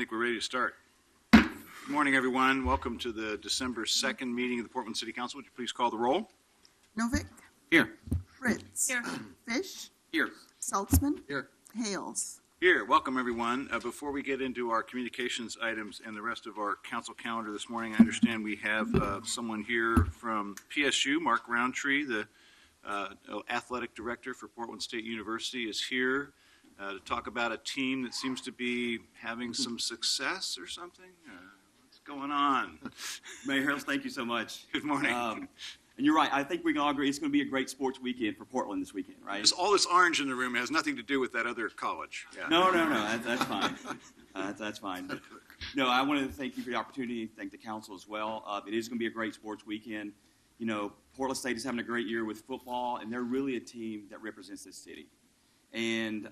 think we're ready to start. Good morning, everyone. Welcome to the December 2nd meeting of the Portland City Council. Would you please call the roll? Novick. Here. Fritz. Here. Fish. Here. Saltzman. Here. Hales. Here. Welcome, everyone. Before we get into our communications items and the rest of our council calendar this morning, I understand we have someone here from PSU, Mark Roundtree, the athletic director for Portland State University, is here to talk about a team that seems to be having some success or something. What's going on? Mayor Harrells, thank you so much. Good morning. And you're right. I think we can all agree it's going to be a great sports weekend for Portland this weekend, right? Just all this orange in the room has nothing to do with that other college. Yeah. No. That's fine. That's fine. But, no, I wanted to thank you for the opportunity. Thank the council as well. It is going to be a great sports weekend. You know, Portland State is having a great year with football, and they're really a team that represents this city. And,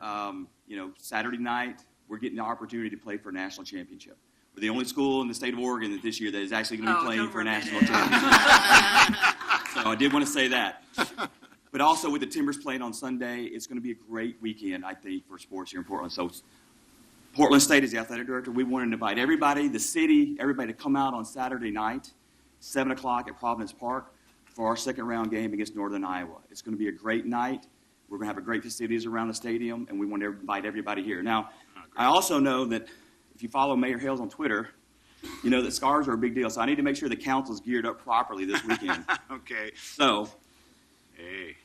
you know, Saturday night, we're getting the opportunity to play for a national championship. We're the only school in the state of Oregon this year that is actually going to be playing for a national championship. So I did want to say that. But also with the Timbers playing on Sunday, it's going to be a great weekend, I think, for sports here in Portland. So Portland State is the athletic director. We want to invite everybody, the city, everybody to come out on Saturday night, 7 o'clock at Providence Park for our second round game against Northern Iowa. It's going to be a great night. We're going to have a great facilities around the stadium, and we want to invite everybody here. Now, I also know that if you follow Mayor Hales on Twitter, you know that scars are a big deal. So I need to make sure the council's geared up properly this weekend. Okay. So, Hey.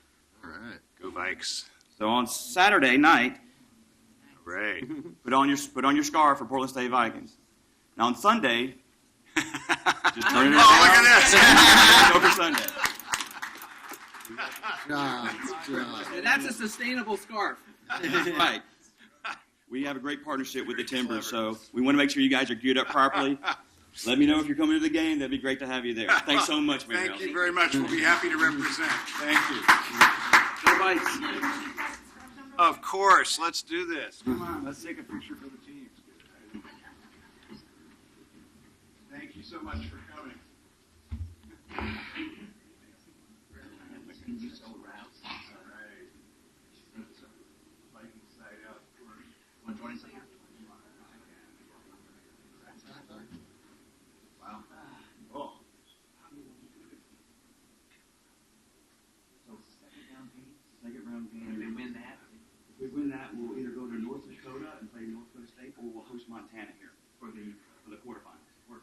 All right. Go Vikes. so on Saturday night, All right. put on your scarf for Portland State Vikings. Now on Sunday, just turn it Oh, look at this. Go for Sunday. That's a sustainable scarf. Right. We have a great partnership with the Timbers, so we want to make sure you guys are geared up properly. Let me know if you're coming to the game. That'd be great to have you there. Thanks so much, Mayor. Thank you very much. We'll be happy to represent. Thank you. Of course. Let's do this. Come on. Let's take a picture for the teams. Thank you so much for coming. If we win that, we'll either go to North Dakota and play North Dakota State, or we'll host Montana here for the quarterfinals. All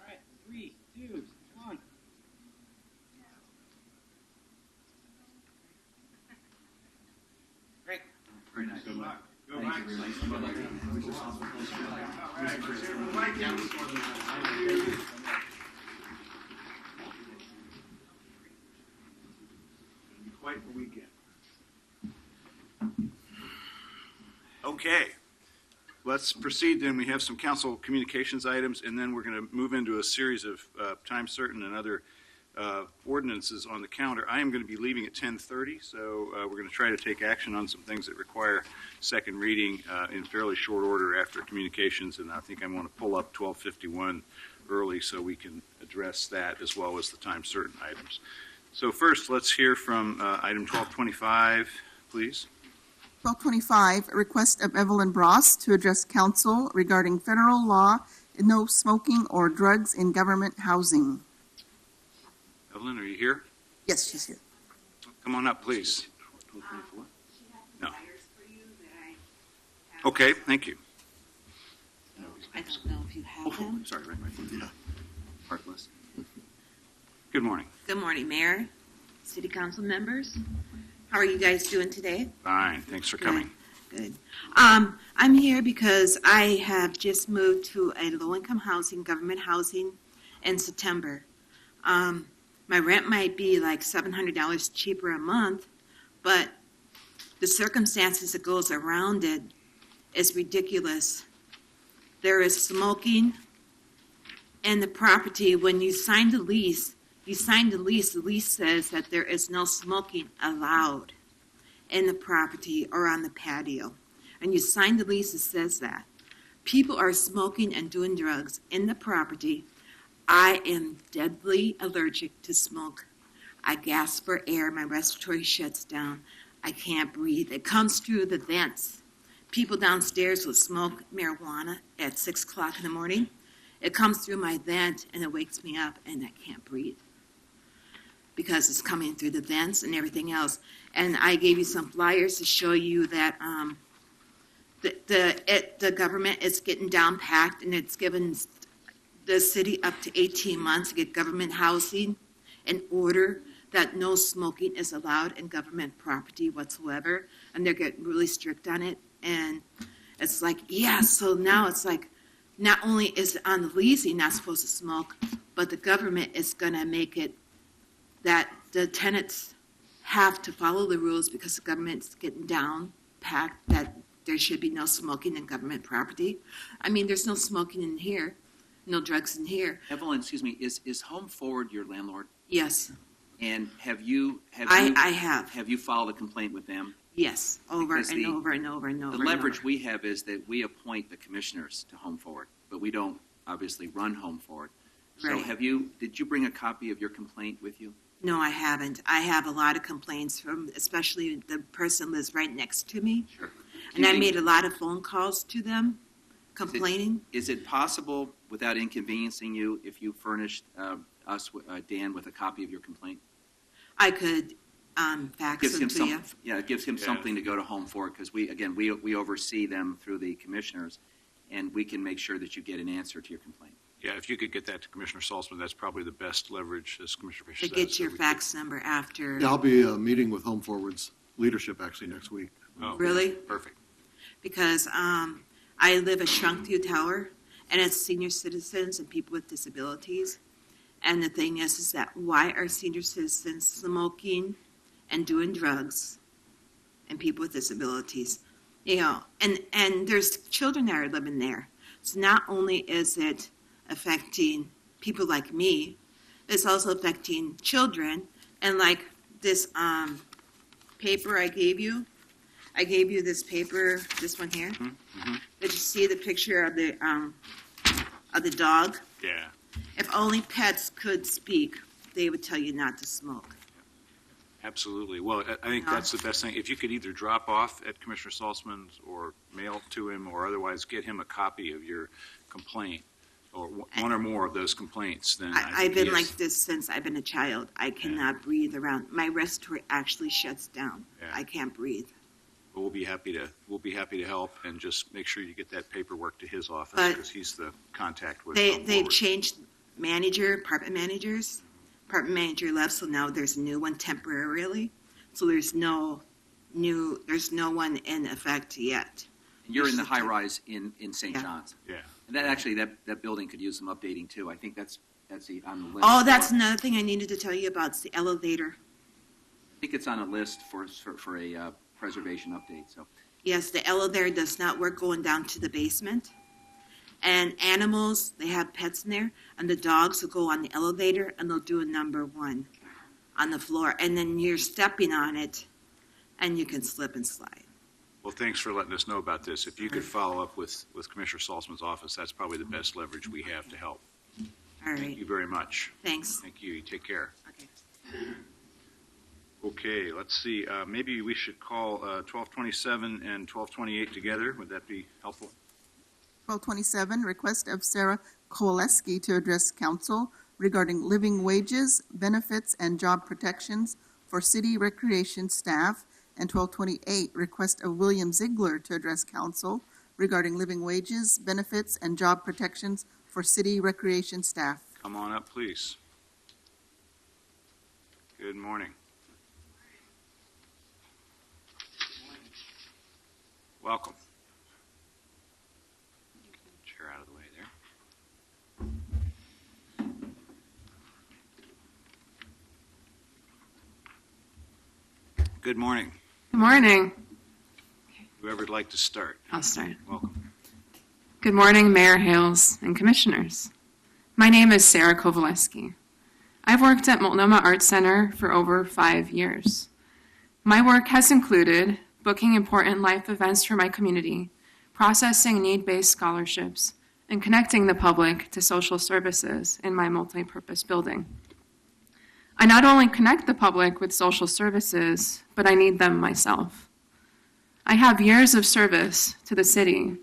right, 3, 2, 1. Great. Very nice. Good luck. Go Thank Vikes. you very much. All right. Let's hear from the Vikings. Quite the weekend. Okay, let's proceed then. We have some council communications items, and then we're going to move into a series of time certain and other ordinances on the calendar. I am going to be leaving at 10:30, so we're going to try to take action on some things that require second reading in fairly short order after communications, and I think I'm going to pull up 1251 early so we can address that as well as the time certain items. So first, let's hear from item 1225, please. 1225, a request of Evelyn Bross to address council regarding federal law and no smoking or drugs in government housing. Evelyn, are you here? Yes, she's here. Come on up, please. No. Flyers for you that I have. Okay, thank you. I don't know if you have them. Sorry, right, yeah. Heartless. Good morning. Good morning, Mayor, City Council members. How are you guys doing today? Fine, thanks for coming. Good. I'm here because I have just moved to a low-income housing, government housing, in September. My rent might be like $700 cheaper a month, but the circumstances that goes around it is ridiculous. There is smoking in the property. When you sign the lease, the lease says that there is no smoking allowed in the property or on the patio. And you sign the lease, it says that. People are smoking and doing drugs in the property. I am deadly allergic to smoke. I gasp for air, my respiratory shuts down. I can't breathe. It comes through the vents people downstairs will smoke marijuana at 6 o'clock in the morning. It comes through my vent and it wakes me up and I can't breathe because it's coming through the vents and everything else. And I gave you some flyers to show you that the government is getting down packed, and it's given the city up to 18 months to get government housing in order that no smoking is allowed in government property whatsoever. And they're getting really strict on it. And it's like, yeah, so now it's like, not only is it on the lease you're not supposed to smoke, but the government is going to make it that the tenants have to follow the rules because the government's getting down packed that there should be no smoking in government property. I mean, there's no smoking in here, no drugs in here. Evelyn, excuse me, is Home Forward your landlord? Yes, And have you I have. have you filed a complaint with them? Yes, over Because and the- over and over and over. The and leverage over. we have is that we appoint the commissioners to Home Forward, but we don't obviously run Home Forward. So Right. did you bring a copy of your complaint with you? No, I haven't. I have a lot of complaints from, especially the person lives right next to me. Sure. And I made a lot of phone calls to them complaining. Is it possible, without inconveniencing you, if you furnished Dan, with a copy of your complaint? I could fax Gives them him to you. it gives him Yeah. something to go to Home Forward, because we oversee them through the commissioners, and we can make sure that you get an answer to your complaint. Yeah, if you could get that to Commissioner Salzman, that's probably the best leverage, as Commissioner Fisher To says. get so your we fax number after. Yeah, I'll be meeting with Home Forward's leadership actually next week. could- oh, Really? Perfect. Because I live a shrunk-through tower, and it's senior citizens and people with disabilities. And the thing is that why are senior citizens smoking and doing drugs and people with disabilities? You know, and there's children that are living there. So not only is it affecting people like me, it's also affecting children. And like this paper I gave you this paper, this one here. Did you see the picture of the dog? Yeah. If only pets could speak, they would tell you not to smoke. Absolutely. Well, I think Yeah. that's the best thing. If you could either drop off at Commissioner Salzman's or mail to him, or otherwise get him a copy of your complaint, or one or more of those complaints, then I I've think been he like is- this since I've been a child. I cannot breathe around. My respiratory actually shuts down. Yeah. I can't breathe. We'll be happy to help, and just make sure you get that paperwork to his office, But because he's the contact with They've Home Forward. changed apartment managers. Apartment manager left, so now there's a new one temporarily. So there's no one in effect yet. And you're in the high rise in St. Yeah. John's. Yeah. And that building could use some updating too. I think that's on the list. Oh, that's another thing I needed to tell you about. It's the elevator. I think it's on a list for a preservation update, so. Yes, the elevator does not work going down to the basement. And animals, they have pets in there, and the dogs will go on the elevator and they'll do a number 1 on the floor. And then you're stepping on it and you can slip and slide. Well, thanks for letting us know about this. If you could follow up with Commissioner Salzman's office, that's probably the best leverage we have to help. All Thank right, you very much. thanks. Thank you. You take care. Okay. Okay, let's see. Maybe we should call 1227 and 1228 together. Would that be helpful? 1227, request of Sarah Kowaleski to address council regarding living wages, benefits, and job protections for city recreation staff. And 1228, request of William Ziegler to address council regarding living wages, benefits, and job protections for city recreation staff. Come on up, please. Good morning. Welcome. Chair out of the way there. Good morning. Good morning. Whoever'd like to start, I'll start. welcome. Good morning, Mayor Hales and Commissioners. My name is Sarah Kowaleski. I've worked at Multnomah Arts Center for over 5 years. My work has included booking important life events for my community, processing need-based scholarships, and connecting the public to social services in my multi-purpose building. I not only connect the public with social services, but I need them myself. I have years of service to the city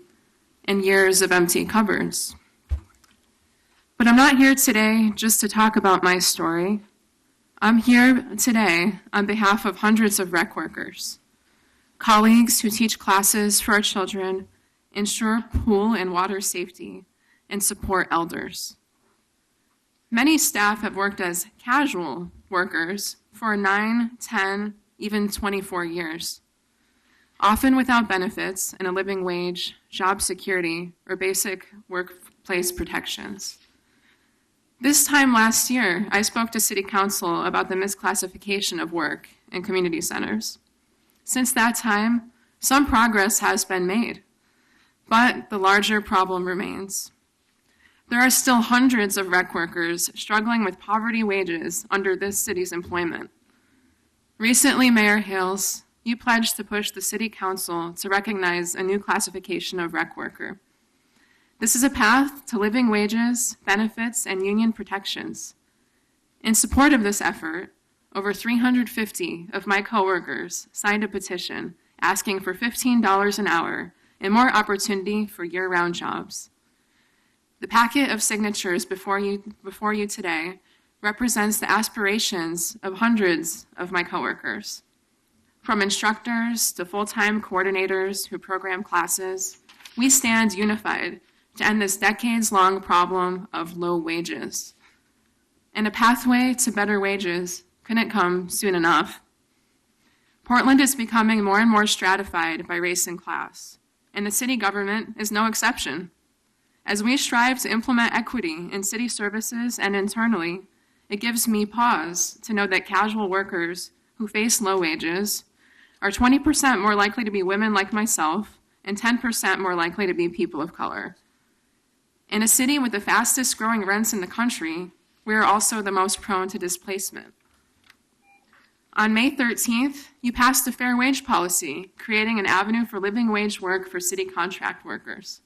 and years of empty cupboards. But I'm not here today just to talk about my story. I'm here today on behalf of hundreds of rec workers, colleagues who teach classes for our children, ensure pool and water safety, and support elders. Many staff have worked as casual workers for 9, 10, even 24 years, often without benefits and a living wage, job security, or basic workplace protections. This time last year, I spoke to City Council about the misclassification of work in community centers. Since that time, some progress has been made, but the larger problem remains. There are still hundreds of rec workers struggling with poverty wages under this city's employment. Recently, Mayor Hales, you pledged to push the City Council to recognize a new classification of rec worker. This is a path to living wages, benefits, and union protections. In support of this effort, over 350 of my coworkers signed a petition asking for $15 an hour and more opportunity for year-round jobs. The packet of signatures before you today represents the aspirations of hundreds of my coworkers, from instructors to full-time coordinators who program classes. We stand unified to end this decades-long problem of low wages. And a pathway to better wages couldn't come soon enough. Portland is becoming more and more stratified by race and class, and the city government is no exception. As we strive to implement equity in city services and internally, it gives me pause to know that casual workers who face low wages are 20% more likely to be women like myself and 10% more likely to be people of color. In a city with the fastest growing rents in the country, we are also the most prone to displacement. On May 13th, you passed a fair wage policy, creating an avenue for living wage work for city contract workers.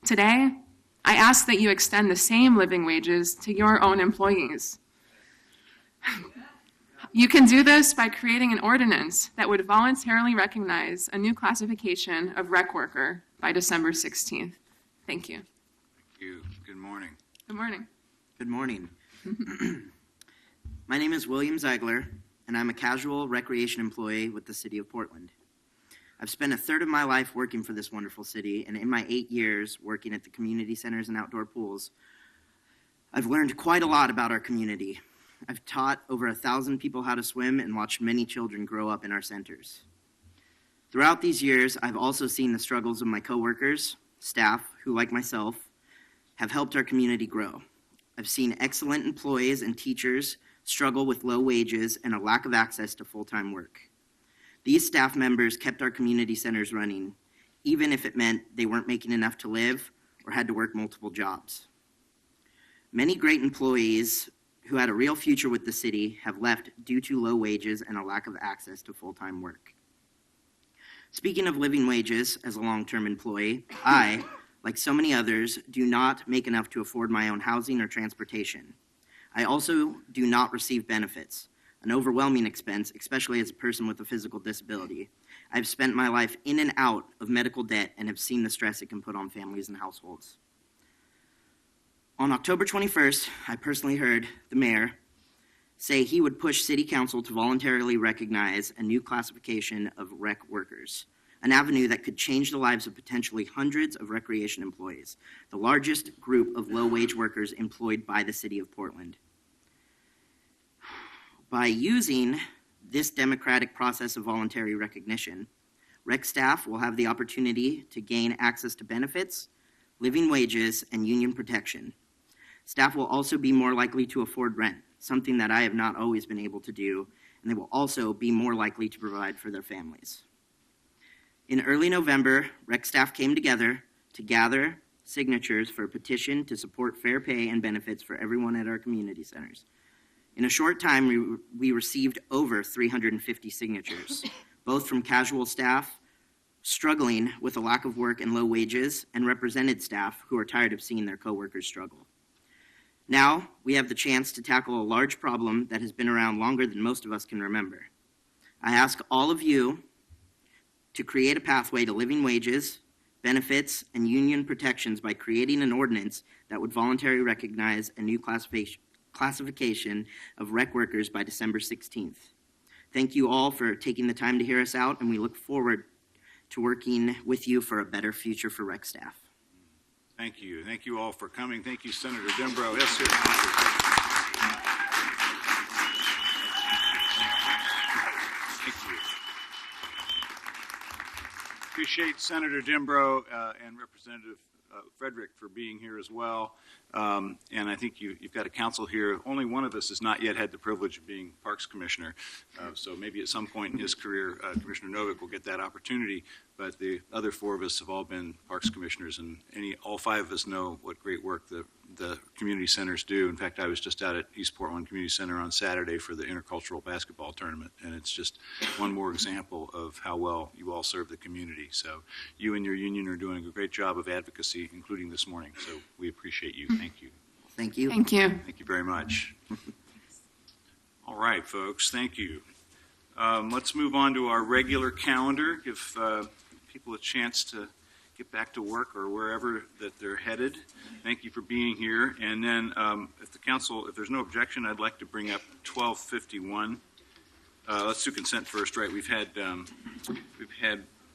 Today, I ask that you extend the same living wages to your own employees. You can do this by creating an ordinance that would voluntarily recognize a new classification of rec worker by December 16th. Thank you. Thank you. Good morning. Good morning. Good morning. My name is William Ziegler, and I'm a casual recreation employee with the City of Portland. I've spent a third of my life working for this wonderful city, and in my 8 years working at the community centers and outdoor pools, I've learned quite a lot about our community. I've taught over 1,000 people how to swim and watched many children grow up in our centers. Throughout these years, I've also seen the struggles of my coworkers, staff, who, like myself, have helped our community grow. I've seen excellent employees and teachers struggle with low wages and a lack of access to full-time work. These staff members kept our community centers running, even if it meant they weren't making enough to live or had to work multiple jobs. Many great employees who had a real future with the city have left due to low wages and a lack of access to full-time work. Speaking of living wages, as a long-term employee, I, like so many others, do not make enough to afford my own housing or transportation. I also do not receive benefits, an overwhelming expense, especially as a person with a physical disability. I've spent my life in and out of medical debt and have seen the stress it can put on families and households. On October 21st, I personally heard the mayor say he would push City Council to voluntarily recognize a new classification of rec workers, an avenue that could change the lives of potentially hundreds of recreation employees, the largest group of low-wage workers employed by the City of Portland. By using this democratic process of voluntary recognition, rec staff will have the opportunity to gain access to benefits, living wages, and union protection. Staff will also be more likely to afford rent, something that I have not always been able to do, and they will also be more likely to provide for their families. In early November, rec staff came together to gather signatures for a petition to support fair pay and benefits for everyone at our community centers. In a short time, we received over 350 signatures, both from casual staff struggling with a lack of work and low wages, and represented staff who are tired of seeing their coworkers struggle. Now, we have the chance to tackle a large problem that has been around longer than most of us can remember. I ask all of you to create a pathway to living wages, benefits, and union protections by creating an ordinance that would voluntarily recognize a new classification of rec workers by December 16th. Thank you all for taking the time to hear us out, and we look forward to working with you for a better future for rec staff. Thank you. Thank you all for coming. Thank you, Senator Dembro. Yes, sir. Thank you. Appreciate Senator Dembro and Representative Frederick for being here as well. And I think you've got a council here. Only one of us has not yet had the privilege of being Parks Commissioner. So maybe at some point in his career, Commissioner Novick will get that opportunity. But the other four of us have all been Parks Commissioners, and all five of us know what great work the community centers do. In fact, I was just out at East Portland Community Center on Saturday for the intercultural basketball tournament, and it's just one more example of how well you all serve the community. So you and your union are doing a great job of advocacy, including this morning. So we appreciate you. Thank you. Thank you. Thank you. Thank you very much. All right, folks, thank you. Let's move on to our regular calendar, give people a chance to get back to work or wherever that they're headed. Thank you for being here. And then if there's no objection, I'd like to bring up 1251. Let's do consent first, right? We've had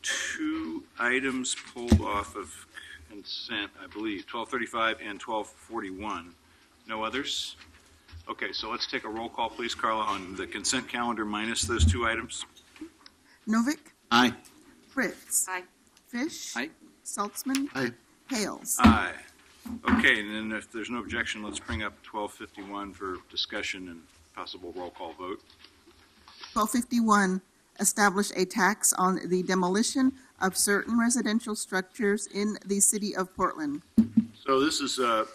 two items pulled off of consent, I believe, 1235 and 1241. No others? Okay, so let's take a roll call, please, Carla, on the consent calendar minus those two items. Novick, Aye. Fritz. Aye. Fish. Aye. Saltzman. Aye. Hales. Aye. Okay, and then if there's no objection, let's bring up 1251 for discussion and possible roll call vote. 1251, establish a tax on the demolition of certain residential structures in the city of Portland. So this is a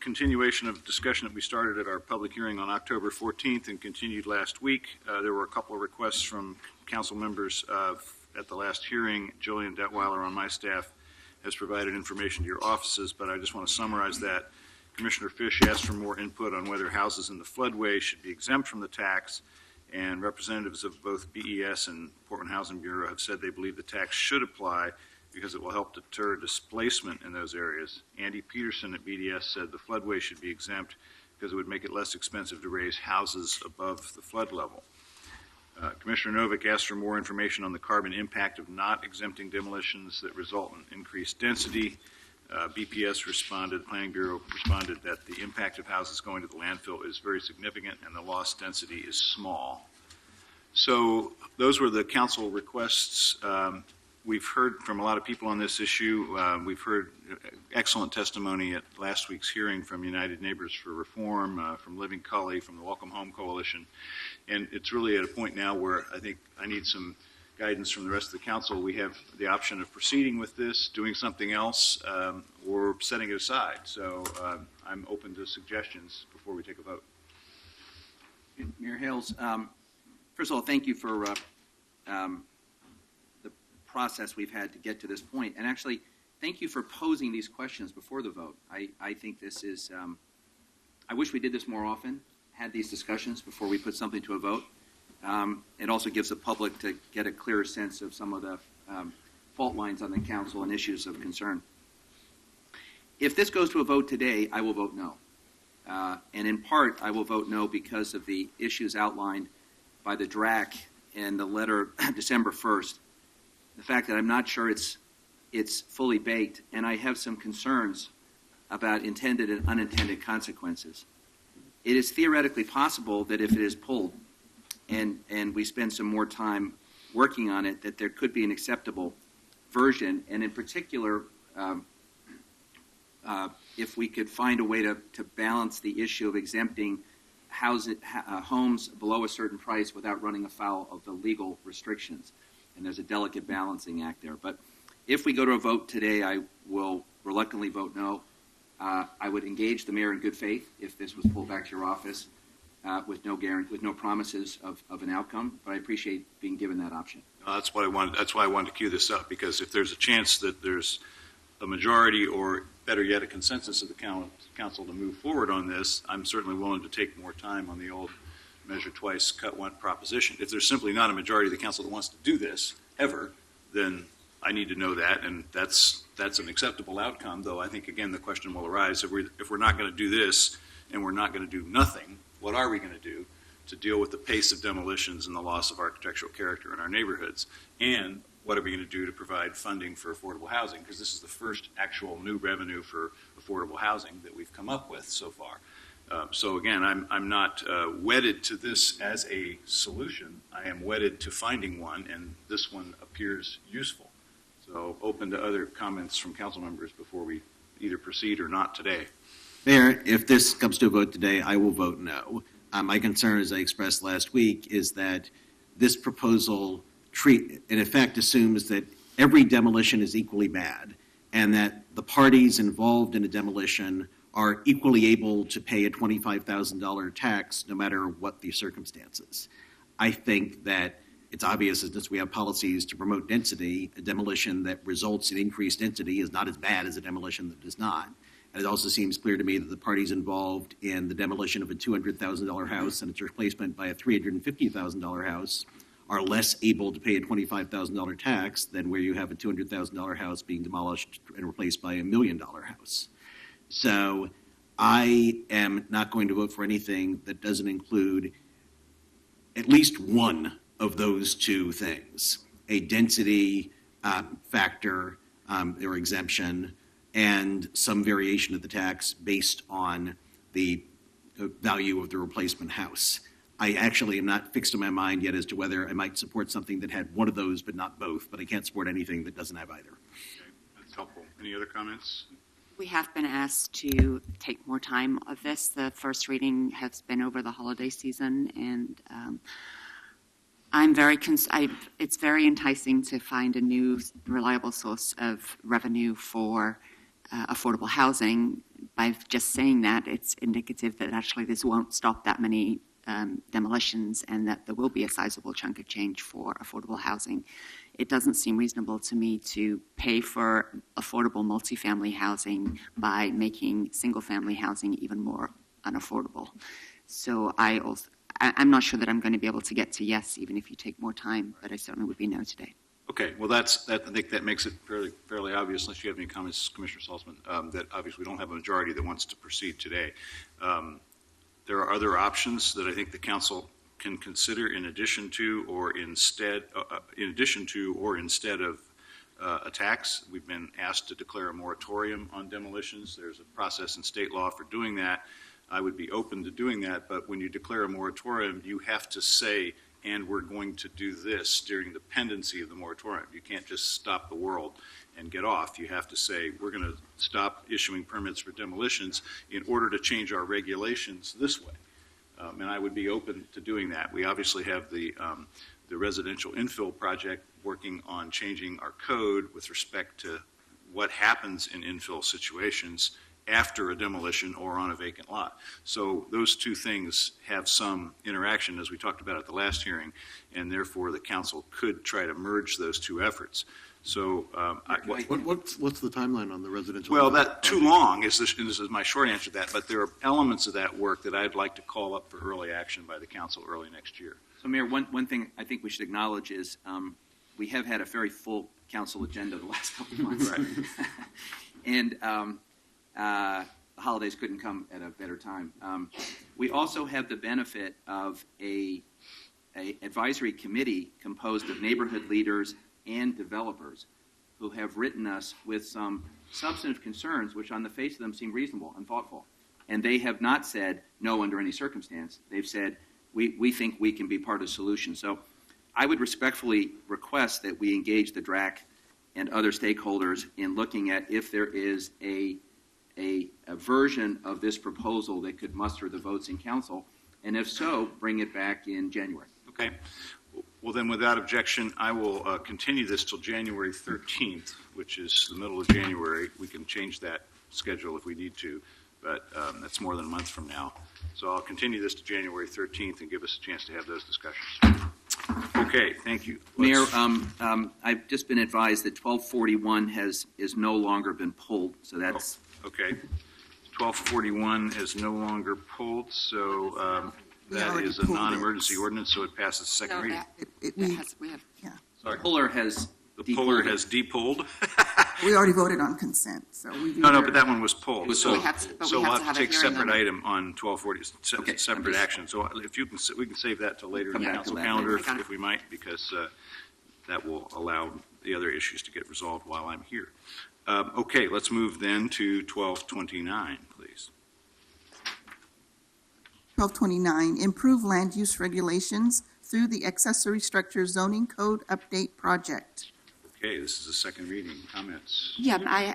continuation of discussion that we started at our public hearing on October 14th and continued last week. There were a couple of requests from council members at the last hearing. Jillian Detweiler on my staff has provided information to your offices, but I just want to summarize that. Commissioner Fish asked for more input on whether houses in the floodway should be exempt from the tax, and representatives of both BES and Portland Housing Bureau have said they believe the tax should apply because it will help deter displacement in those areas. Andy Peterson at BDS said the floodway should be exempt because it would make it less expensive to raise houses above the flood level. Commissioner Novick asked for more information on the carbon impact of not exempting demolitions that result in increased density. BPS responded, the Planning Bureau responded that the impact of houses going to the landfill is very significant and the lost density is small. So those were the council requests. We've heard from a lot of people on this issue. We've heard excellent testimony at last week's hearing from United Neighbors for Reform, from Living Cully, from the Welcome Home Coalition. And it's really at a point now where I think I need some guidance from the rest of the council. We have the option of proceeding with this, doing something else, or setting it aside. So I'm open to suggestions before we take a vote. Mayor Hales, first of all, thank you for the process we've had to get to this point. And actually, thank you for posing these questions before the vote. I think this is, I wish we did this more often, had these discussions before we put something to a vote. It also gives the public to get a clearer sense of some of the fault lines on the council and issues of concern. If this goes to a vote today, I will vote no. And in part, I will vote no because of the issues outlined by the DRAC in the letter December 1st. The fact that I'm not sure it's fully baked, and I have some concerns about intended and unintended consequences. It is theoretically possible that if it is pulled and we spend some more time working on it, that there could be an acceptable version, and in particular, if we could find a way to balance the issue of exempting homes below a certain price without running afoul of the legal restrictions. And there's a delicate balancing act there. But if we go to a vote today, I will reluctantly vote no. I would engage the mayor in good faith if this was pulled back to your office with no guarantee, with no promises of an outcome. But I appreciate being given that option. That's why I wanted to cue this up, because if there's a chance that there's a majority, or better yet, a consensus of the council to move forward on this, I'm certainly willing to take more time on the old measure twice, cut one proposition. If there's simply not a majority of the council that wants to do this ever, then I need to know that, and that's an acceptable outcome, though I think, again, the question will arise, if we're not going to do this and we're not going to do nothing, what are we going to do to deal with the pace of demolitions and the loss of architectural character in our neighborhoods? And what are we going to do to provide funding for affordable housing? Because this is the first actual new revenue for affordable housing that we've come up with so far. So again, I'm not wedded to this as a solution. I am wedded to finding one, and this one appears useful. So open to other comments from council members before we either proceed or not today. Mayor, if this comes to a vote today, I will vote no. My concern, as I expressed last week, is that this proposal in effect assumes that every demolition is equally bad and that the parties involved in a demolition are equally able to pay a $25,000 tax no matter what the circumstances. I think that it's obvious that since we have policies to promote density, a demolition that results in increased density is not as bad as a demolition that does not. And it also seems clear to me that the parties involved in the demolition of a $200,000 house and its replacement by a $350,000 house are less able to pay a $25,000 tax than where you have a $200,000 house being demolished and replaced by $1 million house. So I am not going to vote for anything that doesn't include at least one of those two things, a density factor or exemption and some variation of the tax based on the value of the replacement house. I actually am not fixed in my mind yet as to whether I might support something that had one of those but not both, but I can't support anything that doesn't have either. Okay, that's helpful. Any other comments? We have been asked to take more time of this. The first reading has been over the holiday season, and I'm very it's very enticing to find a new reliable source of revenue for affordable housing. By just saying that, it's indicative that actually this won't stop that many demolitions and that there will be a sizable chunk of change for affordable housing. It doesn't seem reasonable to me to pay for affordable multifamily housing by making single-family housing even more unaffordable. So I'm not sure that I'm going to be able to get to yes, even if you take more time, but I certainly would be no today. Okay, well, I think that makes it fairly obvious, unless you have any comments, Commissioner Salzman, that obviously we don't have a majority that wants to proceed today. There are other options that I think the council can consider in addition to or instead of a tax. We've been asked to declare a moratorium on demolitions. There's a process in state law for doing that. I would be open to doing that, but when you declare a moratorium, you have to say, and we're going to do this during the pendency of the moratorium. You can't just stop the world and get off. You have to say, we're going to stop issuing permits for demolitions in order to change our regulations this way. And I would be open to doing that. We obviously have the residential infill project working on changing our code with respect to what happens in infill situations after a demolition or on a vacant lot. So those two things have some interaction, as we talked about at the last hearing, and therefore the council could try to merge those two efforts. So What's the timeline on the residential? well, that too long is my short answer to that, but there are elements of that work that I'd like to call up for early action by the council early next year. So, Mayor, one thing I think we should acknowledge is we have had a very full council agenda the last couple of months. Right. And the holidays couldn't come at a better time. We also have the benefit of a advisory committee composed of neighborhood leaders and developers who have written us with some substantive concerns, which on the face of them seem reasonable and thoughtful. And they have not said no under any circumstance. They've said, we think we can be part of the solution. So I would respectfully request that we engage the DRAC and other stakeholders in looking at if there is a version of this proposal that could muster the votes in council, and if so, bring it back in January. Okay. Well, then, without objection, I will continue this till January 13th, which is the middle of January. We can change that schedule if we need to, but that's more than a month from now. So I'll continue this to January 13th and give us a chance to have those discussions. Okay, thank you. Mayor, I've just been advised that 1241 is no longer been pulled, so that's... Okay. 1241 is no longer pulled, so that is a non-emergency ordinance, so it passes second reading. We have Sorry. Puller has The puller has depulled. We already voted on consent, so we. No, but that one was pulled. It was So pulled. so we'll have to have a take hearing separate on it. item on 1240, Okay, separate I'm just- action. So if you can, we can save that till later in Come the back to council that calendar later. I got it. if we might, because that will allow the other issues to get resolved while I'm here. Okay, let's move then to 1229, please. 1229, improve land use regulations through the accessory structure zoning code update project. Okay, this is a second reading. Comments? Yeah, I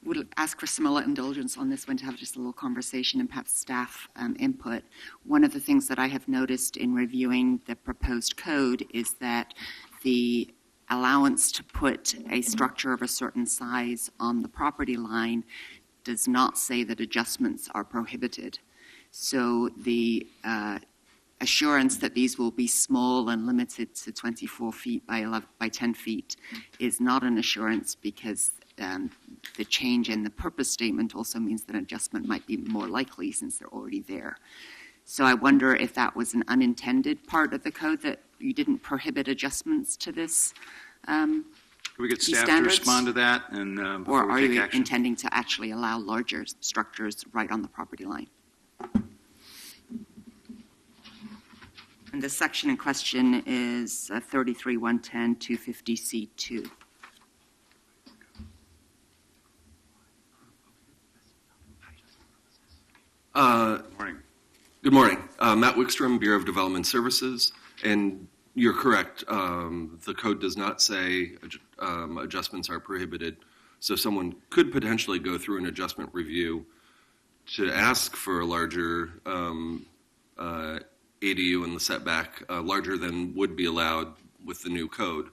would ask for similar indulgence on this one to have just a little conversation and perhaps staff input. One of the things that I have noticed in reviewing the proposed code is that the allowance to put a structure of a certain size on the property line does not say that adjustments are prohibited. So the assurance that these will be small and limited to 24 feet by 10 feet is not an assurance, because the change in the purpose statement also means that adjustment might be more likely since they're already there. So I wonder if that was an unintended part of the code, that you didn't prohibit adjustments to this, Can we get These staff to standards? respond to that and before or are we take you action? intending to actually allow larger structures right on the property line? And the section in question is 33-110 250C2. Morning. Good morning. Matt Wickstrom, Bureau of Development Services. And you're correct. The code does not say adjustments are prohibited. So someone could potentially go through an adjustment review to ask for a larger ADU in the setback, larger than would be allowed with the new code,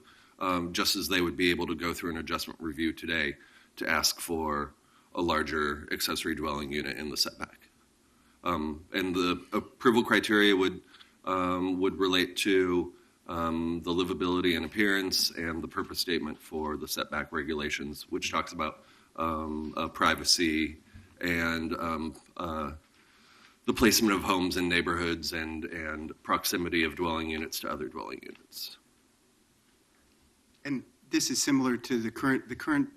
just as they would be able to go through an adjustment review today to ask for a larger accessory dwelling unit in the setback. And the approval criteria would relate to the livability and appearance and the purpose statement for the setback regulations, which talks about privacy and the placement of homes in neighborhoods and proximity of dwelling units to other dwelling units. And this is similar to the current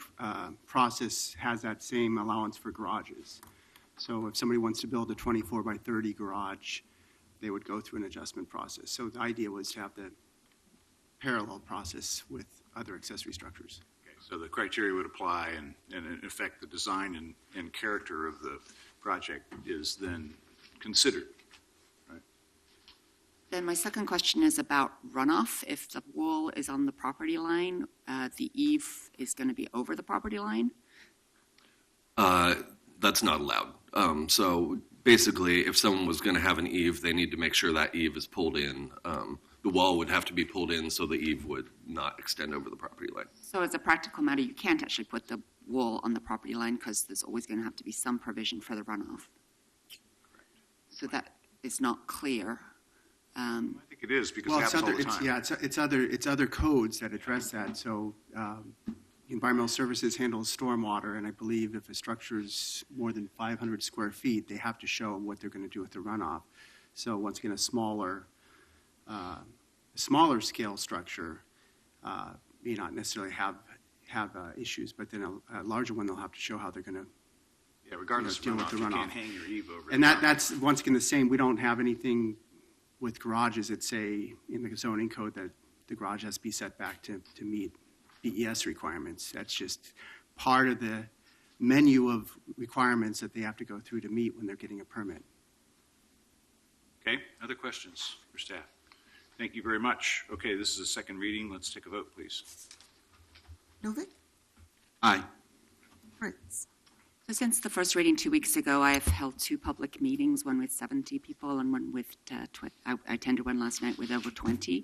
process has that same allowance for garages. So if somebody wants to build a 24 by 30 garage, they would go through an adjustment process. So the idea was to have the parallel process with other accessory structures. Okay, so the criteria would apply, and in effect, the design and character of the project is then considered. Then my second question is about runoff. If the wall is on the property line, the eave is going to be over the property line? That's not allowed. So basically, if someone was going to have an eave, they need to make sure that eave is pulled in. The wall would have to be pulled in so the eave would not extend over the property line. So as a practical matter, you can't actually put the wall on the property line because there's always going to have to be some provision for the runoff. So that is not clear. I think it is, because Well, it it's happens all other, the time. it's other codes that address that. So Environmental Services handles stormwater, and I believe if a structure is more than 500 square feet, they have to show what they're going to do with the runoff. So once again, a smaller scale structure may not necessarily have issues, but then a larger one, they'll have to show how they're going to. Yeah, regardless of deal with runoff, the you runoff. can't hang your eave over it. And that's, once again, the same. We don't have anything with garages that say in the zoning code that the garage has to be set back to meet BES requirements. That's just part of the menu of requirements that they have to go through to meet when they're getting a permit. Okay, other questions for staff? Thank you very much. Okay, this is a second reading. Let's take a vote, please. Novick? Aye. Fritz? So since the first reading 2 weeks ago, I have held 2 public meetings, one with 70 people and one with, I attended one last night with over 20.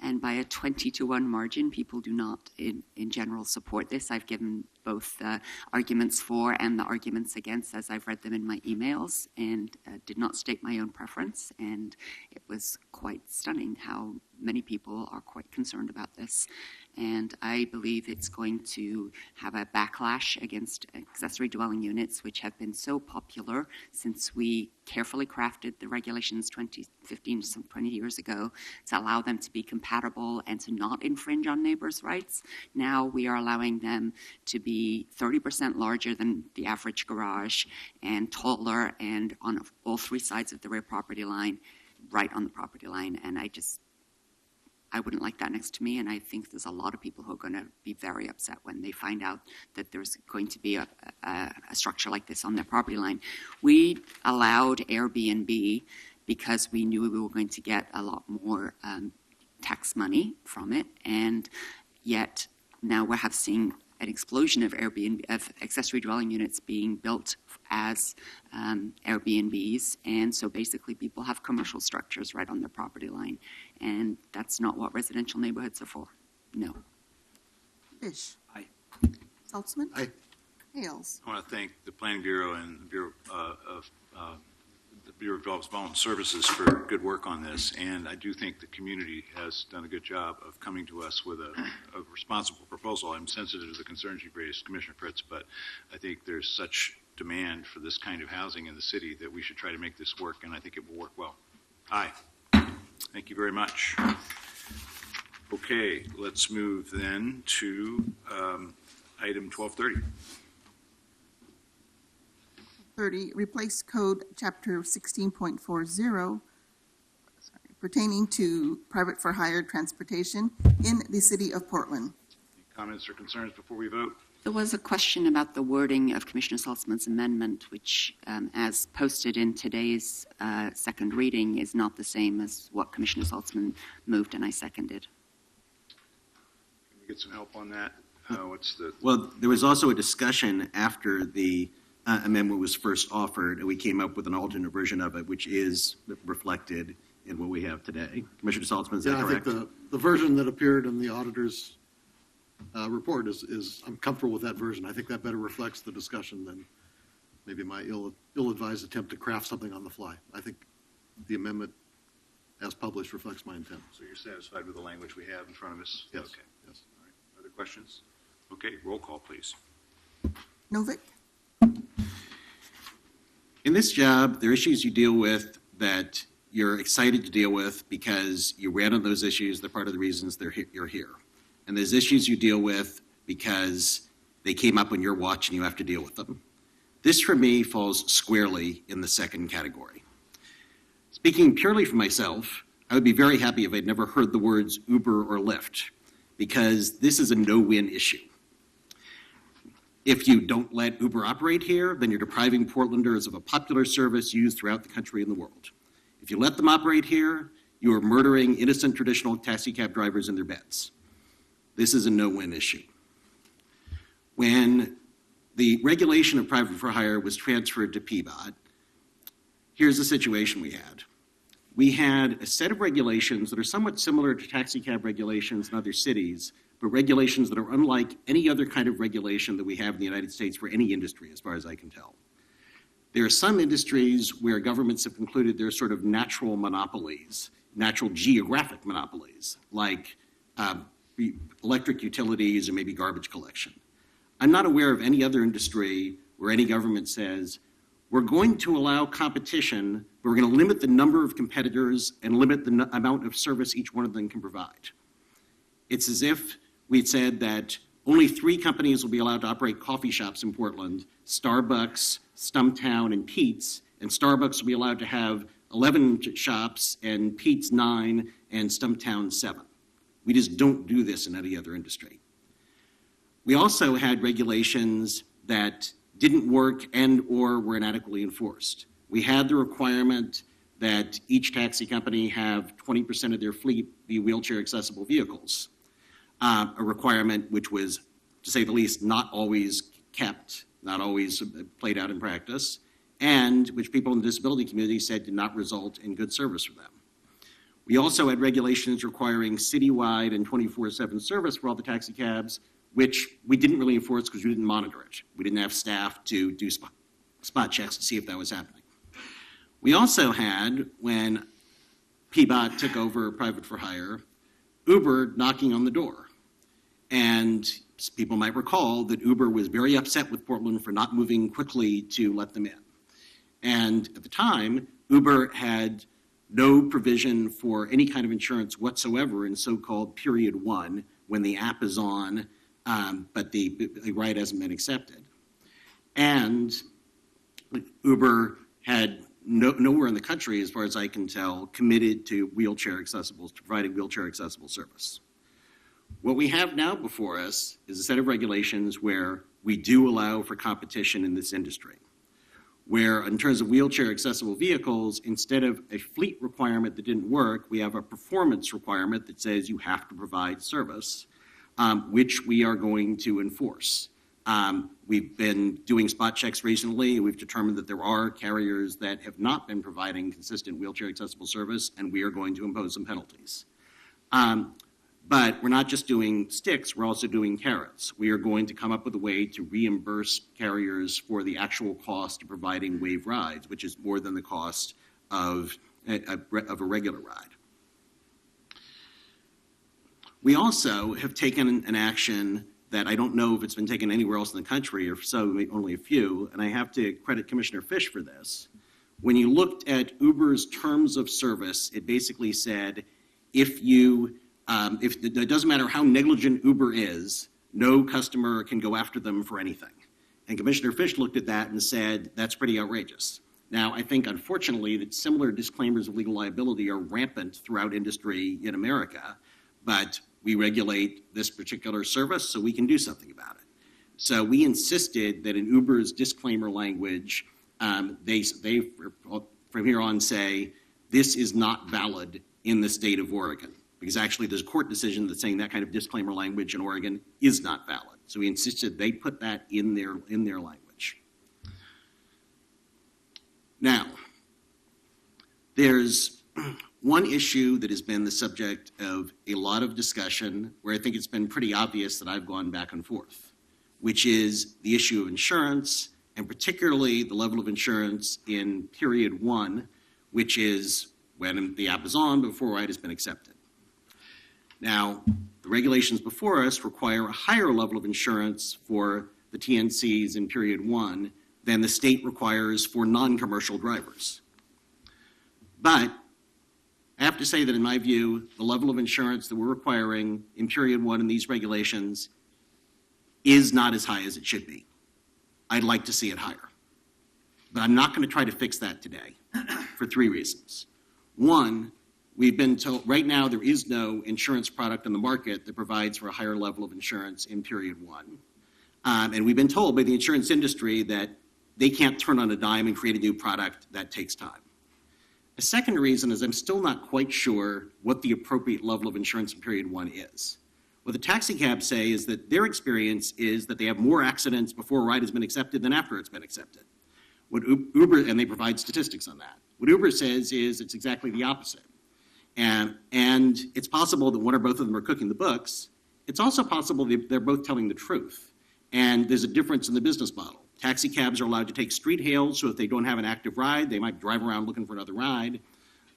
And by a 20-1 margin, people do not, in general, support this. I've given both the arguments for and the arguments against as I've read them in my emails, and did not state my own preference. And it was quite stunning how many people are quite concerned about this. and I believe it's going to have a backlash against accessory dwelling units, which have been so popular since we carefully crafted the regulations 2015, some 20 years ago, to allow them to be compatible and to not infringe on neighbors' rights. Now we are allowing them to be 30% larger than the average garage and taller and on all three sides of the rear property line, right on the property line. And I wouldn't like that next to me, and I think there's a lot of people who are going to be very upset when they find out that there's going to be a structure like this on their property line. We allowed Airbnb because we knew we were going to get a lot more tax money from it, and yet now we're seeing an explosion of accessory dwelling units being built as Airbnbs, and so basically people have commercial structures right on their property line, and that's not what residential neighborhoods are for. No. Fish. Aye. Saltzman. Aye. Hales. I want to thank the Planning Bureau and the Bureau of Development Services for good work on this, and I do think the community has done a good job of coming to us with a responsible proposal. I'm sensitive to the concerns you've raised, Commissioner Fritz, but I think there's such demand for this kind of housing in the city that we should try to make this work, and I think it will work well. Aye. Thank you very much. Okay, let's move then to item 1230. 30, replace code chapter 16.40 pertaining to private for hire transportation in the city of Portland. Any comments or concerns before we vote? There was a question about the wording of Commissioner Saltzman's amendment, which, as posted in today's second reading, is not the same as what Commissioner Saltzman moved and I seconded. Can we get some help on that? Well, there was also a discussion after the amendment was first offered, and we came up with an alternate version of it, which is reflected in what we have today. Commissioner Saltzman, is that correct? I think the version that appeared in the auditor's report is I'm comfortable with that version. I think that better reflects the discussion than maybe my ill-advised attempt to craft something on the fly. I think the amendment as published reflects my intent. So you're satisfied with the language we have in front of us? Yes. Okay. Yes. All right. Other questions? Okay, roll call, please. Novick. In this job, there are issues you deal with that you're excited to deal with because you ran on those issues. They're part of the reasons you're here. And there's issues you deal with because they came up on your watch and you have to deal with them. This, for me, falls squarely in the second category. Speaking purely for myself, I would be very happy if I'd never heard the words Uber or Lyft, because this is a no-win issue. If you don't let Uber operate here, then you're depriving Portlanders of a popular service used throughout the country and the world. If you let them operate here, you are murdering innocent traditional taxi cab drivers in their beds. This is a no-win issue. When the regulation of private for hire was transferred to PBOT, here's the situation we had. We had a set of regulations that are somewhat similar to taxi cab regulations in other cities, but regulations that are unlike any other kind of regulation that we have in the United States for any industry, as far as I can tell. There are some industries where governments have concluded there are sort of natural monopolies, natural geographic monopolies, like electric utilities or maybe garbage collection. I'm not aware of any other industry where any government says, we're going to allow competition, but we're going to limit the number of competitors and limit the amount of service each one of them can provide. It's as if we'd said that only 3 companies will be allowed to operate coffee shops in Portland: Starbucks, Stumptown, and Pete's. And Starbucks will be allowed to have 11 shops, and Pete's 9, and Stumptown 7. We just don't do this in any other industry. We also had regulations that didn't work and or were inadequately enforced. We had the requirement that each taxi company have 20% of their fleet be wheelchair accessible vehicles, a requirement which was, to say the least, not always kept, not always played out in practice, and which people in the disability community said did not result in good service for them. We also had regulations requiring citywide and 24/7 service for all the taxi cabs, which we didn't really enforce because we didn't monitor it. We didn't have staff to do spot checks to see if that was happening. We also had, when PBOT took over private for hire, Uber knocking on the door. And people might recall that Uber was very upset with Portland for not moving quickly to let them in. And at the time, Uber had no provision for any kind of insurance whatsoever in so-called period one, when the app is on, but the ride hasn't been accepted. And Uber had nowhere in the country, as far as I can tell, committed to providing wheelchair accessible service. What we have now before us is a set of regulations where we do allow for competition in this industry, where in terms of wheelchair accessible vehicles, instead of a fleet requirement that didn't work, we have a performance requirement that says you have to provide service, which we are going to enforce. We've been doing spot checks recently, and we've determined that there are carriers that have not been providing consistent wheelchair accessible service, and we are going to impose some penalties. But we're not just doing sticks, we're also doing carrots. We are going to come up with a way to reimburse carriers for the actual cost of providing wave rides, which is more than the cost of a regular ride. We also have taken an action that I don't know if it's been taken anywhere else in the country, or so only a few, and I have to credit Commissioner Fish for this. When you looked at Uber's terms of service, it basically said, if it doesn't matter how negligent Uber is, no customer can go after them for anything. And Commissioner Fish looked at that and said, that's pretty outrageous. Now, I think, unfortunately, that similar disclaimers of legal liability are rampant throughout industry in America, but we regulate this particular service, so we can do something about it. So we insisted that in Uber's disclaimer language, they from here on say, this is not valid in the state of Oregon, because actually there's a court decision that's saying that kind of disclaimer language in Oregon is not valid. So we insisted they put that in their language. Now, there's one issue that has been the subject of a lot of discussion, where I think it's been pretty obvious that I've gone back and forth, which is the issue of insurance, and particularly the level of insurance in period one, which is when the app is on before a ride has been accepted. Now, the regulations before us require a higher level of insurance for the TNCs in period one than the state requires for non-commercial drivers. But I have to say that in my view, the level of insurance that we're requiring in period one in these regulations is not as high as it should be. I'd like to see it higher. But I'm not going to try to fix that today for three reasons. One, we've been told right now there is no insurance product on the market that provides for a higher level of insurance in period one. And we've been told by the insurance industry that they can't turn on a dime and create a new product. That takes time. A second reason is I'm still not quite sure what the appropriate level of insurance in period one is. What the taxi cabs say is that their experience is that they have more accidents before a ride has been accepted than after it's been accepted. What Uber, and they provide statistics on that. What Uber says is it's exactly the opposite. And it's possible that one or both of them are cooking the books. It's also possible they're both telling the truth. And there's a difference in the business model. Taxi cabs are allowed to take street hails, so if they don't have an active ride, they might drive around looking for another ride.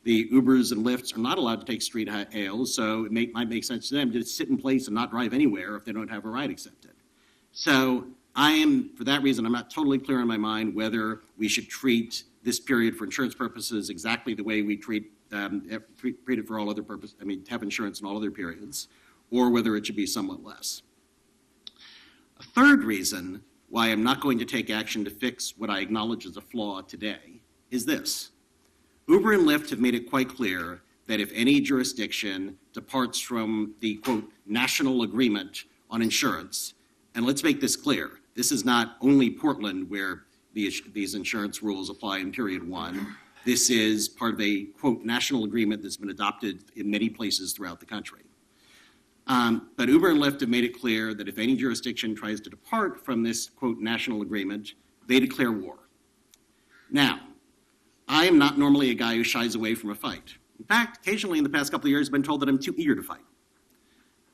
The Ubers and Lyfts are not allowed to take street hails, so it might make sense to them to sit in place and not drive anywhere if they don't have a ride accepted. So for that reason, I'm not totally clear in my mind whether we should treat this period for insurance purposes exactly the way we treat it for all other purposes, have insurance in all other periods, or whether it should be somewhat less. A third reason why I'm not going to take action to fix what I acknowledge as a flaw today is this. Uber and Lyft have made it quite clear that if any jurisdiction departs from the, quote, national agreement on insurance, and let's make this clear, this is not only Portland where these insurance rules apply in period one. This is part of a, quote, national agreement that's been adopted in many places throughout the country. But Uber and Lyft have made it clear that if any jurisdiction tries to depart from this, quote, national agreement, they declare war. Now, I am not normally a guy who shies away from a fight. In fact, occasionally in the past couple of years, I've been told that I'm too eager to fight.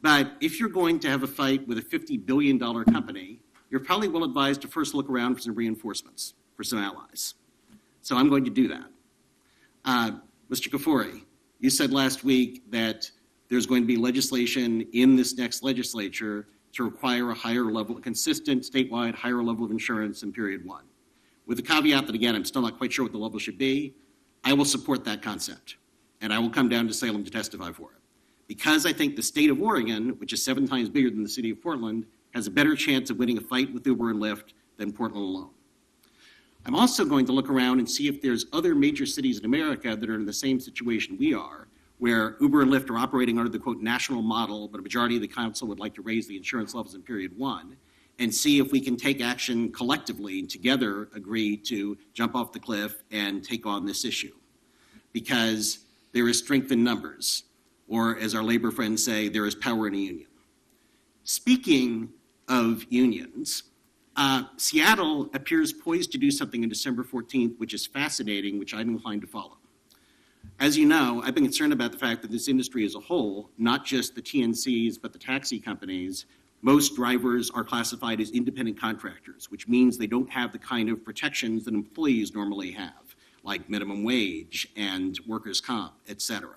But if you're going to have a fight with a $50 billion company, you're probably well advised to first look around for some reinforcements, for some allies. So I'm going to do that. Mr. Kafoury, you said last week that there's going to be legislation in this next legislature to require a higher level, consistent statewide higher level of insurance in period one. With the caveat that, again, I'm still not quite sure what the level should be, I will support that concept, and I will come down to Salem to testify for it. Because I think the state of Oregon, which is 7 times bigger than the city of Portland, has a better chance of winning a fight with Uber and Lyft than Portland alone. I'm also going to look around and see if there's other major cities in America that are in the same situation we are, where Uber and Lyft are operating under the, quote, national model, but a majority of the council would like to raise the insurance levels in period one, and see if we can take action collectively and together agree to jump off the cliff and take on this issue. Because there is strength in numbers, or as our labor friends say, there is power in a union. Speaking of unions, Seattle appears poised to do something on December 14th, which is fascinating, which I'm inclined to follow. As you know, I've been concerned about the fact that this industry as a whole, not just the TNCs, but the taxi companies, most drivers are classified as independent contractors, which means they don't have the kind of protections that employees normally have, like minimum wage and workers' comp, et cetera.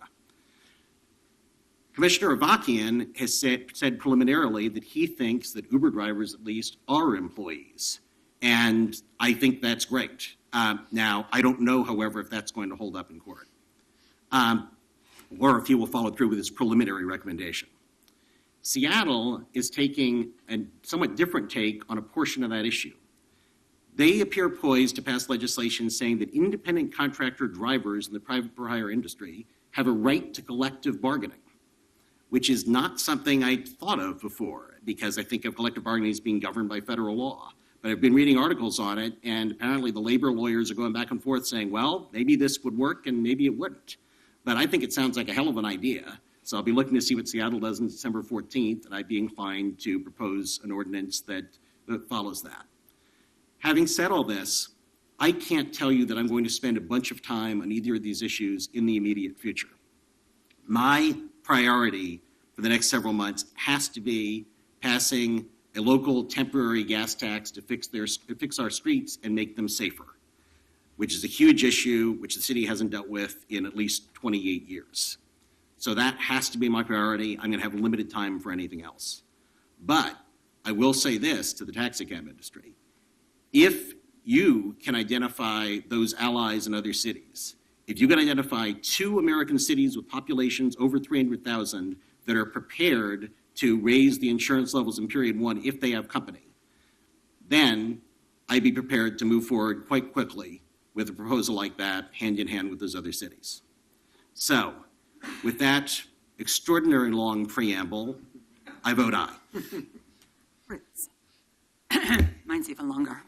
Commissioner Avakian has said preliminarily that he thinks that Uber drivers, at least, are employees. And I think that's great. Now, I don't know, however, if that's going to hold up in court, or if he will follow through with his preliminary recommendation. Seattle is taking a somewhat different take on a portion of that issue. They appear poised to pass legislation saying that independent contractor drivers in the private for hire industry have a right to collective bargaining, which is not something I'd thought of before, because I think of collective bargaining as being governed by federal law. But I've been reading articles on it, and apparently the labor lawyers are going back and forth saying, well, maybe this would work and maybe it wouldn't. But I think it sounds like a hell of an idea. So I'll be looking to see what Seattle does on December 14th, and I'd be inclined to propose an ordinance that follows that. Having said all this, I can't tell you that I'm going to spend a bunch of time on either of these issues in the immediate future. My priority for the next several months has to be passing a local temporary gas tax to fix our streets and make them safer, which is a huge issue which the city hasn't dealt with in at least 28 years. So that has to be my priority. I'm going to have limited time for anything else. But I will say this to the taxi cab industry. If you can identify those allies in other cities, if you can identify 2 American cities with populations over 300,000 that are prepared to raise the insurance levels in period one if they have company, then I'd be prepared to move forward quite quickly with a proposal like that, hand in hand with those other cities. So, with that extraordinary long preamble, I vote aye. Fritz. Mine's even longer.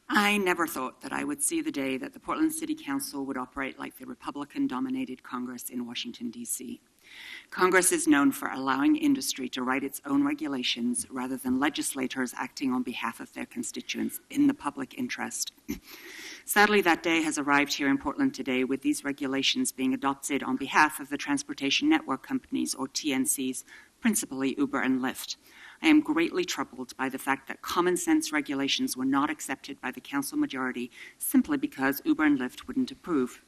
I never thought that I would see the day that the Portland City Council would operate like the Republican-dominated Congress in Washington, D.C. Congress is known for allowing industry to write its own regulations rather than legislators acting on behalf of their constituents in the public interest. Sadly, that day has arrived here in Portland today with these regulations being adopted on behalf of the transportation network companies, or TNCs, principally Uber and Lyft. I am greatly troubled by the fact that common sense regulations were not accepted by the council majority simply because Uber and Lyft wouldn't approve.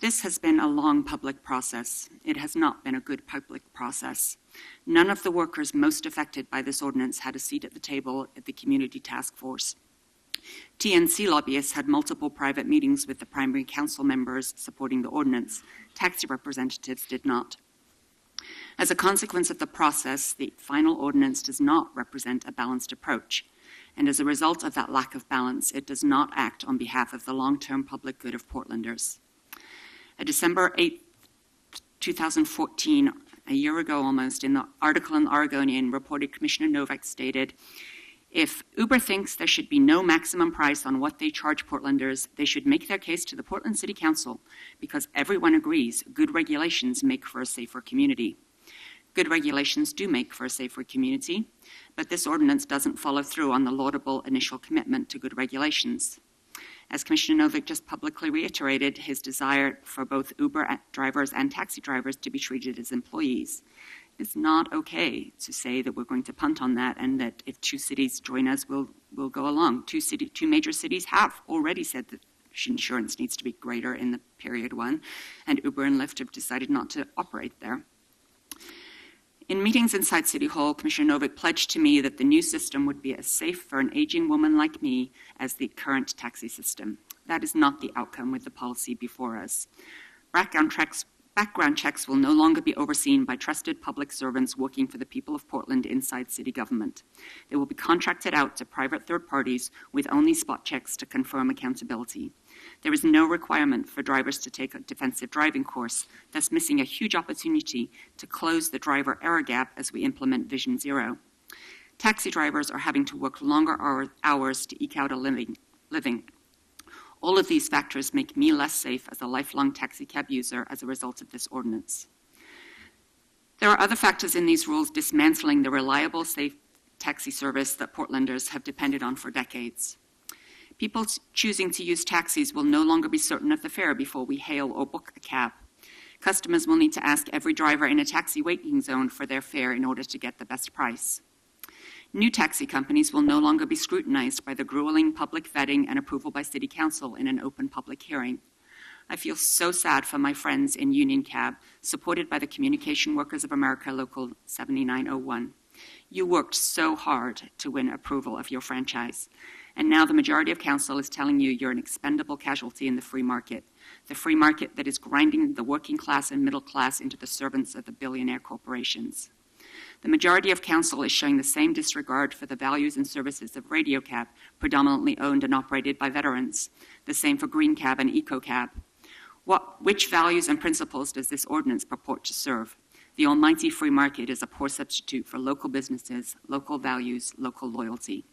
This has been a long public process. It has not been a good public process. None of the workers most affected by this ordinance had a seat at the table at the community task force. TNC lobbyists had multiple private meetings with the primary council members supporting the ordinance. Taxi representatives did not. As a consequence of the process, the final ordinance does not represent a balanced approach. And as a result of that lack of balance, it does not act on behalf of the long-term public good of Portlanders. A December 8, 2014, a year ago almost, in the article in the Oregonian, reported Commissioner Novak stated, if Uber thinks there should be no maximum price on what they charge Portlanders, they should make their case to the Portland City Council because everyone agrees good regulations make for a safer community. Good regulations do make for a safer community, but this ordinance doesn't follow through on the laudable initial commitment to good regulations. As Commissioner Novak just publicly reiterated his desire for both Uber drivers and taxi drivers to be treated as employees. It's not okay to say that we're going to punt on that and that if 2 cities join us, we'll go along. 2 major cities have already said that insurance needs to be greater in the period one, and Uber and Lyft have decided not to operate there. In meetings inside City Hall, Commissioner Novick pledged to me that the new system would be as safe for an aging woman like me as the current taxi system. That is not the outcome with the policy before us. Background checks will no longer be overseen by trusted public servants working for the people of Portland inside city government. They will be contracted out to private third parties with only spot checks to confirm accountability. There is no requirement for drivers to take a defensive driving course, thus missing a huge opportunity to close the driver error gap as we implement Vision Zero. Taxi drivers are having to work longer hours to eke out a living. All of these factors make me less safe as a lifelong taxi cab user as a result of this ordinance. There are other factors in these rules dismantling the reliable, safe taxi service that Portlanders have depended on for decades. People choosing to use taxis will no longer be certain of the fare before we hail or book a cab. Customers will need to ask every driver in a taxi waiting zone for their fare in order to get the best price. New taxi companies will no longer be scrutinized by the grueling public vetting and approval by City Council in an open public hearing. I feel so sad for my friends in Union Cab, supported by the Communication Workers of America Local 7901. You worked so hard to win approval of your franchise, and now the majority of council is telling you you're an expendable casualty in the free market that is grinding the working class and middle class into the servants of the billionaire corporations. The majority of council is showing the same disregard for the values and services of Radio Cab, predominantly owned and operated by veterans. The same for Green Cab and Eco Cab. Which values and principles does this ordinance purport to serve? The almighty free market is a poor substitute for local businesses, local values, local loyalty.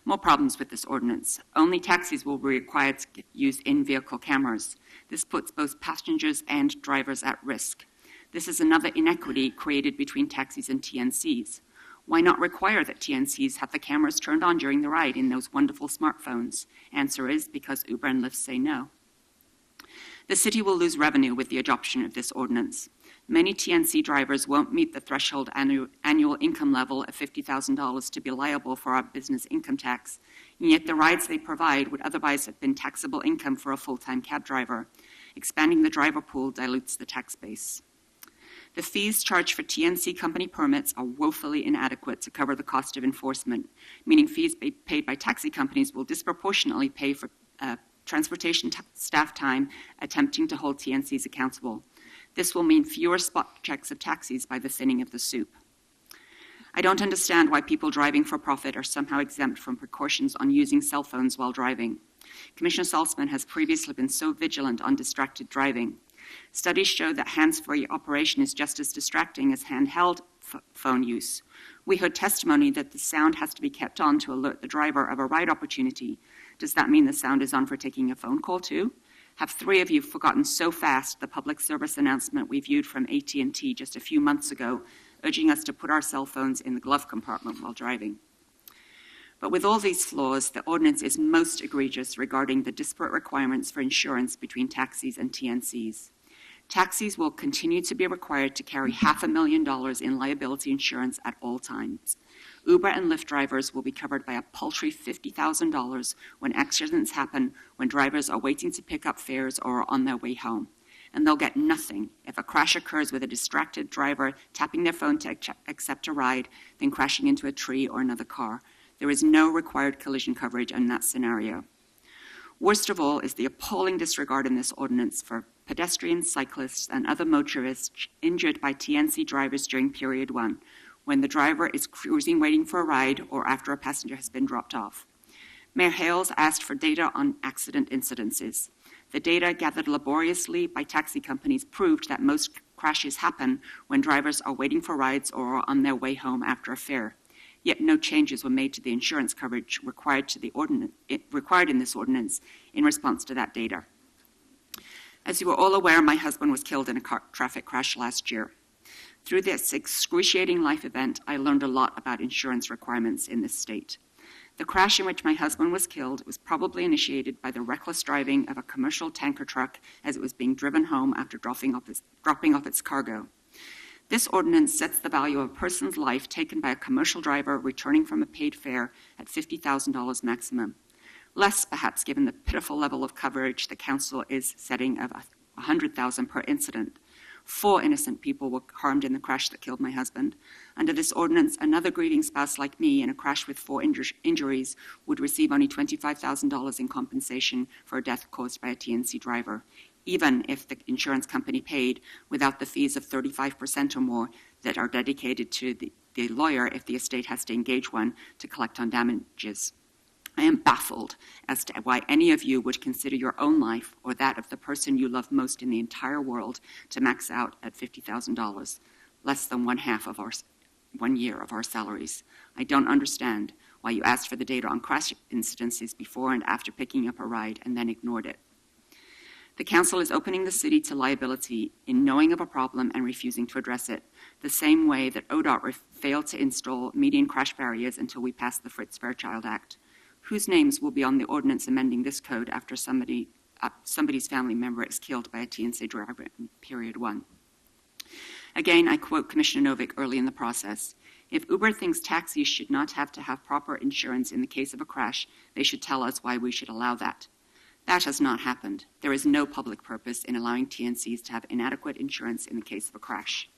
More problems with this ordinance. Only taxis will be required to use in-vehicle cameras. This puts both passengers and drivers at risk. This is another inequity created between taxis and TNCs. Why not require that TNCs have the cameras turned on during the ride in those wonderful smartphones? Answer is because Uber and Lyft say no. The city will lose revenue with the adoption of this ordinance. Many TNC drivers won't meet the threshold annual income level of $50,000 to be liable for our business income tax, and yet the rides they provide would otherwise have been taxable income for a full-time cab driver. Expanding the driver pool dilutes the tax base. The fees charged for TNC company permits are woefully inadequate to cover the cost of enforcement, meaning fees paid by taxi companies will disproportionately pay for transportation staff time attempting to hold TNCs accountable. This will mean fewer spot checks of taxis by the thinning of the soup. I don't understand why people driving for profit are somehow exempt from precautions on using cell phones while driving. Commissioner Saltzman has previously been so vigilant on distracted driving. Studies show that hands-free operation is just as distracting as handheld phone use. We heard testimony that the sound has to be kept on to alert the driver of a ride opportunity. Does that mean the sound is on for taking a phone call too? Have 3 of you forgotten so fast the public service announcement we viewed from AT&T just a few months ago, urging us to put our cell phones in the glove compartment while driving? But with all these flaws, the ordinance is most egregious regarding the disparate requirements for insurance between taxis and TNCs. Taxis will continue to be required to carry $500,000 in liability insurance at all times. Uber and Lyft drivers will be covered by a paltry $50,000 when accidents happen, when drivers are waiting to pick up fares or are on their way home. And they'll get nothing if a crash occurs with a distracted driver tapping their phone to accept a ride, then crashing into a tree or another car. There is no required collision coverage in that scenario. Worst of all is the appalling disregard in this ordinance for pedestrians, cyclists, and other motorists injured by TNC drivers during period 1, when the driver is cruising waiting for a ride or after a passenger has been dropped off. Mayor Hales asked for data on accident incidences. The data gathered laboriously by taxi companies proved that most crashes happen when drivers are waiting for rides or are on their way home after a fare. Yet no changes were made to the insurance coverage required in this ordinance in response to that data. As you are all aware, my husband was killed in a traffic crash last year. Through this excruciating life event, I learned a lot about insurance requirements in this state. The crash in which my husband was killed was probably initiated by the reckless driving of a commercial tanker truck as it was being driven home after dropping off its cargo. This ordinance sets the value of a person's life taken by a commercial driver returning from a paid fare at $50,000 maximum. Less, perhaps, given the pitiful level of coverage the council is setting of $100,000 per incident. 4 innocent people were harmed in the crash that killed my husband. Under this ordinance, another grieving spouse like me in a crash with 4 injuries would receive only $25,000 in compensation for a death caused by a TNC driver, even if the insurance company paid without the fees of 35% or more that are dedicated to the lawyer if the estate has to engage one to collect on damages. I am baffled as to why any of you would consider your own life or that of the person you love most in the entire world to max out at $50,000, less than 1 year of our salaries. I don't understand why you asked for the data on crash incidences before and after picking up a ride and then ignored it. The council is opening the city to liability in knowing of a problem and refusing to address it, the same way that ODOT failed to install median crash barriers until we passed the Fritz Fairchild Act. Whose names will be on the ordinance amending this code after somebody's family member is killed by a TNC driver in period 1? Again, I quote Commissioner Novick early in the process. If Uber thinks taxis should not have to have proper insurance in the case of a crash, they should tell us why we should allow that. That has not happened. There is no public purpose in allowing TNCs to have inadequate insurance in the case of a crash.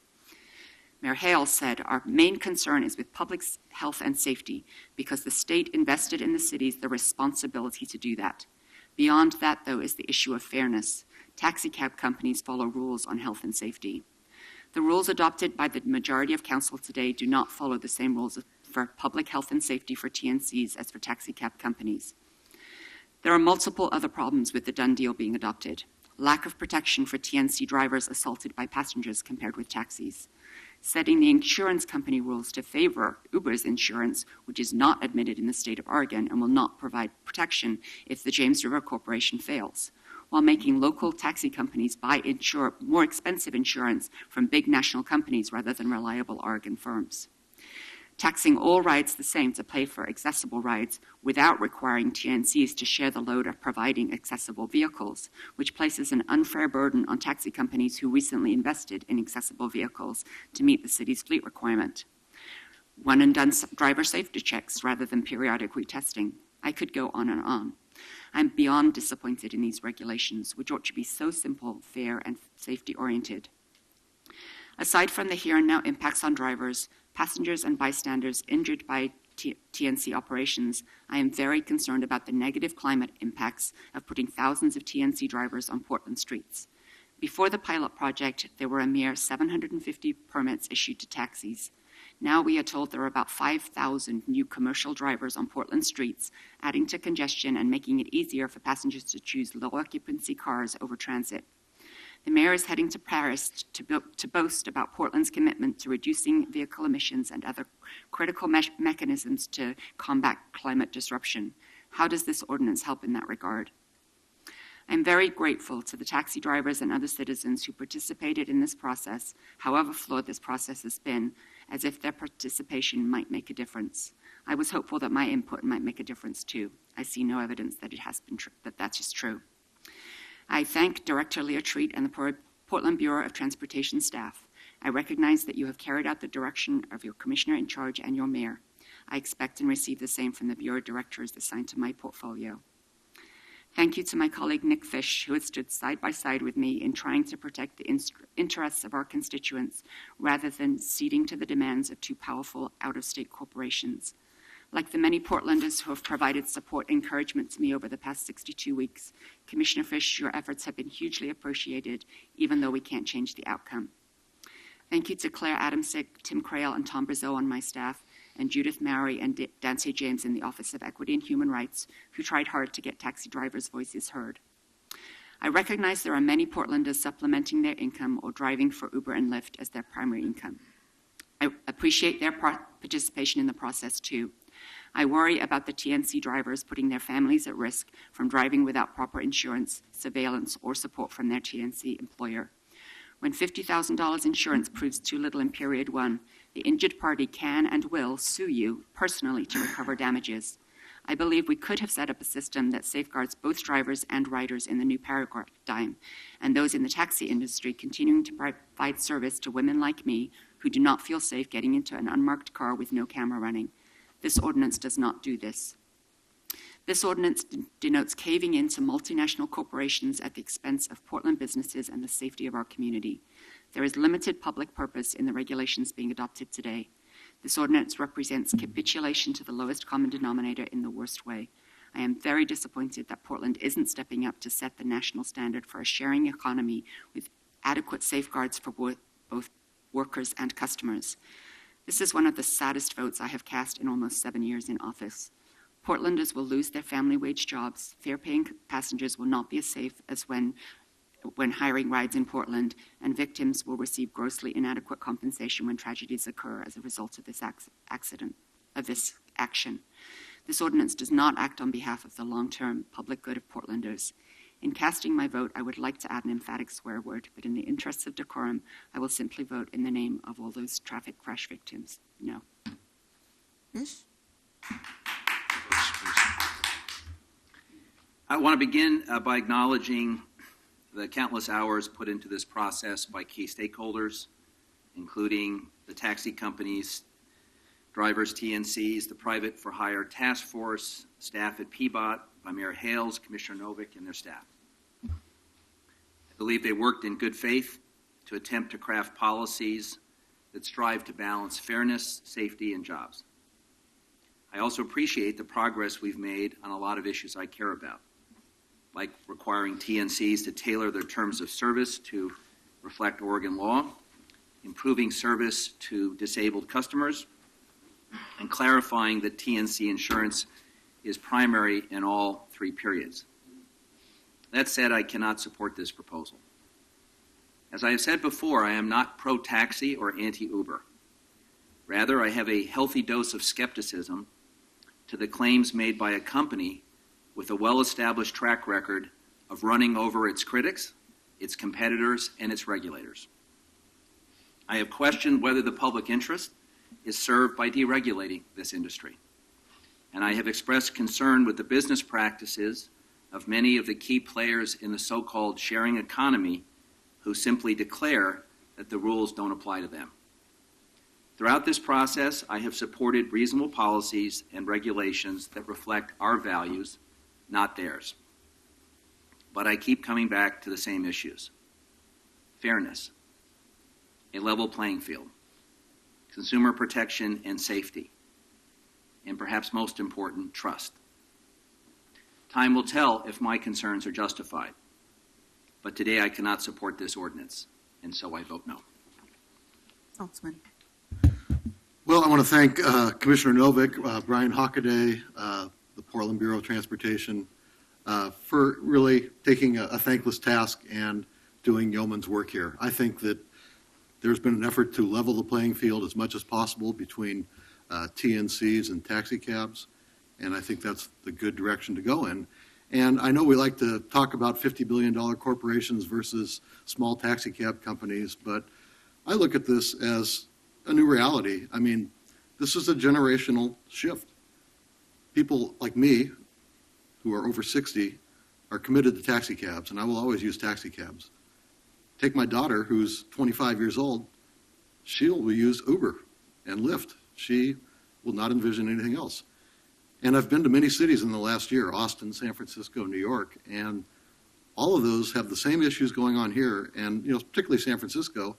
Mayor Hale said, our main concern is with public health and safety because the state invested in the cities the responsibility to do that. Beyond that, though, is the issue of fairness. Taxi cab companies follow rules on health and safety. The rules adopted by the majority of council today do not follow the same rules for public health and safety for TNCs as for taxi cab companies. There are multiple other problems with the done deal being adopted. Lack of protection for TNC drivers assaulted by passengers compared with taxis. Setting the insurance company rules to favor Uber's insurance, which is not admitted in the state of Oregon and will not provide protection if the James River Corporation fails, while making local taxi companies buy more expensive insurance from big national companies rather than reliable Oregon firms. Taxing all rides the same to pay for accessible rides without requiring TNCs to share the load of providing accessible vehicles, which places an unfair burden on taxi companies who recently invested in accessible vehicles to meet the city's fleet requirement. One and done driver safety checks rather than periodic retesting. I could go on and on. I'm beyond disappointed in these regulations, which ought to be so simple, fair, and safety-oriented. Aside from the here and now impacts on drivers, passengers, and bystanders injured by TNC operations, I am very concerned about the negative climate impacts of putting thousands of TNC drivers on Portland streets. Before the pilot project, there were a mere 750 permits issued to taxis. Now we are told there are about 5,000 new commercial drivers on Portland streets, adding to congestion and making it easier for passengers to choose low-occupancy cars over transit. The mayor is heading to Paris to boast about Portland's commitment to reducing vehicle emissions and other critical mechanisms to combat climate disruption. How does this ordinance help in that regard? I'm very grateful to the taxi drivers and other citizens who participated in this process, however flawed this process has been, as if their participation might make a difference. I was hopeful that my input might make a difference too. I see no evidence that it has been that is true. I thank Director Leah Treat and the Portland Bureau of Transportation staff. I recognize that you have carried out the direction of your commissioner in charge and your mayor. I expect and receive the same from the Bureau directors assigned to my portfolio. Thank you to my colleague Nick Fish, who has stood side by side with me in trying to protect the interests of our constituents rather than ceding to the demands of two powerful out-of-state corporations. Like the many Portlanders who have provided support and encouragement to me over the past 62 weeks, Commissioner Fish, your efforts have been hugely appreciated, even though we can't change the outcome. Thank you to Claire Adamsick, Tim Crail, and Tom Brazeau on my staff, and Judith Mowry and Dante James in the Office of Equity and Human Rights, who tried hard to get taxi drivers' voices heard. I recognize there are many Portlanders supplementing their income or driving for Uber and Lyft as their primary income. I appreciate their participation in the process too. I worry about the TNC drivers putting their families at risk from driving without proper insurance, surveillance, or support from their TNC employer. When $50,000 insurance proves too little in period 1, the injured party can and will sue you personally to recover damages. I believe we could have set up a system that safeguards both drivers and riders in the new paradigm, and those in the taxi industry continuing to provide service to women like me who do not feel safe getting into an unmarked car with no camera running. This ordinance does not do this. This ordinance denotes caving into multinational corporations at the expense of Portland businesses and the safety of our community. There is limited public purpose in the regulations being adopted today. This ordinance represents capitulation to the lowest common denominator in the worst way. I am very disappointed that Portland isn't stepping up to set the national standard for a sharing economy with adequate safeguards for both workers and customers. This is one of the saddest votes I have cast in almost 7 years in office. Portlanders will lose their family wage jobs. Fare-paying passengers will not be as safe as when hiring rides in Portland, and victims will receive grossly inadequate compensation when tragedies occur as a result of this action. This ordinance does not act on behalf of the long-term public good of Portlanders. In casting my vote, I would like to add an emphatic swear word, but in the interests of decorum, I will simply vote in the name of all those traffic crash victims. No. Fish? I want to begin by acknowledging the countless hours put into this process by key stakeholders, including the taxi companies, drivers, TNCs, the private for hire task force, staff at PBOT, by Mayor Hales, Commissioner Novick, and their staff. I believe they worked in good faith to attempt to craft policies that strive to balance fairness, safety, and jobs. I also appreciate the progress we've made on a lot of issues I care about, like requiring TNCs to tailor their terms of service to reflect Oregon law, improving service to disabled customers, and clarifying that TNC insurance is primary in all 3 periods. That said, I cannot support this proposal. As I have said before, I am not pro-taxi or anti-Uber. Rather, I have a healthy dose of skepticism to the claims made by a company with a well-established track record of running over its critics, its competitors, and its regulators. I have questioned whether the public interest is served by deregulating this industry. And I have expressed concern with the business practices of many of the key players in the so-called sharing economy who simply declare that the rules don't apply to them. Throughout this process, I have supported reasonable policies and regulations that reflect our values, not theirs. But I keep coming back to the same issues. Fairness, a level playing field, consumer protection and safety, and perhaps most important, trust. Time will tell if my concerns are justified, but today I cannot support this ordinance, and so I vote no. Saltzman. Well, I want to thank Commissioner Novick, Brian Hockaday, the Portland Bureau of Transportation, for really taking a thankless task and doing yeoman's work here. I think that there's been an effort to level the playing field as much as possible between TNCs and taxi cabs, and I think that's the good direction to go in. And I know we like to talk about $50 billion corporations versus small taxi cab companies, but I look at this as a new reality. I mean, this is a generational shift. People like me, who are over 60, are committed to taxi cabs, and I will always use taxi cabs. Take my daughter, who's 25 years old, she will use Uber and Lyft. She will not envision anything else. And I've been to many cities in the last year, Austin, San Francisco, New York, and all of those have the same issues going on here, and particularly San Francisco.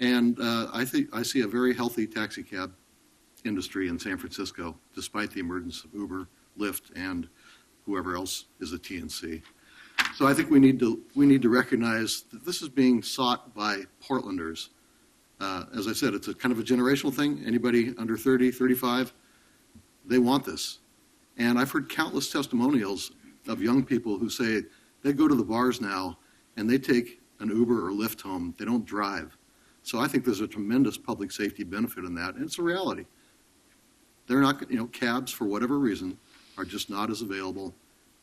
And I think I see a very healthy taxi cab industry in San Francisco, despite the emergence of Uber, Lyft, and whoever else is a TNC. So I think we need to recognize that this is being sought by Portlanders. As I said, it's a kind of a generational thing. Anybody under 30, 35, they want this. And I've heard countless testimonials of young people who say they go to the bars now and they take an Uber or Lyft home. They don't drive. So I think there's a tremendous public safety benefit in that, and it's a reality. They're not, cabs for whatever reason are just not as available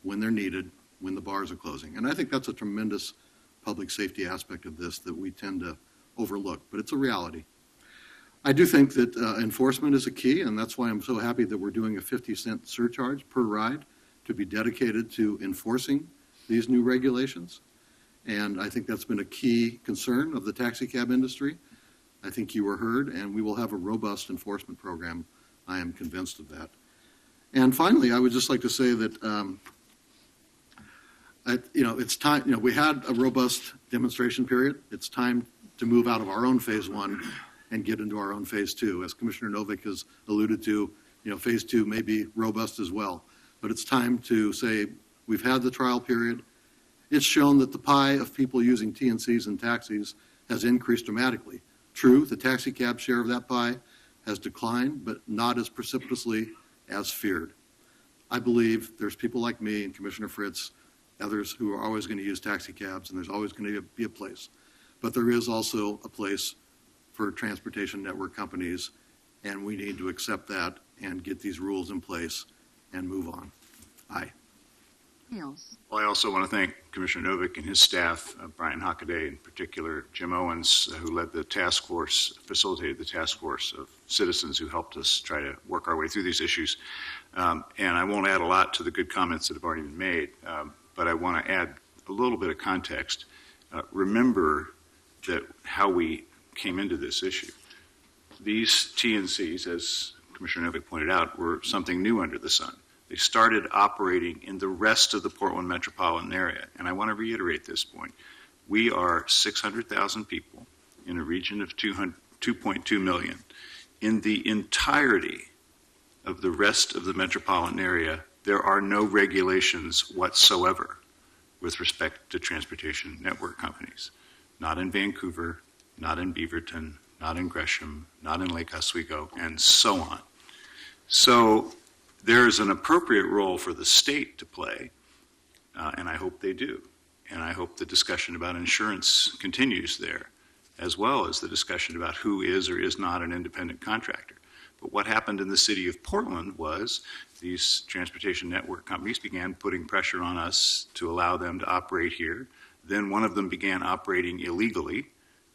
when they're needed, when the bars are closing. And I think that's a tremendous public safety aspect of this that we tend to overlook, but it's a reality. I do think that enforcement is a key, and that's why I'm so happy that we're doing a 50-cent surcharge per ride to be dedicated to enforcing these new regulations. And I think that's been a key concern of the taxi cab industry. I think you were heard, and we will have a robust enforcement program. I am convinced of that. And finally, I would just like to say that, it's time, we had a robust demonstration period. It's time to move out of our own phase one and get into our own phase two. As Commissioner Novick has alluded to, phase two may be robust as well. But it's time to say, we've had the trial period. It's shown that the pie of people using TNCs and taxis has increased dramatically. True, the taxi cab share of that pie has declined, but not as precipitously as feared. I believe there's people like me and Commissioner Fritz, others who are always going to use taxi cabs, and there's always going to be a place. But there is also a place for transportation network companies, and we need to accept that and get these rules in place and move on. Aye. Hales. Well, I also want to thank Commissioner Novick and his staff, Brian Hockaday in particular, Jim Owens, who led the task force, facilitated the task force of citizens who helped us try to work our way through these issues. And I won't add a lot to the good comments that have already been made, but I want to add a little bit of context. Remember that how we came into this issue. These TNCs, as Commissioner Novick pointed out, were something new under the sun. They started operating in the rest of the Portland metropolitan area. And I want to reiterate this point. We are 600,000 people in a region of 2.2 million. In the entirety of the rest of the metropolitan area, there are no regulations whatsoever with respect to transportation network companies. Not in Vancouver, not in Beaverton, not in Gresham, not in Lake Oswego, and so on. So there is an appropriate role for the state to play, and I hope they do. And I hope the discussion about insurance continues there, as well as the discussion about who is or is not an independent contractor. But what happened in the city of Portland was these transportation network companies began putting pressure on us to allow them to operate here. Then one of them began operating illegally.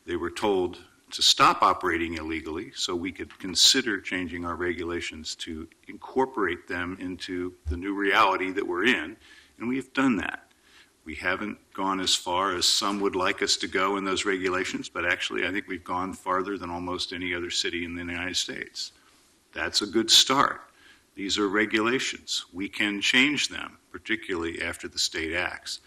They were told to stop operating illegally so we could consider changing our regulations to incorporate them into the new reality that we're in, and we have done that. We haven't gone as far as some would like us to go in those regulations, but actually I think we've gone farther than almost any other city in the United States. That's a good start. These are regulations. We can change them, particularly after the state acts.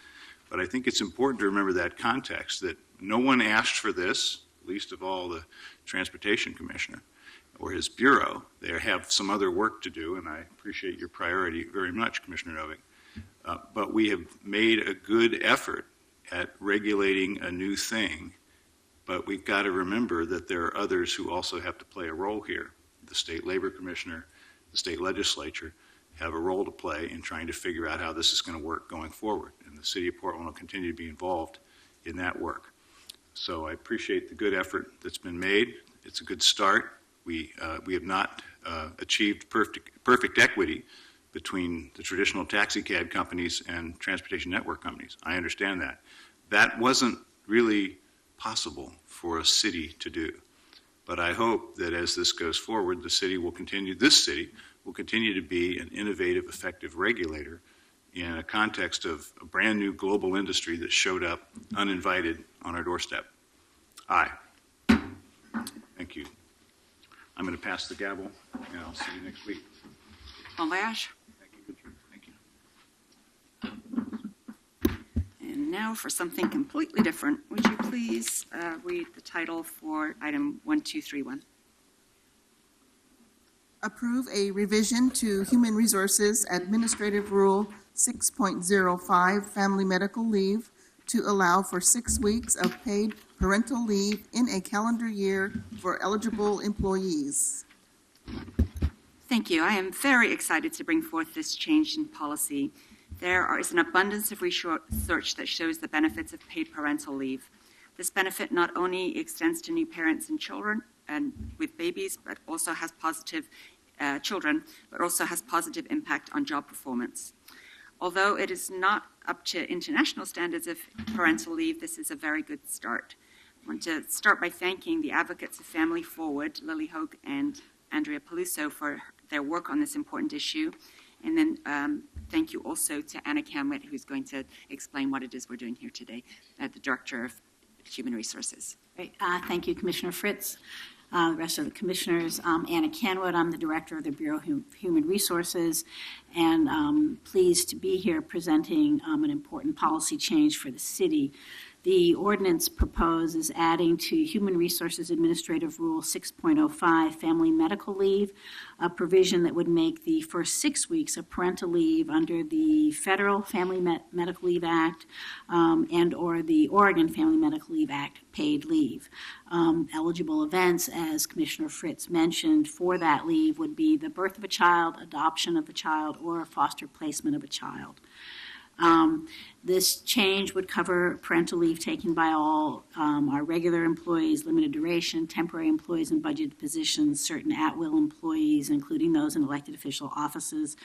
But I think it's important to remember that context, that no one asked for this, least of all the Transportation Commissioner or his bureau. They have some other work to do, and I appreciate your priority very much, Commissioner Novick. But we have made a good effort at regulating a new thing, but we've got to remember that there are others who also have to play a role here. The State Labor Commissioner, the state legislature have a role to play in trying to figure out how this is going to work going forward, and the City of Portland will continue to be involved in that work. So I appreciate the good effort that's been made. It's a good start. We have not achieved perfect equity between the traditional taxi cab companies and transportation network companies. I understand that. That wasn't really possible for a city to do. But I hope that as this goes forward, this city will continue to be an innovative, effective regulator in a context of a brand new global industry that showed up uninvited on our doorstep. Aye. Thank you. I'm going to pass the gavel, and I'll see you next week. Malash. Thank you. And now for something completely different. Would you please read the title for item 1231? Approve a revision to Human Resources Administrative Rule 6.05, Family Medical Leave, to allow for 6 weeks of paid parental leave in a calendar year for eligible employees. Thank you. I am very excited to bring forth this change in policy. There is an abundance of research that shows the benefits of paid parental leave. This benefit not only extends to new parents and children and with babies, but also has positive positive impact on job performance. Although it is not up to international standards of parental leave, this is a very good start. I want to start by thanking the advocates of Family Forward, Lily Hogue and Andrea Peluso, for their work on this important issue. And then thank you also to Anna Camwett, who's going to explain what it is we're doing here today, the Director of Human Resources. Great. Thank you, Commissioner Fritz. the rest of the commissioners. Anna Canwood, I'm the director of the Bureau of Human Resources, and pleased to be here presenting an important policy change for the city. The ordinance proposed is adding to Human Resources Administrative Rule 6.05, family medical leave, a provision that would make the first 6 weeks of parental leave under the Federal Family Medical Leave Act and or the Oregon Family Medical Leave Act paid leave. Eligible events, as Commissioner Fritz mentioned, for that leave would be the birth of a child, adoption of a child, or a foster placement of a child. This change would cover parental leave taken by all our regular employees, limited duration, temporary employees in budgeted positions, certain at-will employees, including those in elected official offices,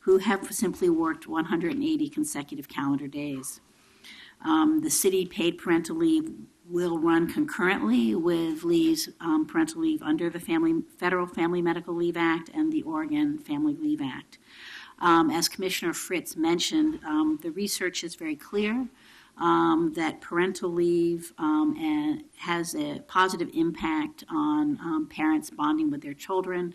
who have simply worked 180 consecutive calendar days. The city paid parental leave will run concurrently with leaves, parental leave under the Federal Family Medical Leave Act and the Oregon Family Leave Act. As Commissioner Fritz mentioned, the research is very clear that parental leave has a positive impact on parents bonding with their children.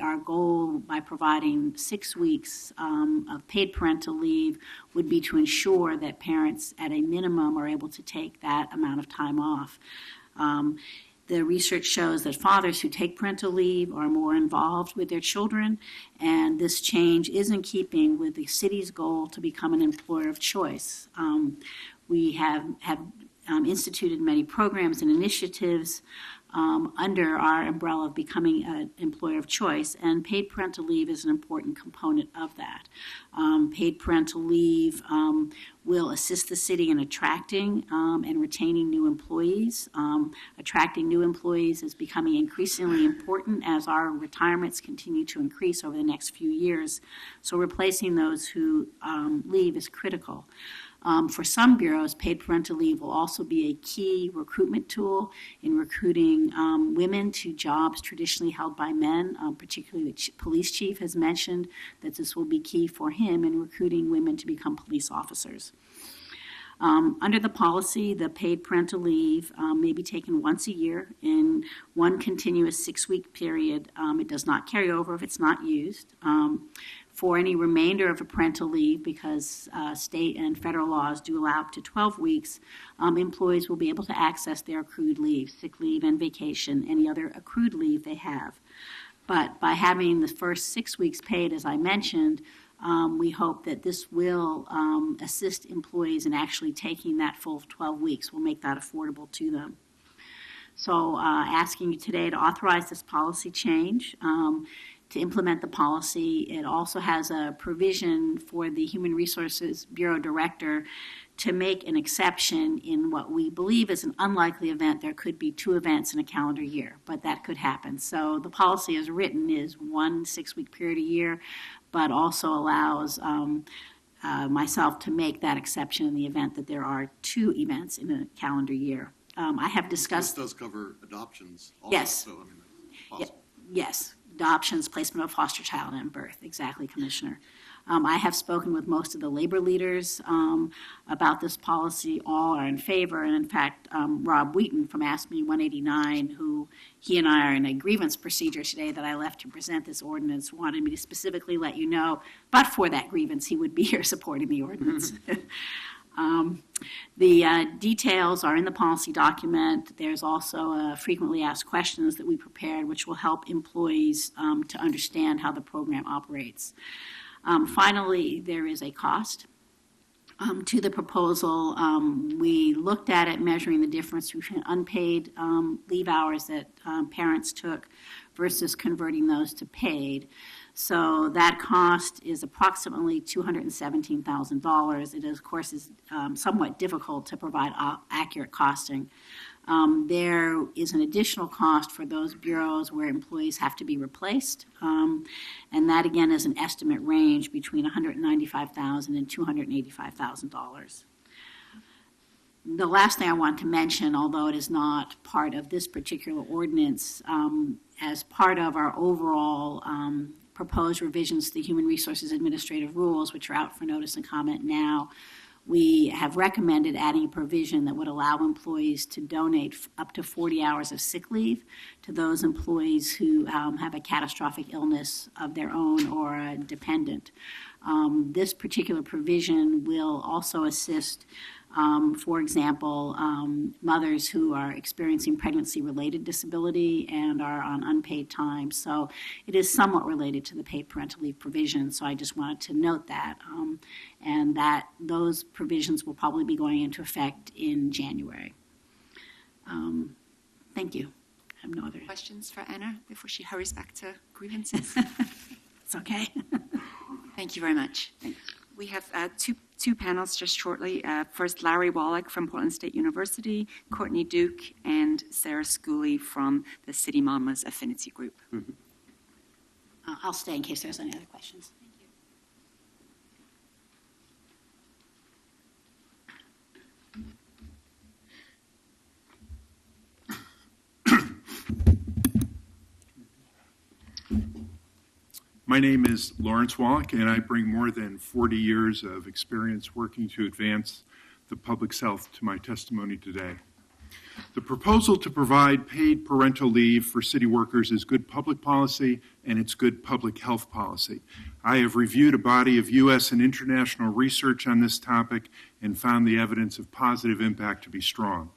Our goal by providing 6 weeks of paid parental leave would be to ensure that parents at a minimum are able to take that amount of time off. The research shows that fathers who take parental leave are more involved with their children, and this change is in keeping with the city's goal to become an employer of choice. We have instituted many programs and initiatives under our umbrella of becoming an employer of choice, and paid parental leave is an important component of that. Paid parental leave will assist the city in attracting and retaining new employees. Attracting new employees is becoming increasingly important as our retirements continue to increase over the next few years. So replacing those who leave is critical. For some bureaus, paid parental leave will also be a key recruitment tool in recruiting women to jobs traditionally held by men. Particularly the police chief has mentioned that this will be key for him in recruiting women to become police officers. Under the policy, the paid parental leave may be taken once a year in one continuous 6-week period. It does not carry over if it's not used. For any remainder of a parental leave, because state and federal laws do allow up to 12 weeks, employees will be able to access their accrued leave, sick leave and vacation, any other accrued leave they have. But by having the first 6 weeks paid, as I mentioned, we hope that this will assist employees in actually taking that full 12 weeks. Will make that affordable to them. So asking you today to authorize this policy change. To implement the policy, it also has a provision for the Human Resources Bureau Director to make an exception in what we believe is an unlikely event. There could be 2 events in a calendar year, but that could happen. So the policy as written is 1 6-week period a year, but also allows myself to make that exception in the event that there are 2 events in a calendar year. I have discussed... This does cover adoptions also. Yes. So, I mean, it's possible. Yes. Adoptions, placement of foster child, and birth. Exactly, Commissioner. I have spoken with most of the labor leaders about this policy. All are in favor, and in fact, Rob Wheaton from ASME 189, who he and I are in a grievance procedure today that I left to present this ordinance, wanted me to specifically let you know, but for that grievance, he would be here supporting the ordinance. The details are in the policy document. There's also frequently asked questions that we prepared, which will help employees to understand how the program operates. Finally, there is a cost to the proposal. We looked at it, measuring the difference between unpaid leave hours that parents took versus converting those to paid. So that cost is approximately $217,000. It, of course, is somewhat difficult to provide accurate costing. There is an additional cost for those bureaus where employees have to be replaced, and that, again, is an estimate range between $195,000 and $285,000. The last thing I want to mention, although it is not part of this particular ordinance, as part of our overall proposed revisions to the Human Resources Administrative Rules, which are out for notice and comment now, we have recommended adding a provision that would allow employees to donate up to 40 hours of sick leave to those employees who have a catastrophic illness of their own or a dependent. This particular provision will also assist, for example, mothers who are experiencing pregnancy-related disability and are on unpaid time. So it is somewhat related to the paid parental leave provision. So I just wanted to note that, and that those provisions will probably be going into effect in January. Thank you. I have no other Questions for Anna before she hurries back to grievances? It's okay. Thank you very much. We have two panels just shortly. First, Larry Wallach from Portland State University, Courtney Duke, and Sarah Schooley from the City Mamas Affinity Group. I'll stay in case there's any other questions. My name is Lawrence Wallach, and I bring more than 40 years of experience working to advance the public's health to my testimony today. The proposal to provide paid parental leave for city workers is good public policy, and it's good public health policy. I have reviewed a body of U.S. and international research on this topic and found the evidence of positive impact to be strong.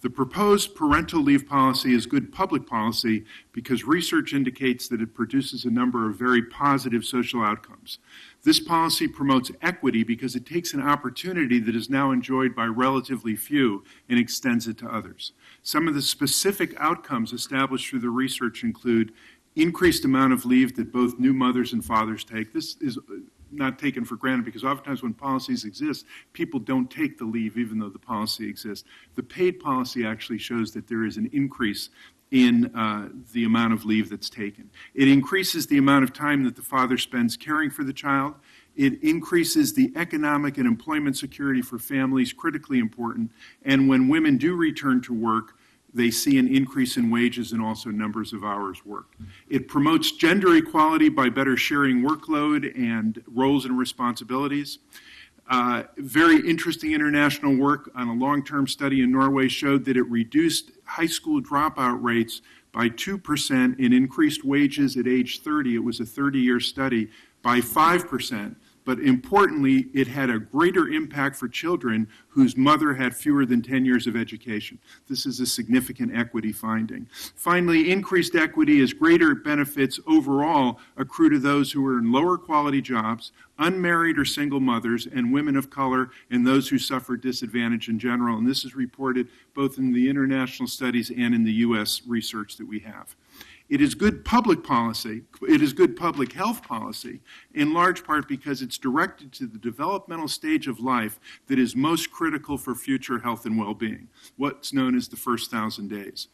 The proposed parental leave policy is good public policy because research indicates that it produces a number of very positive social outcomes. This policy promotes equity because it takes an opportunity that is now enjoyed by relatively few and extends it to others. Some of the specific outcomes established through the research include increased amount of leave that both new mothers and fathers take. This is not taken for granted because oftentimes when policies exist, people don't take the leave even though the policy exists. The paid policy actually shows that there is an increase in the amount of leave that's taken. It increases the amount of time that the father spends caring for the child. It increases the economic and employment security for families, critically important. And when women do return to work, they see an increase in wages and also numbers of hours worked. It promotes gender equality by better sharing workload and roles and responsibilities. Very interesting international work on a long-term study in Norway showed that it reduced high school dropout rates by 2% and increased wages at age 30. It was a 30-year study by 5%. But importantly, it had a greater impact for children whose mother had fewer than 10 years of education. This is a significant equity finding. Finally, increased equity as greater benefits overall accrue to those who are in lower quality jobs, unmarried or single mothers, and women of color, and those who suffer disadvantage in general. And this is reported both in the international studies and in the U.S. research that we have. It is good public policy, it is good public health policy, in large part because it's directed to the developmental stage of life that is most critical for future health and well-being, what's known as the first 1,000 days.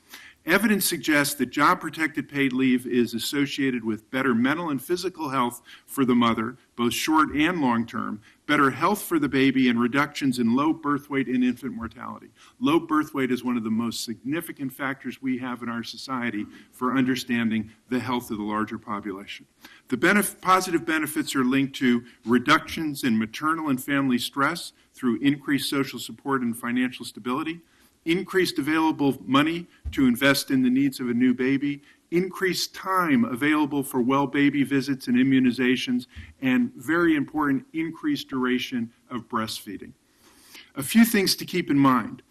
Evidence suggests that job-protected paid leave is associated with better mental and physical health for the mother, both short and long-term, better health for the baby, and reductions in low birth weight and infant mortality. Low birth weight is one of the most significant factors we have in our society for understanding the health of the larger population. The positive benefits are linked to reductions in maternal and family stress through increased social support and financial stability, increased available money to invest in the needs of a new baby, increased time available for well baby visits and immunizations, and very important, increased duration of breastfeeding. A few things to keep in mind.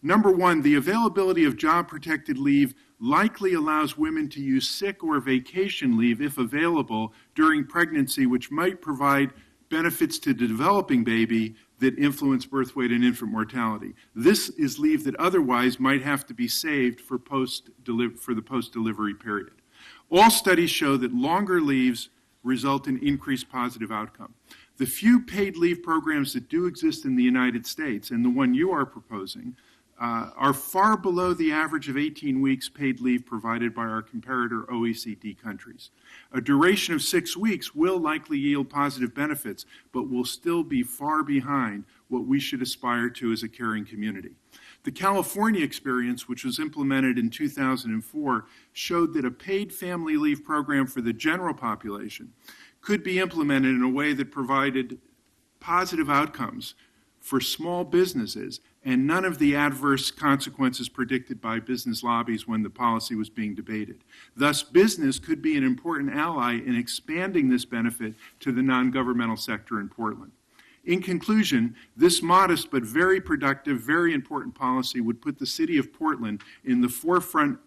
Number one, the availability of job-protected leave likely allows women to use sick or vacation leave, if available, during pregnancy, which might provide benefits to the developing baby that influence birth weight and infant mortality. This is leave that otherwise might have to be saved for the post-delivery period. All studies show that longer leaves result in increased positive outcome. The few paid leave programs that do exist in the United States, and the one you are proposing, are far below the average of 18 weeks paid leave provided by our comparator OECD countries. A duration of 6 weeks will likely yield positive benefits, but will still be far behind what we should aspire to as a caring community. The California experience, which was implemented in 2004, showed that a paid family leave program for the general population could be implemented in a way that provided positive outcomes for small businesses and none of the adverse consequences predicted by business lobbies when the policy was being debated. Thus, business could be an important ally in expanding this benefit to the non-governmental sector in Portland. In conclusion, this modest but very productive, very important policy would put the city of Portland in the forefront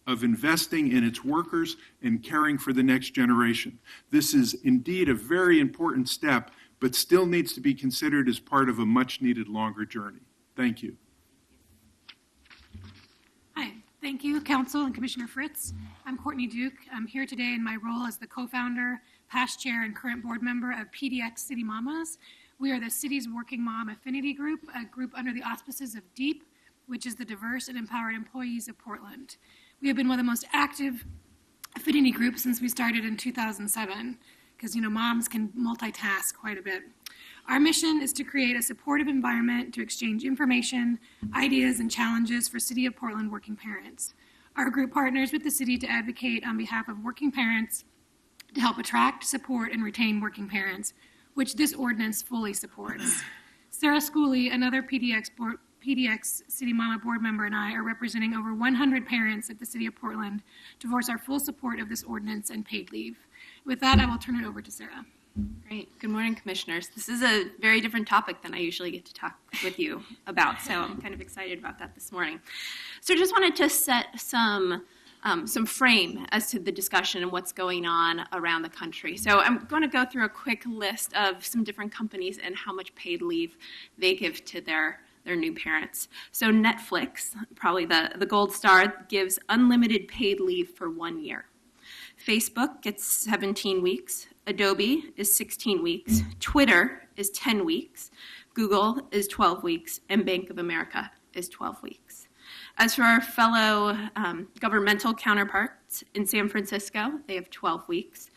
of investing in its workers and caring for the next generation. This is indeed a very important step, but still needs to be considered as part of a much-needed longer journey. Thank you. Hi, thank you, Council and Commissioner Fritz. I'm Courtney Duke. I'm here today in my role as the co-founder, past chair, and current board member of PDX City Mamas. We are the city's working mom affinity group, a group under the auspices of DEEP, which is the Diverse and Empowered Employees of Portland. We have been one of the most active affinity groups since we started in 2007, because, moms can multitask quite a bit. Our mission is to create a supportive environment to exchange information, ideas, and challenges for City of Portland working parents. Our group partners with the city to advocate on behalf of working parents to help attract, support, and retain working parents, which this ordinance fully supports. Sarah Schooley, another PDX City Mama board member, and I are representing over 100 parents at the City of Portland to voice our full support of this ordinance and paid leave. With that, I will turn it over to Sarah. Great. Good morning, commissioners. This is a very different topic than I usually get to talk with you about, so I'm kind of excited about that this morning. So I just wanted to set some frame as to the discussion and what's going on around the country. So I'm going to go through a quick list of some different companies and how much paid leave they give to their new parents. So Netflix, probably the gold star, gives unlimited paid leave for 1 year. Facebook gets 17 weeks. Adobe is 16 weeks. Twitter is 10 weeks. Google is 12 weeks. And Bank of America is 12 weeks. As for our fellow governmental counterparts in San Francisco, they have 12 weeks.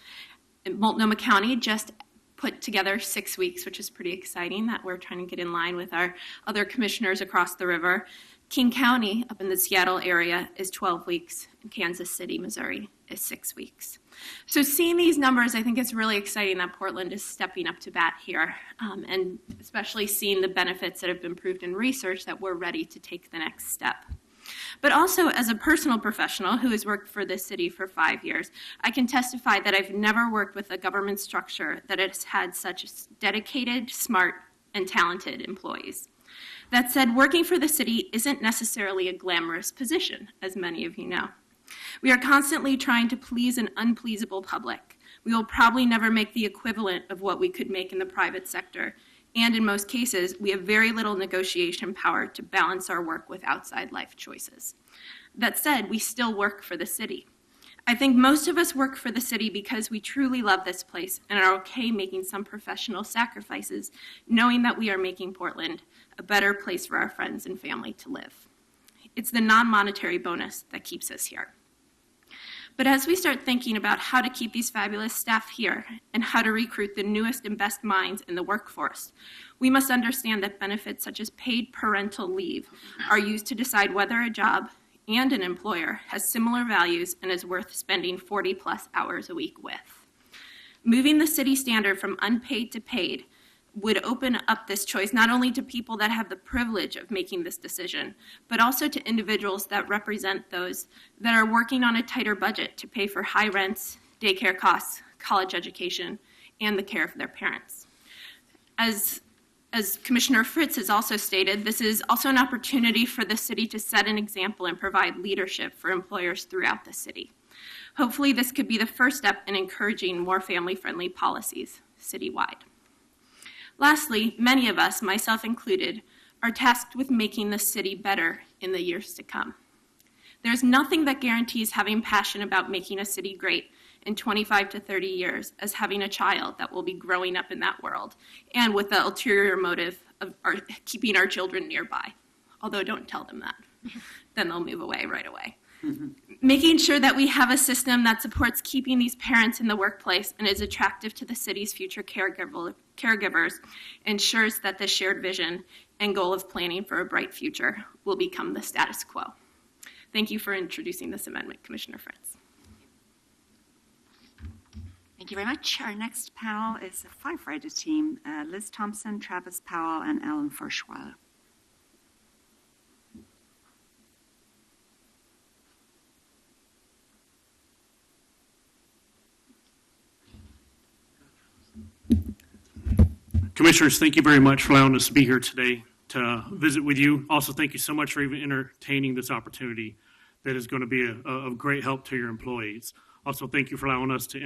In Multnomah County just put together 6 weeks, which is pretty exciting that we're trying to get in line with our other commissioners across the river. King County, up in the Seattle area, is 12 weeks. And Kansas City, Missouri, is 6 weeks. So seeing these numbers, I think it's really exciting that Portland is stepping up to bat here, and especially seeing the benefits that have been proved in research that we're ready to take the next step. But also, as a personal professional who has worked for this city for 5 years, I can testify that I've never worked with a government structure that has had such dedicated, smart, and talented employees. That said, working for the city isn't necessarily a glamorous position, as many of you know. We are constantly trying to please an unpleasable public. We will probably never make the equivalent of what we could make in the private sector, and in most cases, we have very little negotiation power to balance our work with outside life choices. That said, we still work for the city. I think most of us work for the city because we truly love this place and are okay making some professional sacrifices, knowing that we are making Portland a better place for our friends and family to live. It's the non-monetary bonus that keeps us here. But as we start thinking about how to keep these fabulous staff here and how to recruit the newest and best minds in the workforce, we must understand that benefits such as paid parental leave are used to decide whether a job and an employer has similar values and is worth spending 40-plus hours a week with. Moving the city standard from unpaid to paid would open up this choice not only to people that have the privilege of making this decision, but also to individuals that represent those that are working on a tighter budget to pay for high rents, daycare costs, college education, and the care of their parents. As Commissioner Fritz has also stated, this is also an opportunity for the city to set an example and provide leadership for employers throughout the city. Hopefully, this could be the first step in encouraging more family-friendly policies citywide. Lastly, many of us, myself included, are tasked with making the city better in the years to come. There's nothing that guarantees having passion about making a city great in 25 to 30 years as having a child that will be growing up in that world and with the ulterior motive of keeping our children nearby. Although don't tell them that. Then they'll move away right away. Making sure that we have a system that supports keeping these parents in the workplace and is attractive to the city's future caregivers ensures that the shared vision and goal of planning for a bright future will become the status quo. Thank you for introducing this amendment, Commissioner Fritz. Thank you very much. Our next panel is the firefighter team, Liz Thompson, Travis Powell, and Ellen Ferschweiler. Commissioners, thank you very much for allowing us to be here today to visit with you. Also, thank you so much for even entertaining this opportunity that is going to be of great help to your employees. Also, thank you for allowing us to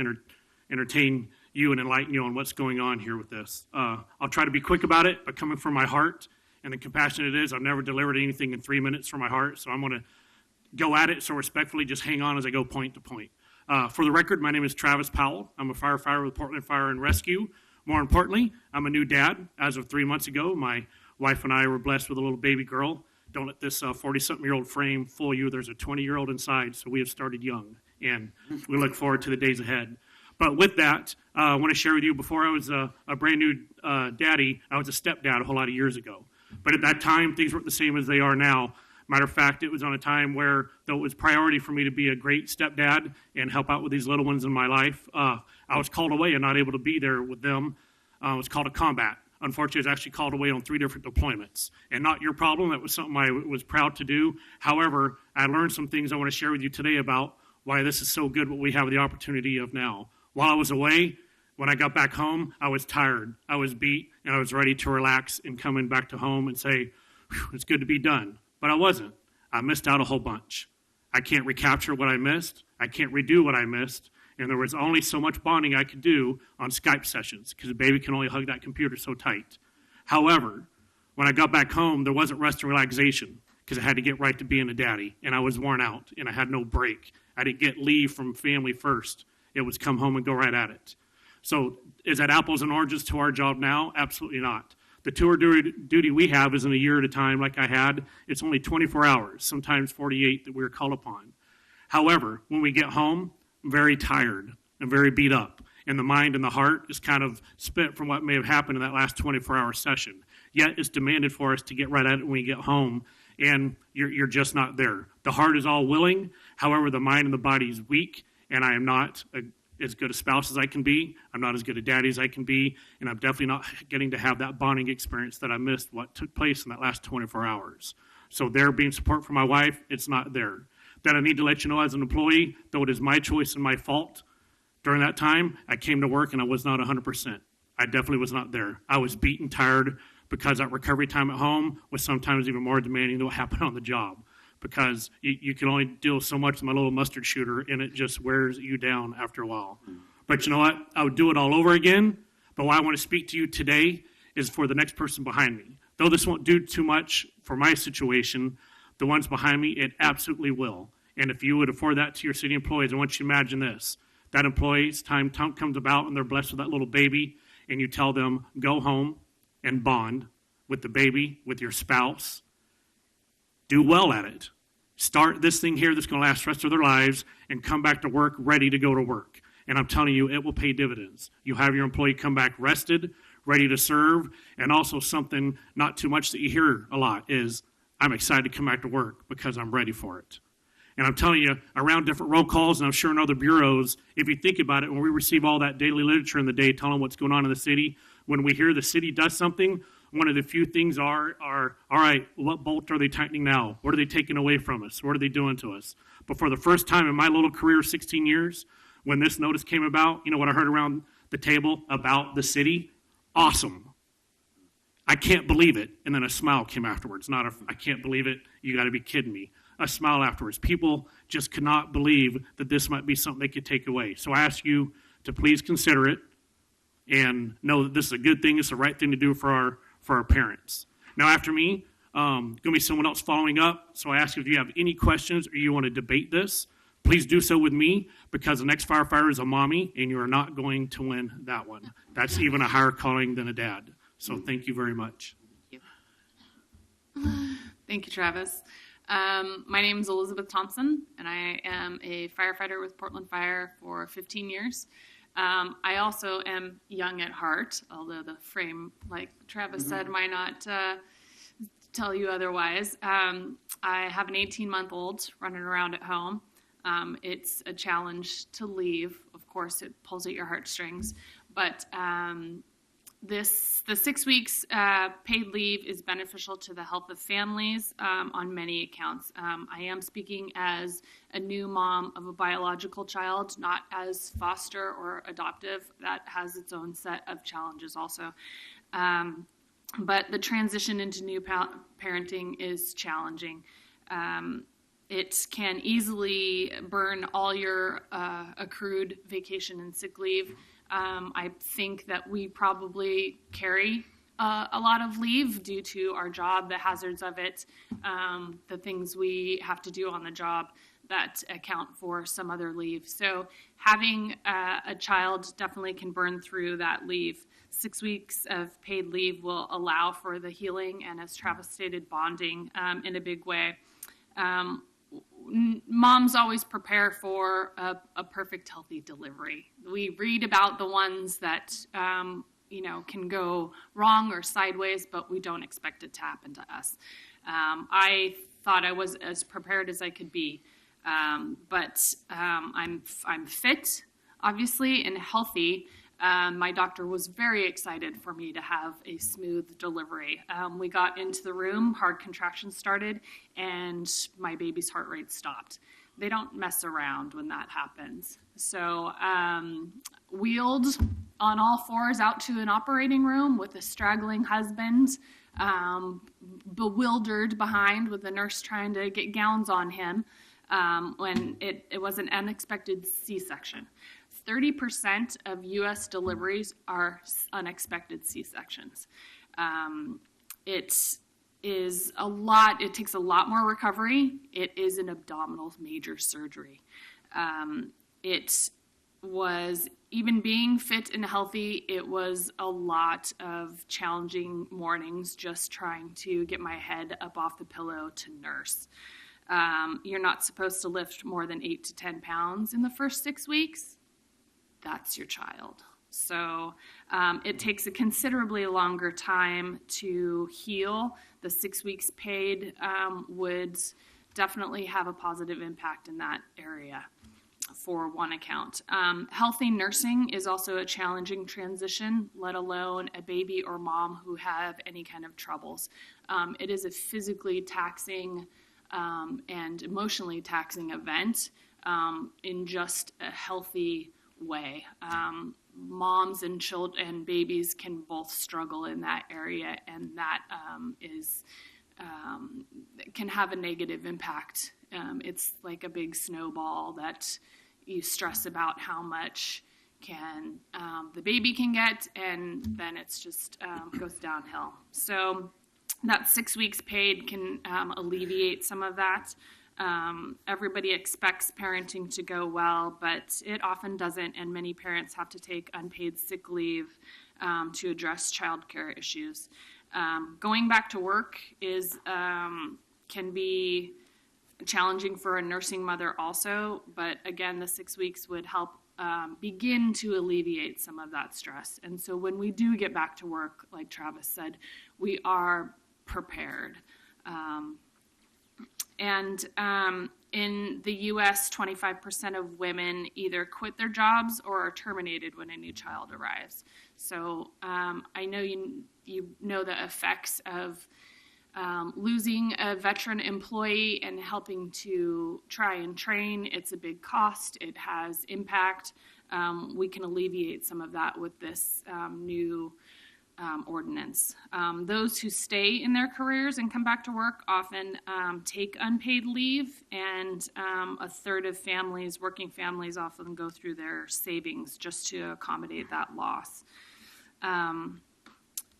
entertain you and enlighten you on what's going on here with this. I'll try to be quick about it, but coming from my heart and the compassion it is, I've never delivered anything in 3 minutes from my heart, so I'm going to go at it. So respectfully, just hang on as I go point to point. For the record, my name is Travis Powell. I'm a firefighter with Portland Fire and Rescue. More importantly, I'm a new dad. As of 3 months ago, my wife and I were blessed with a little baby girl. Don't let this 40-something-year-old frame fool you. There's a 20-year-old inside, so we have started young, and we look forward to the days ahead. But with that, I want to share with you, before I was a brand new daddy, I was a stepdad a whole lot of years ago. But at that time, things weren't the same as they are now. Matter of fact, it was on a time where, though it was priority for me to be a great stepdad and help out with these little ones in my life, I was called away and not able to be there with them. It was called a combat. Unfortunately, I was actually called away on 3 different deployments. And not your problem. That was something I was proud to do. However, I learned some things I want to share with you today about why this is so good, what we have the opportunity of now. While I was away, when I got back home, I was tired. I was beat, and I was ready to relax and coming back to home and say, it's good to be done. But I wasn't. I missed out a whole bunch. I can't recapture what I missed. I can't redo what I missed. And there was only so much bonding I could do on Skype sessions because a baby can only hug that computer so tight. However, when I got back home, there wasn't rest and relaxation because I had to get right to being a daddy, and I was worn out, and I had no break. I didn't get leave from family first. It was come home and go right at it. So is that apples and oranges to our job now? Absolutely not. The tour duty we have isn't a year at a time like I had. It's only 24 hours, sometimes 48 that we're called upon. However, when we get home, I'm very tired and very beat up, and the mind and the heart is kind of spent from what may have happened in that last 24-hour session. Yet it's demanded for us to get right at it when we get home, and you're just not there. The heart is all willing. However, the mind and the body is weak, and I am not as good a spouse as I can be. I'm not as good a daddy as I can be, and I'm definitely not getting to have that bonding experience that I missed what took place in that last 24 hours. So there being support for my wife, it's not there. That I need to let you know as an employee, though it is my choice and my fault, during that time, I came to work and I was not 100%. I definitely was not there. I was beat and tired because that recovery time at home was sometimes even more demanding than what happened on the job. Because you can only deal so much with my little mustard shooter, and it just wears you down after a while. But you know what? I would do it all over again. But why I want to speak to you today is for the next person behind me. Though this won't do too much for my situation, the ones behind me, it absolutely will. And if you would afford that to your city employees, I want you to imagine this. That employee's time comes about, and they're blessed with that little baby, and you tell them, go home and bond with the baby, with your spouse. Do well at it. Start this thing here that's going to last the rest of their lives and come back to work ready to go to work. And I'm telling you, it will pay dividends. You have your employee come back rested, ready to serve, and also something not too much that you hear a lot is, I'm excited to come back to work because I'm ready for it. And I'm telling you, around different roll calls, and I'm sure in other bureaus, if you think about it, when we receive all that daily literature in the day telling what's going on in the city, when we hear the city does something, one of the few things are, all right, what bolt are they tightening now? What are they taking away from us? What are they doing to us? But for the first time in my little career, 16 years, when this notice came about, you know what I heard around the table about the city? Awesome. I can't believe it. And then a smile came afterwards. Not a, I can't believe it. You got to be kidding me. A smile afterwards. People just could not believe that this might be something they could take away. So I ask you to please consider it and know that this is a good thing. It's the right thing to do for our parents. Now, after me, going to be someone else following up. So I ask you if you have any questions or you want to debate this, please do so with me because the next firefighter is a mommy, and you are not going to win that one. That's even a higher calling than a dad. So thank you very much. Thank you, Travis. My name is Elizabeth Thompson, and I am a firefighter with Portland Fire for 15 years. I also am young at heart, although the frame, like Travis said, might not tell you otherwise. I have an 18-month-old running around at home. It's a challenge to leave. Of course, it pulls at your heartstrings, but the 6 weeks paid leave is beneficial to the health of families on many accounts. I am speaking as a new mom of a biological child, not as foster or adoptive. That has its own set of challenges also. But the transition into new parenting is challenging. It can easily burn all your accrued vacation and sick leave. I think that we probably carry a lot of leave due to our job, the hazards of it, the things we have to do on the job that account for some other leave. So having a child definitely can burn through that leave. 6 weeks of paid leave will allow for the healing and, as Travis stated, bonding in a big way. Moms always prepare for a perfect, healthy delivery. We read about the ones that, can go wrong or sideways, but we don't expect it to happen to us. I thought I was as prepared as I could be, but I'm fit, obviously, and healthy. My doctor was very excited for me to have a smooth delivery. We got into the room, hard contractions started, and my baby's heart rate stopped. They don't mess around when that happens. So wheeled on all fours out to an operating room with a straggling husband, bewildered behind with the nurse trying to get gowns on him when it was an unexpected C-section. 30% of U.S. deliveries are unexpected C-sections. It is a lot. It takes a lot more recovery. It is an abdominal major surgery. It was, even being fit and healthy, it was a lot of challenging mornings just trying to get my head up off the pillow to nurse. You're not supposed to lift more than 8 to 10 pounds in the first 6 weeks. That's your child. So it takes a considerably longer time to heal. The 6 weeks paid would definitely have a positive impact in that area for one account. Healthy nursing is also a challenging transition, let alone a baby or mom who have any kind of troubles. It is a physically taxing and emotionally taxing event in just a healthy way. Moms and children and babies can both struggle in that area, and that can have a negative impact. It's like a big snowball that you stress about how much the baby can get, and then it's just goes downhill. So that 6 weeks paid can alleviate some of that. Everybody expects parenting to go well, but it often doesn't, and many parents have to take unpaid sick leave to address childcare issues. Going back to work can be challenging for a nursing mother also, but again, the 6 weeks would help begin to alleviate some of that stress. And so when we do get back to work, like Travis said, we are prepared. In the U.S., 25% of women either quit their jobs or are terminated when a new child arrives. So I know you know the effects of losing a veteran employee and helping to try and train. It's a big cost. It has impact. We can alleviate some of that with this new ordinance. Those who stay in their careers and come back to work often take unpaid leave, and a third of working families often go through their savings just to accommodate that loss.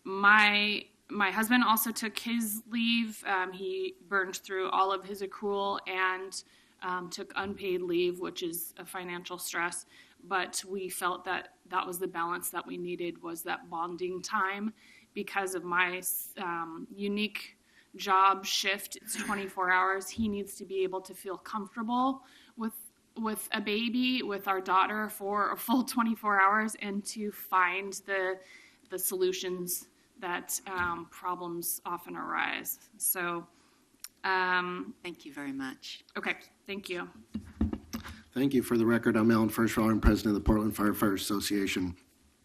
My husband also took his leave. He burned through all of his accrual and took unpaid leave, which is a financial stress. But we felt that that was the balance that we needed, was that bonding time. Because of my unique job shift, it's 24 hours. He needs to be able to feel comfortable with a baby, with our daughter for a full 24 hours, and to find the solutions that problems often arise. So thank you very much. Okay, thank you. Thank you. For the record, I'm Alan Firschauer. I'm president of the Portland Firefighters Association.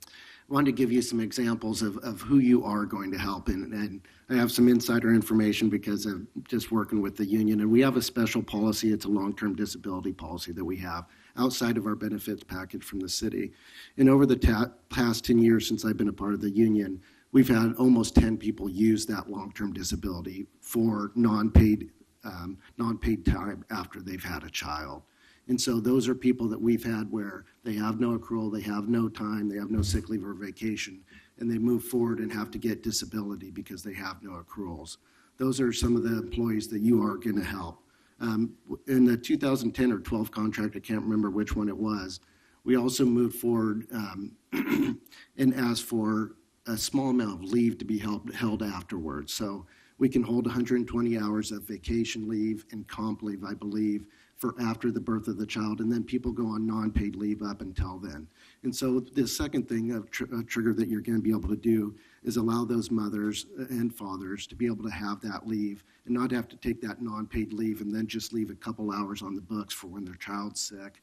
I wanted to give you some examples of who you are going to help. And I have some insider information because I'm just working with the union. And we have a special policy. It's a long-term disability policy that we have outside of our benefits package from the city. And over the past 10 years since I've been a part of the union, we've had almost 10 people use that long-term disability for non-paid time after they've had a child. And so those are people that we've had where they have no accrual, they have no time, they have no sick leave or vacation, and they move forward and have to get disability because they have no accruals. Those are some of the employees that you are going to help. In the 2010 or 12 contract, I can't remember which one it was, we also moved forward and asked for a small amount of leave to be held afterwards. So we can hold 120 hours of vacation leave and comp leave, I believe, for after the birth of the child, and then people go on non-paid leave up until then. And so the second thing, a trigger that you're going to be able to do is allow those mothers and fathers to be able to have that leave and not have to take that non-paid leave and then just leave a couple hours on the books for when their child's sick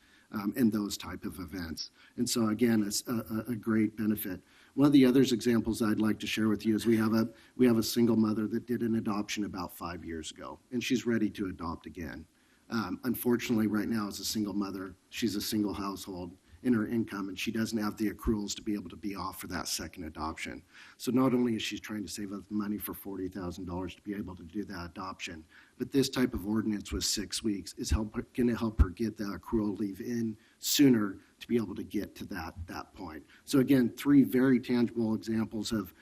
and those type of events. And so again, it's a great benefit. One of the other examples I'd like to share with you is we have a single mother that did an adoption about 5 years ago, and she's ready to adopt again. Unfortunately, right now, as a single mother, she's a single household in her income, and she doesn't have the accruals to be able to be off for that second adoption. So not only is she trying to save up money for $40,000 to be able to do that adoption, but this type of ordinance with 6 weeks is going to help her get that accrual leave in sooner to be able to get to that point. So again, 3 very tangible examples of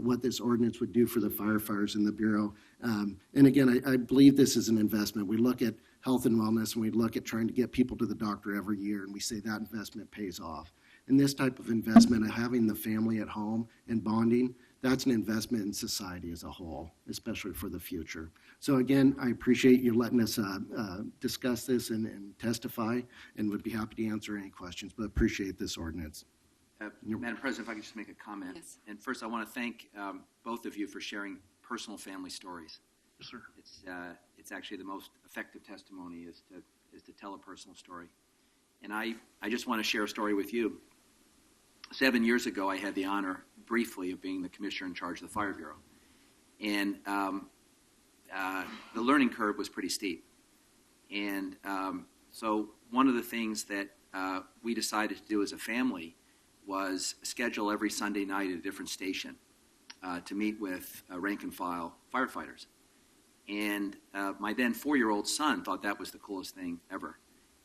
what this ordinance would do for the firefighters in the Bureau. And again, I believe this is an investment. We look at health and wellness, and we look at trying to get people to the doctor every year, and we say that investment pays off. And this type of investment of having the family at home and bonding, that's an investment in society as a whole, especially for the future. So again, I appreciate you letting us discuss this and testify, and would be happy to answer any questions, but appreciate this ordinance. Madam President, if I could just make a comment. Yes. And first, I want to thank both of you for sharing personal family stories. Yes, sir. It's actually the most effective testimony is to tell a personal story. And I just want to share a story with you. 7 years ago, I had the honor, briefly, of being the commissioner in charge of the Fire Bureau. And the learning curve was pretty steep. And so one of the things that we decided to do as a family was schedule every Sunday night at a different station to meet with rank and file firefighters. And my then 4-year-old son thought that was the coolest thing ever.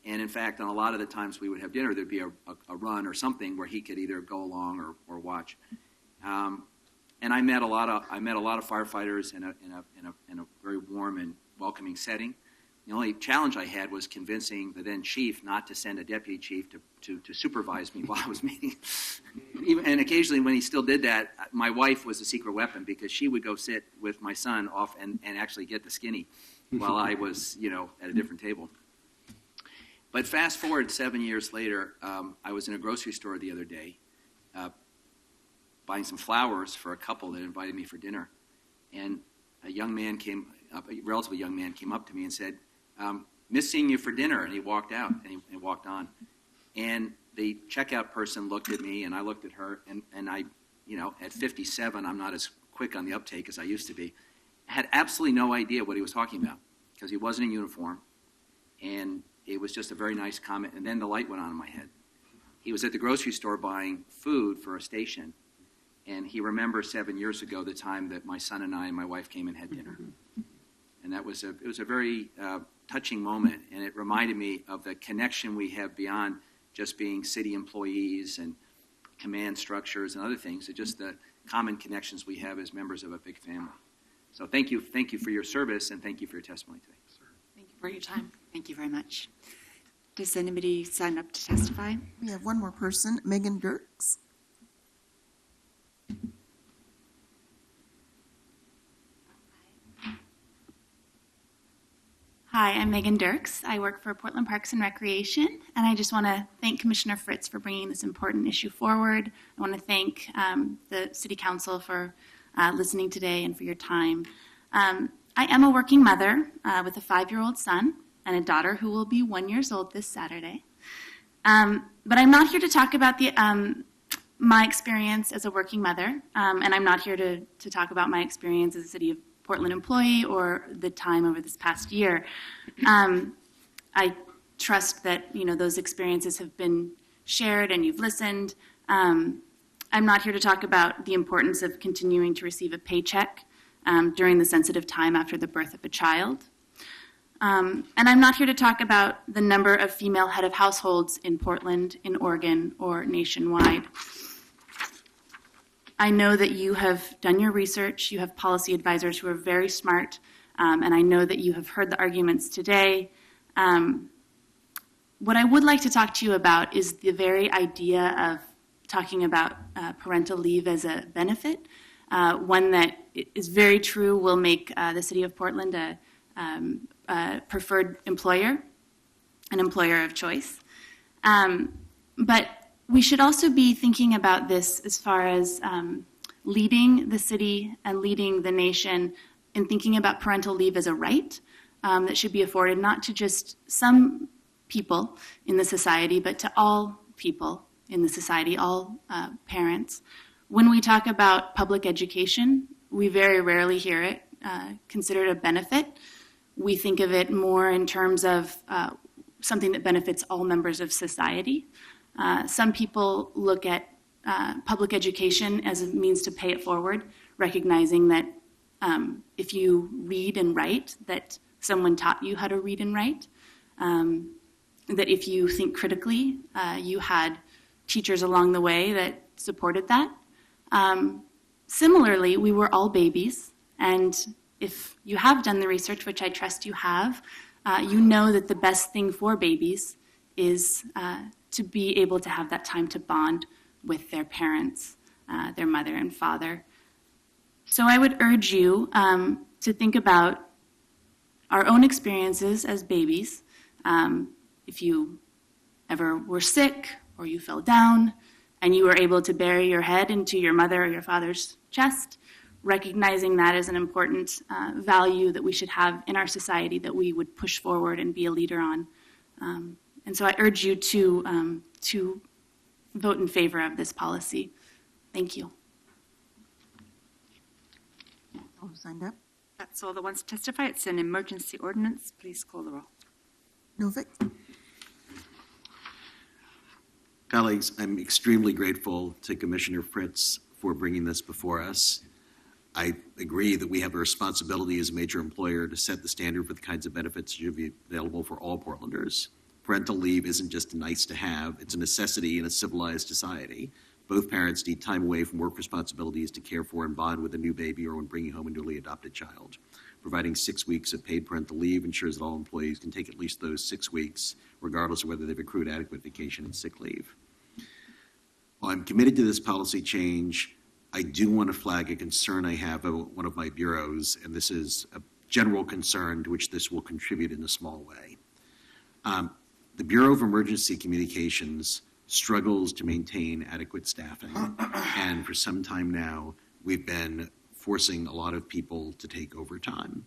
And in fact, on a lot of the times we would have dinner, there'd be a run or something where he could either go along or watch. And I met a lot of firefighters in a very warm and welcoming setting. The only challenge I had was convincing the then chief not to send a deputy chief to supervise me while I was meeting. And occasionally when he still did that, my wife was a secret weapon because she would go sit with my son off and actually get the skinny while I was, at a different table. But fast forward 7 years later, I was in a grocery store the other day buying some flowers for a couple that invited me for dinner. And a relatively young man came up to me and said, miss seeing you for dinner. And he walked out and he walked on. And the checkout person looked at me and I looked at her and I, at 57, I'm not as quick on the uptake as I used to be. I had absolutely no idea what he was talking about because he wasn't in uniform. And it was just a very nice comment. And then the light went on in my head. He was at the grocery store buying food for a station. And he remembers 7 years ago the time that my son and I and my wife came and had dinner. And it was a very touching moment, and it reminded me of the connection we have beyond just being city employees and command structures and other things. It's just the common connections we have as members of a big family. So thank you for your service, and thank you for your testimony today. Thank you for your time. Thank you very much. Does anybody sign up to testify? We have one more person, Megan Dirks. Hi, I'm Megan Dirks. I work for Portland Parks and Recreation, and I just want to thank Commissioner Fritz for bringing this important issue forward. I want to thank the City Council for listening today and for your time. I am a working mother with a 5-year-old son. and a daughter who will be 1 year old this Saturday. But I'm not here to talk about my experience as a working mother, and I'm not here to talk about my experience as a City of Portland employee or the time over this past year. I trust that those experiences have been shared and you've listened. I'm not here to talk about the importance of continuing to receive a paycheck during the sensitive time after the birth of a child. And I'm not here to talk about the number of female head of households in Portland, in Oregon, or nationwide. I know that you have done your research. You have policy advisors who are very smart, and I know that you have heard the arguments today. What I would like to talk to you about is the very idea of talking about parental leave as a benefit, one that is very true will make the City of Portland a preferred employer, an employer of choice. But we should also be thinking about this as far as leading the city and leading the nation in thinking about parental leave as a right that should be afforded not to just some people in the society, but to all people in the society, all parents. When we talk about public education, we very rarely hear it considered a benefit. We think of it more in terms of something that benefits all members of society. Some people look at public education as a means to pay it forward, recognizing that if you read and write, that someone taught you how to read and write, that if you think critically, you had teachers along the way that supported that. Similarly, we were all babies, and if you have done the research, which I trust you have, you know that the best thing for babies is to be able to have that time to bond with their parents, their mother and father. So I would urge you to think about our own experiences as babies. If you ever were sick or you fell down and you were able to bury your head into your mother or your father's chest, recognizing that as an important value that we should have in our society that we would push forward and be a leader on. And so I urge you to vote in favor of this policy. Thank you. All signed up? That's all that wants to testify. It's an emergency ordinance. Please call the roll. Novick? Colleagues, I'm extremely grateful to Commissioner Fritz for bringing this before us. I agree that we have a responsibility as a major employer to set the standard for the kinds of benefits that should be available for all Portlanders. Parental leave isn't just a nice to have, it's a necessity in a civilized society. Both parents need time away from work responsibilities to care for and bond with a new baby or when bringing home a newly adopted child. Providing 6 weeks of paid parental leave ensures that all employees can take at least those 6 weeks, regardless of whether they've accrued adequate vacation and sick leave. While I'm committed to this policy change, I do want to flag a concern I have at one of my bureaus, and this is a general concern to which this will contribute in a small way. The Bureau of Emergency Communications struggles to maintain adequate staffing, and for some time now, we've been forcing a lot of people to take overtime.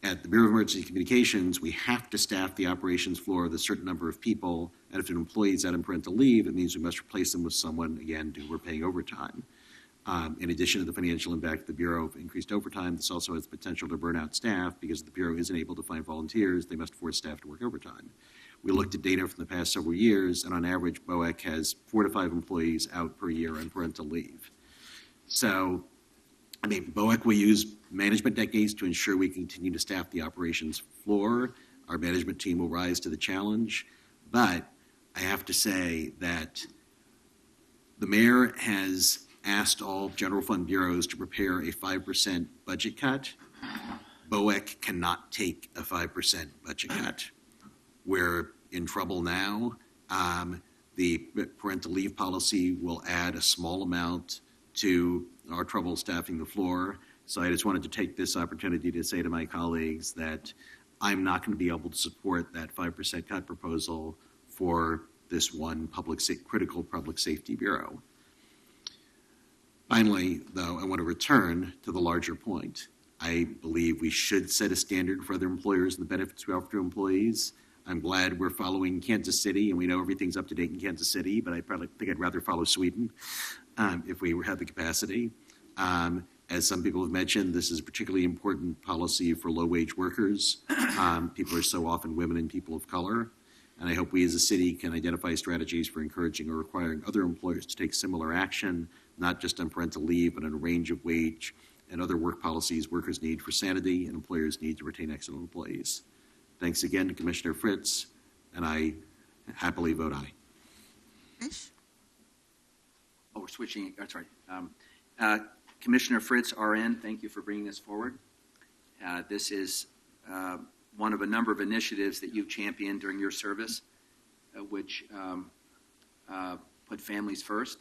At the Bureau of Emergency Communications, we have to staff the operations floor with a certain number of people, and if an employee is out on parental leave, it means we must replace them with someone, again, due we're paying overtime. In addition to the financial impact of the Bureau of increased overtime, this also has the potential to burn out staff because if the Bureau isn't able to find volunteers, they must force staff to work overtime. We looked at data from the past several years, and on average, BOEC has 4 to 5 employees out per year on parental leave. So, BOEC will use management techniques to ensure we continue to staff the operations floor. Our management team will rise to the challenge. But I have to say that the mayor has asked all general fund bureaus to prepare a 5% budget cut. BOEC cannot take a 5% budget cut. We're in trouble now. The parental leave policy will add a small amount to our trouble staffing the floor. So I just wanted to take this opportunity to say to my colleagues that I'm not going to be able to support that 5% cut proposal for this one critical public safety bureau. Finally, though, I want to return to the larger point. I believe we should set a standard for other employers and the benefits we offer to employees. I'm glad we're following Kansas City, and we know everything's up to date in Kansas City, but I probably think I'd rather follow Sweden if we had the capacity. As some people have mentioned, this is a particularly important policy for low-wage workers. People are so often women and people of color. And I hope we as a city can identify strategies for encouraging or requiring other employers to take similar action, not just on parental leave, but on a range of wage and other work policies workers need for sanity and employers need to retain excellent employees. Thanks again to Commissioner Fritz, and I happily vote aye. Fish? Oh, we're switching. Oh, sorry. Commissioner Fritz, RN, thank you for bringing this forward. This is one of a number of initiatives that you've championed during your service, which put families first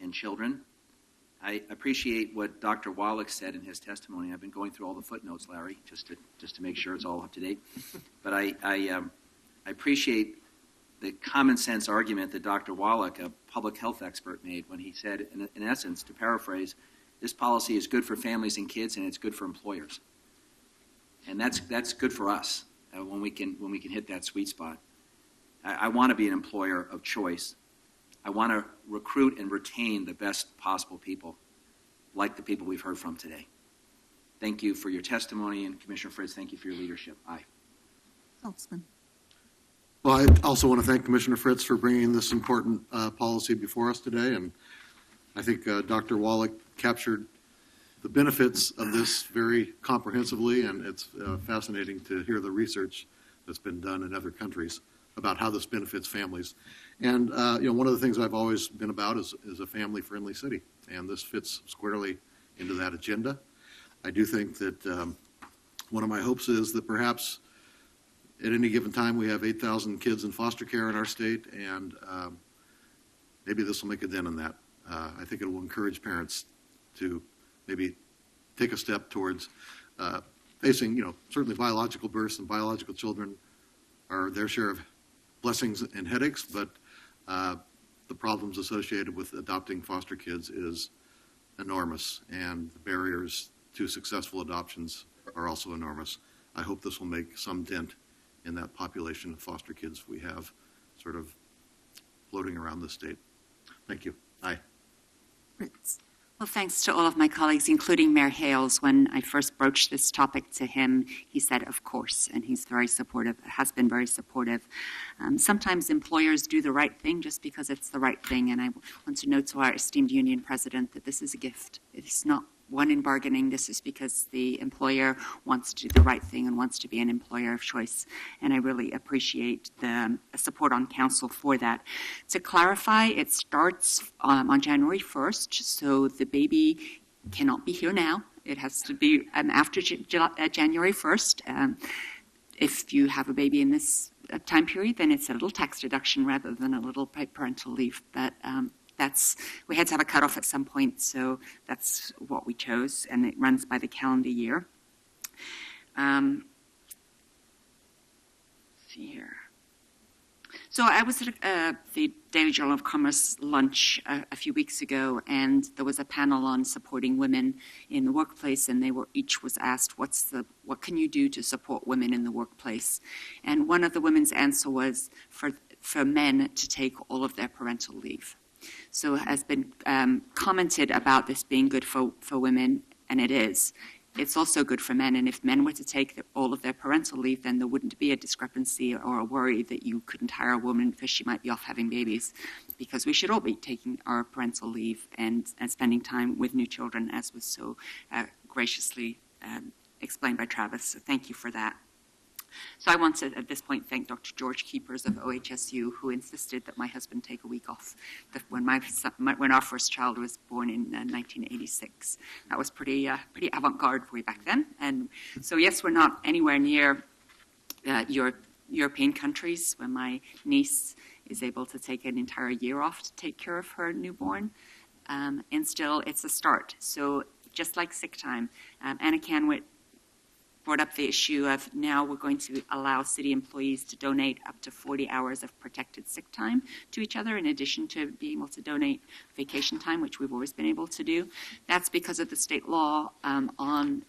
and children. I appreciate what Dr. Wallach said in his testimony. I've been going through all the footnotes, Larry, just to make sure it's all up to date. But I appreciate the common sense argument that Dr. Wallach, a public health expert, made when he said, in essence, to paraphrase, this policy is good for families and kids, and it's good for employers. And that's good for us when we can hit that sweet spot. I want to be an employer of choice. I want to recruit and retain the best possible people, like the people we've heard from today. Thank you for your testimony, and Commissioner Fritz, thank you for your leadership. Aye. Saltzman. Well, I also want to thank Commissioner Fritz for bringing this important policy before us today, and I think Dr. Wallach captured the benefits of this very comprehensively, and it's fascinating to hear the research that's been done in other countries about how this benefits families. And one of the things I've always been about is a family-friendly city, and this fits squarely into that agenda. I do think that one of my hopes is that perhaps at any given time we have 8,000 kids in foster care in our state, and maybe this will make a dent in that. I think it will encourage parents to maybe take a step towards facing, certainly biological births and biological children are their share of blessings and headaches, but the problems associated with adopting foster kids is enormous, and the barriers to successful adoptions are also enormous. I hope this will make some dent in that population of foster kids we have sort of floating around the state. Thank you. Aye. Fritz. Well, thanks to all of my colleagues, including Mayor Hales. When I first broached this topic to him, he said, of course, and he's very supportive, has been very supportive. Sometimes employers do the right thing just because it's the right thing, and I want to note to our esteemed union president that this is a gift. It's not one in bargaining. This is because the employer wants to do the right thing and wants to be an employer of choice, and I really appreciate the support on council for that. To clarify, it starts on January 1st, so the baby cannot be here now. It has to be after January 1st. If you have a baby in this time period, then it's a little tax deduction rather than a little parental leave. But we had to have a cutoff at some point, so that's what we chose, and it runs by the calendar year. See here. So I was at the Daily Journal of Commerce lunch a few weeks ago, and there was a panel on supporting women in the workplace, and each was asked, what can you do to support women in the workplace? And one of the women's answer was for men to take all of their parental leave. So it has been commented about this being good for women, and it is. It's also good for men, and if men were to take all of their parental leave, then there wouldn't be a discrepancy or a worry that you couldn't hire a woman because she might be off having babies, because we should all be taking our parental leave and spending time with new children, as was so graciously explained by Travis. So thank you for that. So I want to, at this point, thank Dr. George Keepers of OHSU, who insisted that my husband take a week off when our first child was born in 1986. That was pretty avant-garde way back then. And so, yes, we're not anywhere near European countries where my niece is able to take an entire year off to take care of her newborn. And still, it's a start. So just like sick time, Anna Canwit brought up the issue of now we're going to allow city employees to donate up to 40 hours of protected sick time to each other, in addition to being able to donate vacation time, which we've always been able to do. That's because of the state law on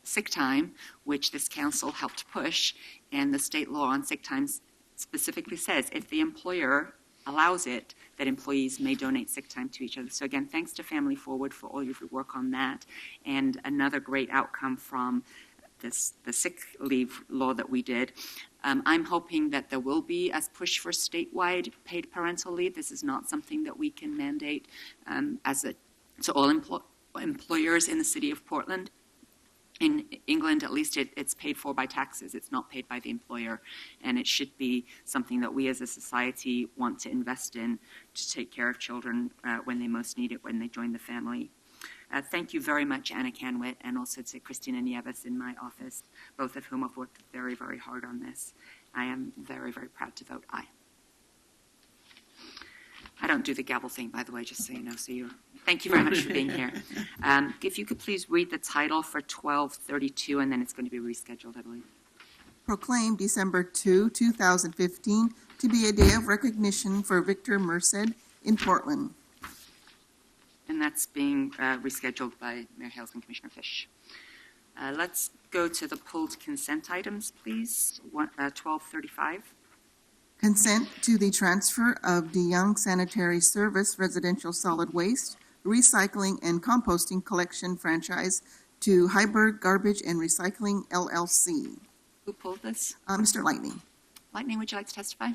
sick time, which this council helped push, and the state law on sick time specifically says if the employer allows it, that employees may donate sick time to each other. So again, thanks to Family Forward for all your work on that. And another great outcome from the sick leave law that we did. I'm hoping that there will be a push for statewide paid parental leave. This is not something that we can mandate to all employers in the city of Portland. In England, at least, it's paid for by taxes. It's not paid by the employer, and it should be something that we as a society want to invest in to take care of children when they most need it, when they join the family. Thank you very much, Anna Canwit, and also to Christina Nieves in my office, both of whom have worked very, very hard on this. I am very, very proud to vote aye. I don't do the gavel thing, by the way, just so you know. Thank you very much for being here. If you could please read the title for 1232, and then it's going to be rescheduled, I believe. Proclaim December 2, 2015 to be a day of recognition for Victor Merced in Portland. And that's being rescheduled by Mayor Hales and Commissioner Fish. Let's go to the pulled consent items, please. 1235. Consent to the transfer of DeYoung Sanitary Service Residential Solid Waste, Recycling and Composting Collection franchise to Heiberg Garbage and Recycling LLC. Who pulled this? Mr. Lightning. Lightning, would you like to testify?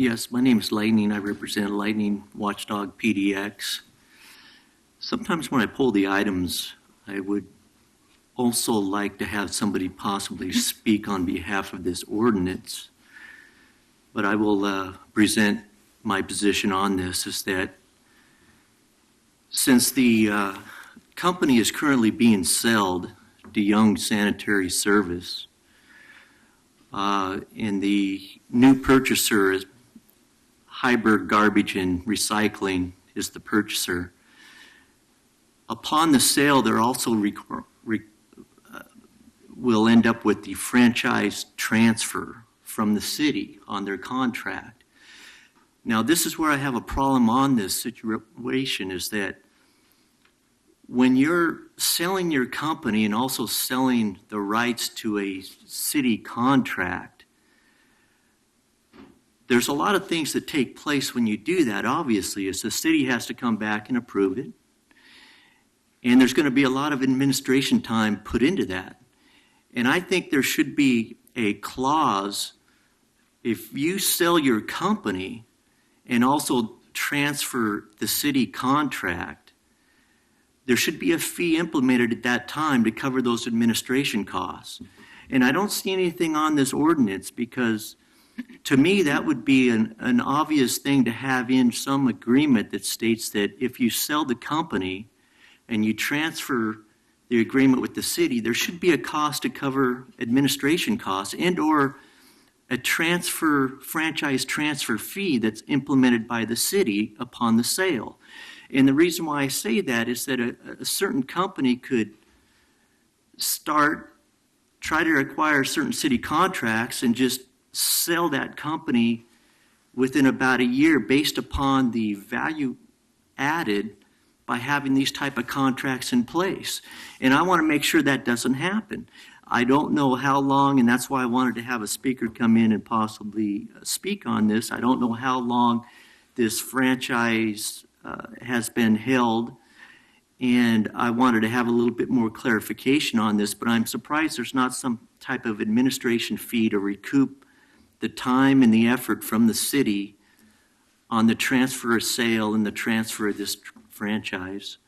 Yes, my name is Lightning. I represent Lightning Watchdog PDX. Sometimes when I pull the items, I would also like to have somebody possibly speak on behalf of this ordinance. But I will present my position on this is that since the company is currently being sold, DeYoung Sanitary Service, and the new purchaser is Heiberg Garbage and Recycling is the purchaser. Upon the sale, they're also will end up with the franchise transfer from the city on their contract. Now, this is where I have a problem on this situation is that when you're selling your company and also selling the rights to a city contract, there's a lot of things that take place when you do that, obviously, is the city has to come back and approve it. And there's going to be a lot of administration time put into that. And I think there should be a clause, if you sell your company and also transfer the city contract, there should be a fee implemented at that time to cover those administration costs. And I don't see anything on this ordinance because to me, that would be an obvious thing to have in some agreement that states that if you sell the company and you transfer the agreement with the city, there should be a cost to cover administration costs and or a franchise transfer fee that's implemented by the city upon the sale. And the reason why I say that is that a certain company could try to acquire certain city contracts and just sell that company within about a year based upon the value added by having these type of contracts in place. And I want to make sure that doesn't happen. I don't know how long, and that's why I wanted to have a speaker come in and possibly speak on this. I don't know how long this franchise has been held, and I wanted to have a little bit more clarification on this, but I'm surprised there's not some type of administration fee to recoup the time and the effort from the city on the transfer of sale and the transfer of this franchise.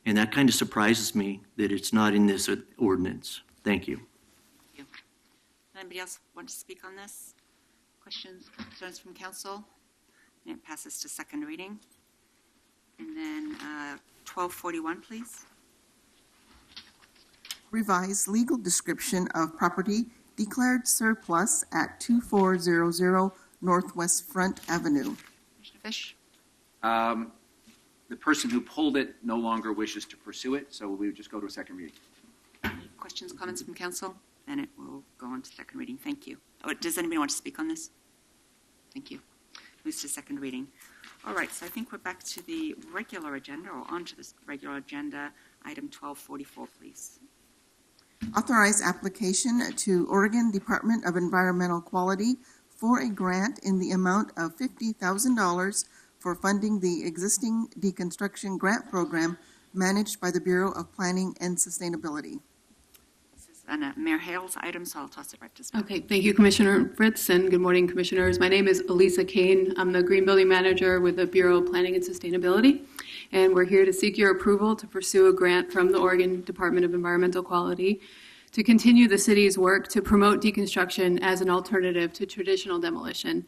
And that kind of surprises me that it's not in this ordinance. Thank you. Thank you. Anybody else want to speak on this? Questions, concerns from council? And it passes to second reading. And then 1241, please. Revise legal description of property declared surplus at 2400 Northwest Front Avenue. Commissioner Fish? The person who pulled it no longer wishes to pursue it, so we would just go to a second reading. Questions, comments from council? Then it will go on to second reading. Thank you. Oh, does anybody want to speak on this? Thank you. Moves to second reading. All right, so I think we're back to the regular agenda, or on to the regular agenda. Item 1244, please. Authorize application to Oregon Department of Environmental Quality for a grant in the amount of $50,000 for funding the existing deconstruction grant program managed by the Bureau of Planning and Sustainability. This is Mayor Hale's item, so I'll toss it right to Scott. Okay, thank you, Commissioner Fritz, and good morning, Commissioners. My name is Elisa Kane. I'm the Green Building Manager with the Bureau of Planning and Sustainability, and we're here to seek your approval to pursue a grant from the Oregon Department of Environmental Quality to continue the city's work to promote deconstruction as an alternative to traditional demolition.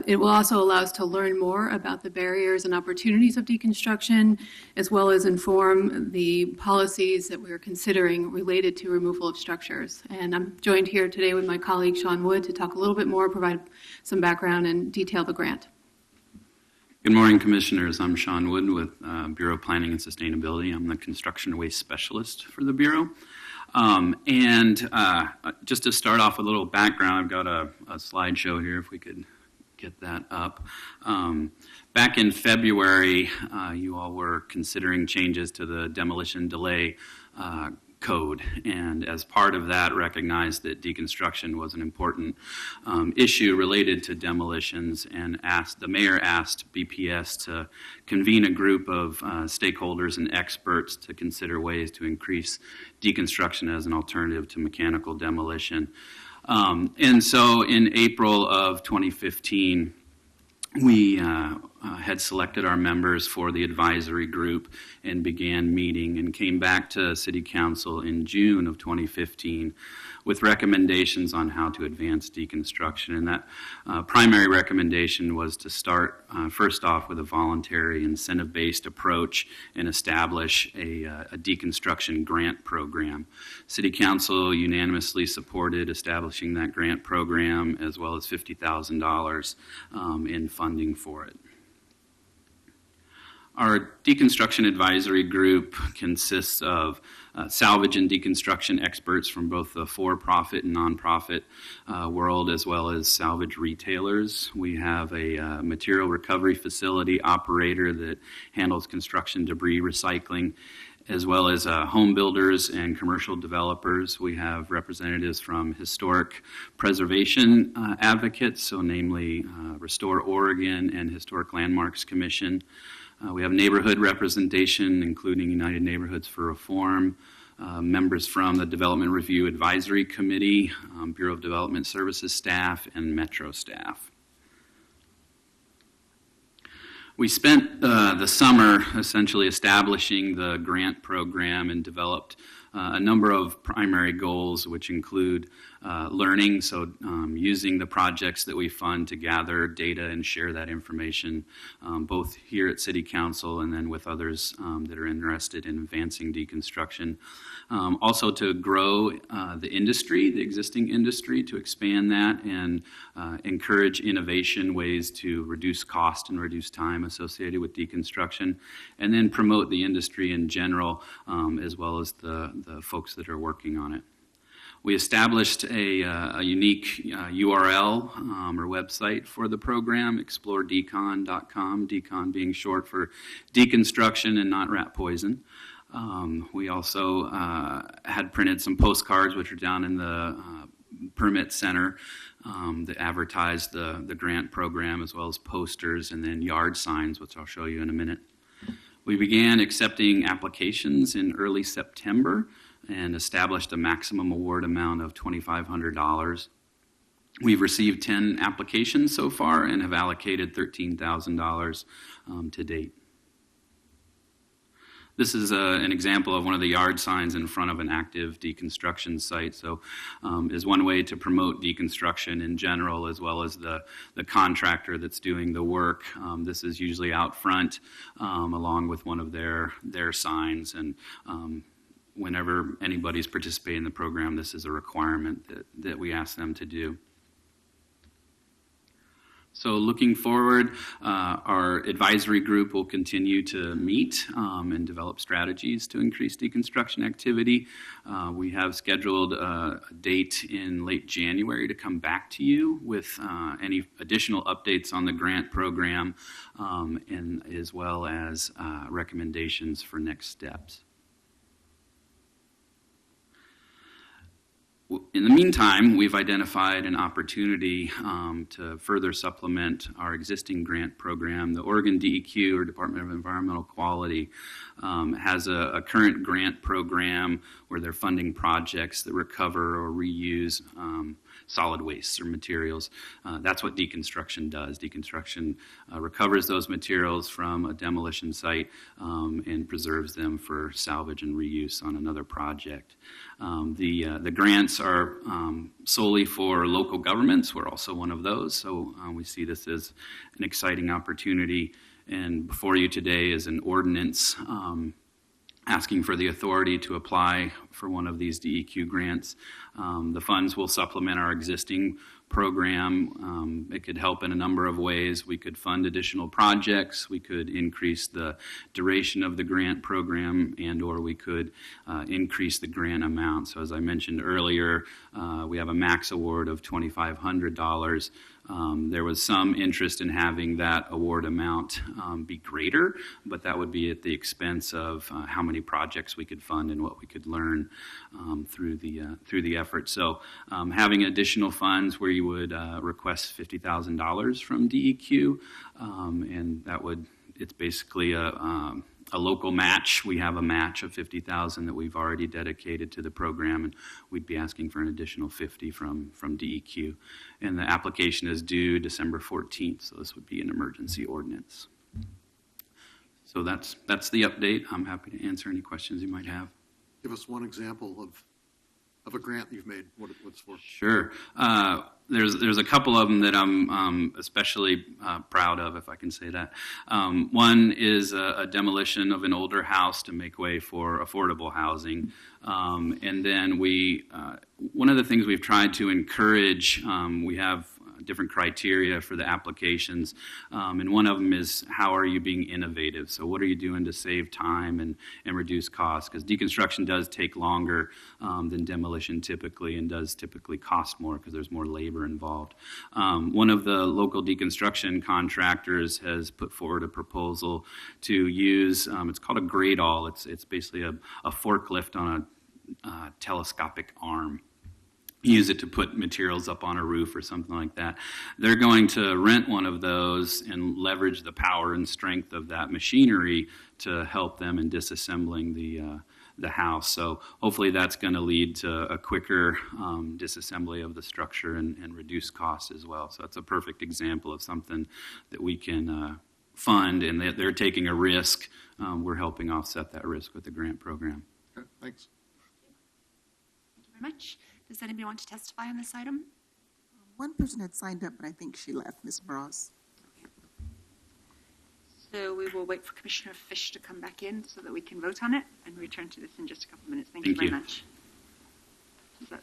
It will also allow us to learn more about the barriers and opportunities of deconstruction, as well as inform the policies that we're considering related to removal of structures. And I'm joined here today with my colleague Sean Wood to talk a little bit more, provide some background, and detail the grant. Good morning, Commissioners. I'm Sean Wood with Bureau of Planning and Sustainability. I'm the construction waste specialist for the Bureau. Just to start off with a little background, I've got a slideshow here, if we could get that up. Back in February, you all were considering changes to the demolition delay code, and as part of that, recognized that deconstruction was an important issue related to demolitions, and the mayor asked BPS to convene a group of stakeholders and experts to consider ways to increase deconstruction as an alternative to mechanical demolition. And so in April of 2015, we had selected our members for the advisory group and began meeting, and came back to City Council in June of 2015 with recommendations on how to advance deconstruction. And that primary recommendation was to start first off with a voluntary incentive-based approach and establish a deconstruction grant program. City Council unanimously supported establishing that grant program, as well as $50,000 in funding for it. Our deconstruction advisory group consists of salvage and deconstruction experts from both the for-profit and nonprofit world, as well as salvage retailers. We have a material recovery facility operator that handles construction debris recycling, as well as home builders and commercial developers. We have representatives from historic preservation advocates, so namely Restore Oregon and Historic Landmarks Commission. We have neighborhood representation, including United Neighborhoods for Reform, members from the Development Review Advisory Committee, Bureau of Development Services staff, and Metro staff. We spent the summer essentially establishing the grant program and developed a number of primary goals, which include learning, so using the projects that we fund to gather data and share that information, both here at City Council and then with others that are interested in advancing deconstruction. Also to grow the industry, the existing industry, to expand that and encourage innovation, ways to reduce cost and reduce time associated with deconstruction, and then promote the industry in general, as well as the folks that are working on it. We established a unique URL or website for the program, exploredecon.com, decon being short for deconstruction and not rat poison. We also had printed some postcards, which are down in the permit center, that advertise the grant program, as well as posters and then yard signs, which I'll show you in a minute. We began accepting applications in early September and established a maximum award amount of $2,500. We've received 10 applications so far and have allocated $13,000 to date. This is an example of one of the yard signs in front of an active deconstruction site. So is one way to promote deconstruction in general, as well as the contractor that's doing the work. This is usually out front along with one of their signs. And whenever anybody's participating in the program, this is a requirement that we ask them to do. So looking forward, our advisory group will continue to meet and develop strategies to increase deconstruction activity. We have scheduled a date in late January to come back to you with any additional updates on the grant program and as well as recommendations for next steps. In the meantime, we've identified an opportunity to further supplement our existing grant program. The Oregon DEQ, or Department of Environmental Quality, has a current grant program where they're funding projects that recover or reuse solid wastes or materials. That's what deconstruction does. Deconstruction recovers those materials from a demolition site and preserves them for salvage and reuse on another project. The grants are solely for local governments. We're also one of those, so we see this as an exciting opportunity. And before you today is an ordinance asking for the authority to apply for one of these DEQ grants. The funds will supplement our existing program. It could help in a number of ways. We could fund additional projects. We could increase the duration of the grant program, and or we could increase the grant amount. So as I mentioned earlier, we have a max award of $2,500. There was some interest in having that award amount be greater, but that would be at the expense of how many projects we could fund and what we could learn through the effort. So having additional funds where you would request $50,000 from DEQ, and it's basically a local match. We have a match of $50,000 that we've already dedicated to the program, and we'd be asking for an additional $50,000 from DEQ. And the application is due December 14th, so this would be an emergency ordinance. So that's the update. I'm happy to answer any questions you might have. Give us one example of a grant you've made, what it's for. Sure. There's a couple of them that I'm especially proud of, if I can say that. One is a demolition of an older house to make way for affordable housing. And then one of the things we've tried to encourage, we have different criteria for the applications, and one of them is how are you being innovative? So what are you doing to save time and reduce costs? Because deconstruction does take longer than demolition typically, and does typically cost more because there's more labor involved. One of the local deconstruction contractors has put forward a proposal to use, it's called a grade-all. It's basically a forklift on a telescopic arm. Use it to put materials up on a roof or something like that. They're going to rent one of those and leverage the power and strength of that machinery to help them in disassembling the house. So hopefully that's going to lead to a quicker disassembly of the structure and reduce costs as well. So that's a perfect example of something that we can fund, and they're taking a risk. We're helping offset that risk with the grant program. Okay, thanks. Thank you very much. Does anybody want to testify on this item? One person had signed up, but I think she left, Ms. Bras. So we will wait for Commissioner Fish to come back in so that we can vote on it and return to this in just a couple of minutes. Thank you very much. There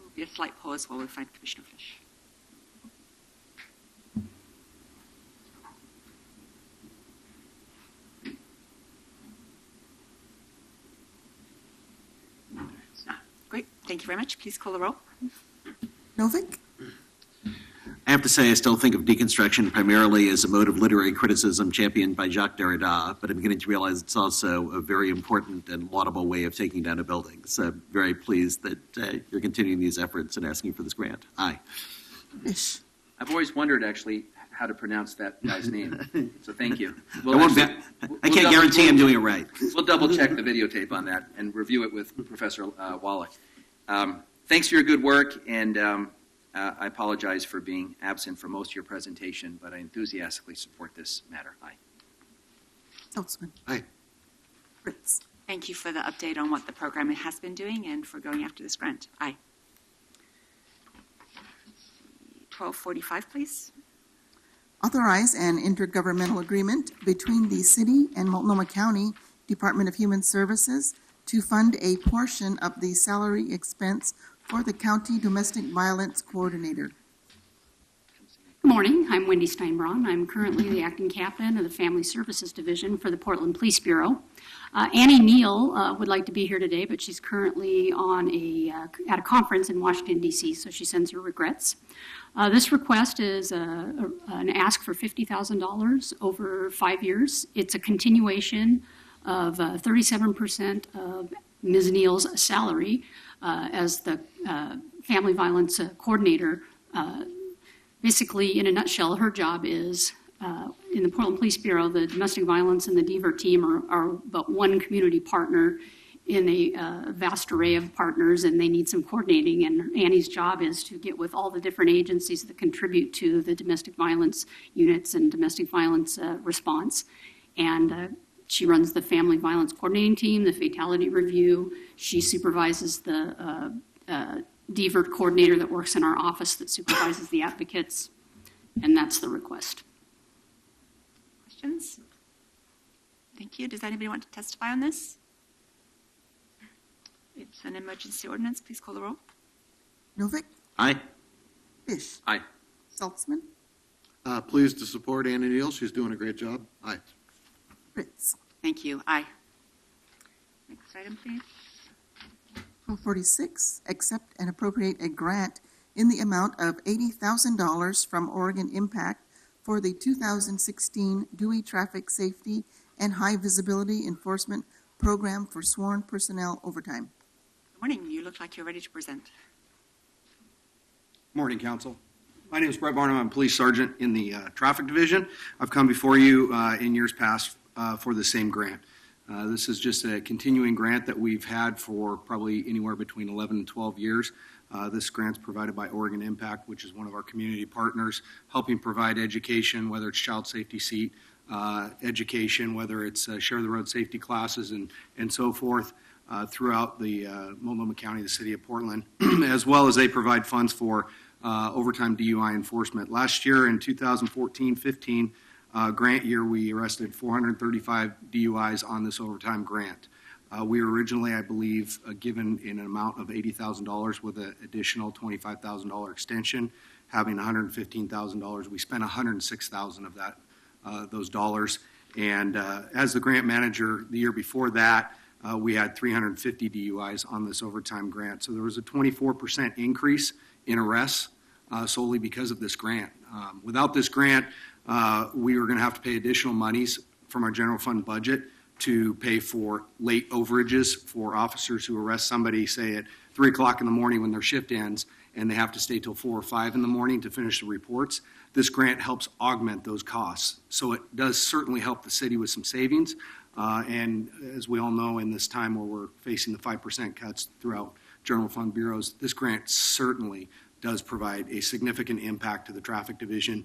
will be a slight pause while we find Commissioner Fish. Great. Thank you very much. Please call the roll. Novick? I have to say, I still think of deconstruction primarily as a mode of literary criticism championed by Jacques Derrida, but I'm beginning to realize it's also a very important and laudable way of taking down a building. So I'm very pleased that you're continuing these efforts and asking for this grant. Aye. I've always wondered, actually, how to pronounce that guy's name. So thank you. I can't guarantee I'm doing it right. We'll double check the videotape on that and review it with Professor Wallach. Thanks for your good work, and I apologize for being absent for most of your presentation, but I enthusiastically support this matter. Aye. Councilman. Aye. Fritz. Thank you for the update on what the program has been doing and for going after this grant. Aye. 1245, please. Authorize an intergovernmental agreement between the City and Multnomah County Department of Human Services to fund a portion of the salary expense for the county domestic violence coordinator. Good morning. I'm Wendy Steinbraun. I'm currently the acting captain of the Family Services Division for the Portland Police Bureau. Annie Neal would like to be here today, but she's currently at a conference in Washington, D.C., so she sends her regrets. This request is an ask for $50,000 over 5 years. It's a continuation of 37% of Ms. Neal's salary as the family violence coordinator. Basically, in a nutshell, her job is, in the Portland Police Bureau, the domestic violence and the DVER team are but one community partner in a vast array of partners, and they need some coordinating. And Annie's job is to get with all the different agencies that contribute to the domestic violence units and domestic violence response. And she runs the family violence coordinating team, the fatality review. She supervises the DVER coordinator that works in our office that supervises the advocates, and that's the request. Questions? Thank you. Does anybody want to testify on this? It's an emergency ordinance. Please call the roll. Novick, Aye. Fish, Aye. Saltzman, Pleased to support Annie Neal. She's doing a great job. Aye. Fritz. Thank you. Aye. Next item, please. 46, accept and appropriate a grant in the amount of $80,000 from Oregon Impact for the 2016 Dewey Traffic Safety and High Visibility Enforcement Program for sworn personnel overtime. Good morning. You look like you're ready to present. Morning, Council. My name is Brett Barnum. I'm a police sergeant in the traffic division. I've come before you in years past for the same grant. This is just a continuing grant that we've had for probably anywhere between 11 and 12 years. This grant's provided by Oregon Impact, which is one of our community partners, helping provide education, whether it's child safety seat education, whether it's share the road safety classes and so forth throughout the Multnomah County, the city of Portland, as well as they provide funds for overtime DUI enforcement. Last year in 2014-15, grant year, we arrested 435 DUIs on this overtime grant. We were originally, I believe, given an amount of $80,000 with an additional $25,000 extension, having $115,000. We spent $106,000 of that, those dollars. And as the grant manager the year before that, we had 350 DUIs on this overtime grant. So there was a 24% increase in arrests solely because of this grant. Without this grant, we were going to have to pay additional monies from our general fund budget to pay for late overages for officers who arrest somebody, say, at 3 o'clock in the morning when their shift ends, and they have to stay till 4 or 5 in the morning to finish the reports. This grant helps augment those costs. So it does certainly help the city with some savings. And as we all know, in this time where we're facing the 5% cuts throughout general fund bureaus, this grant certainly does provide a significant impact to the traffic division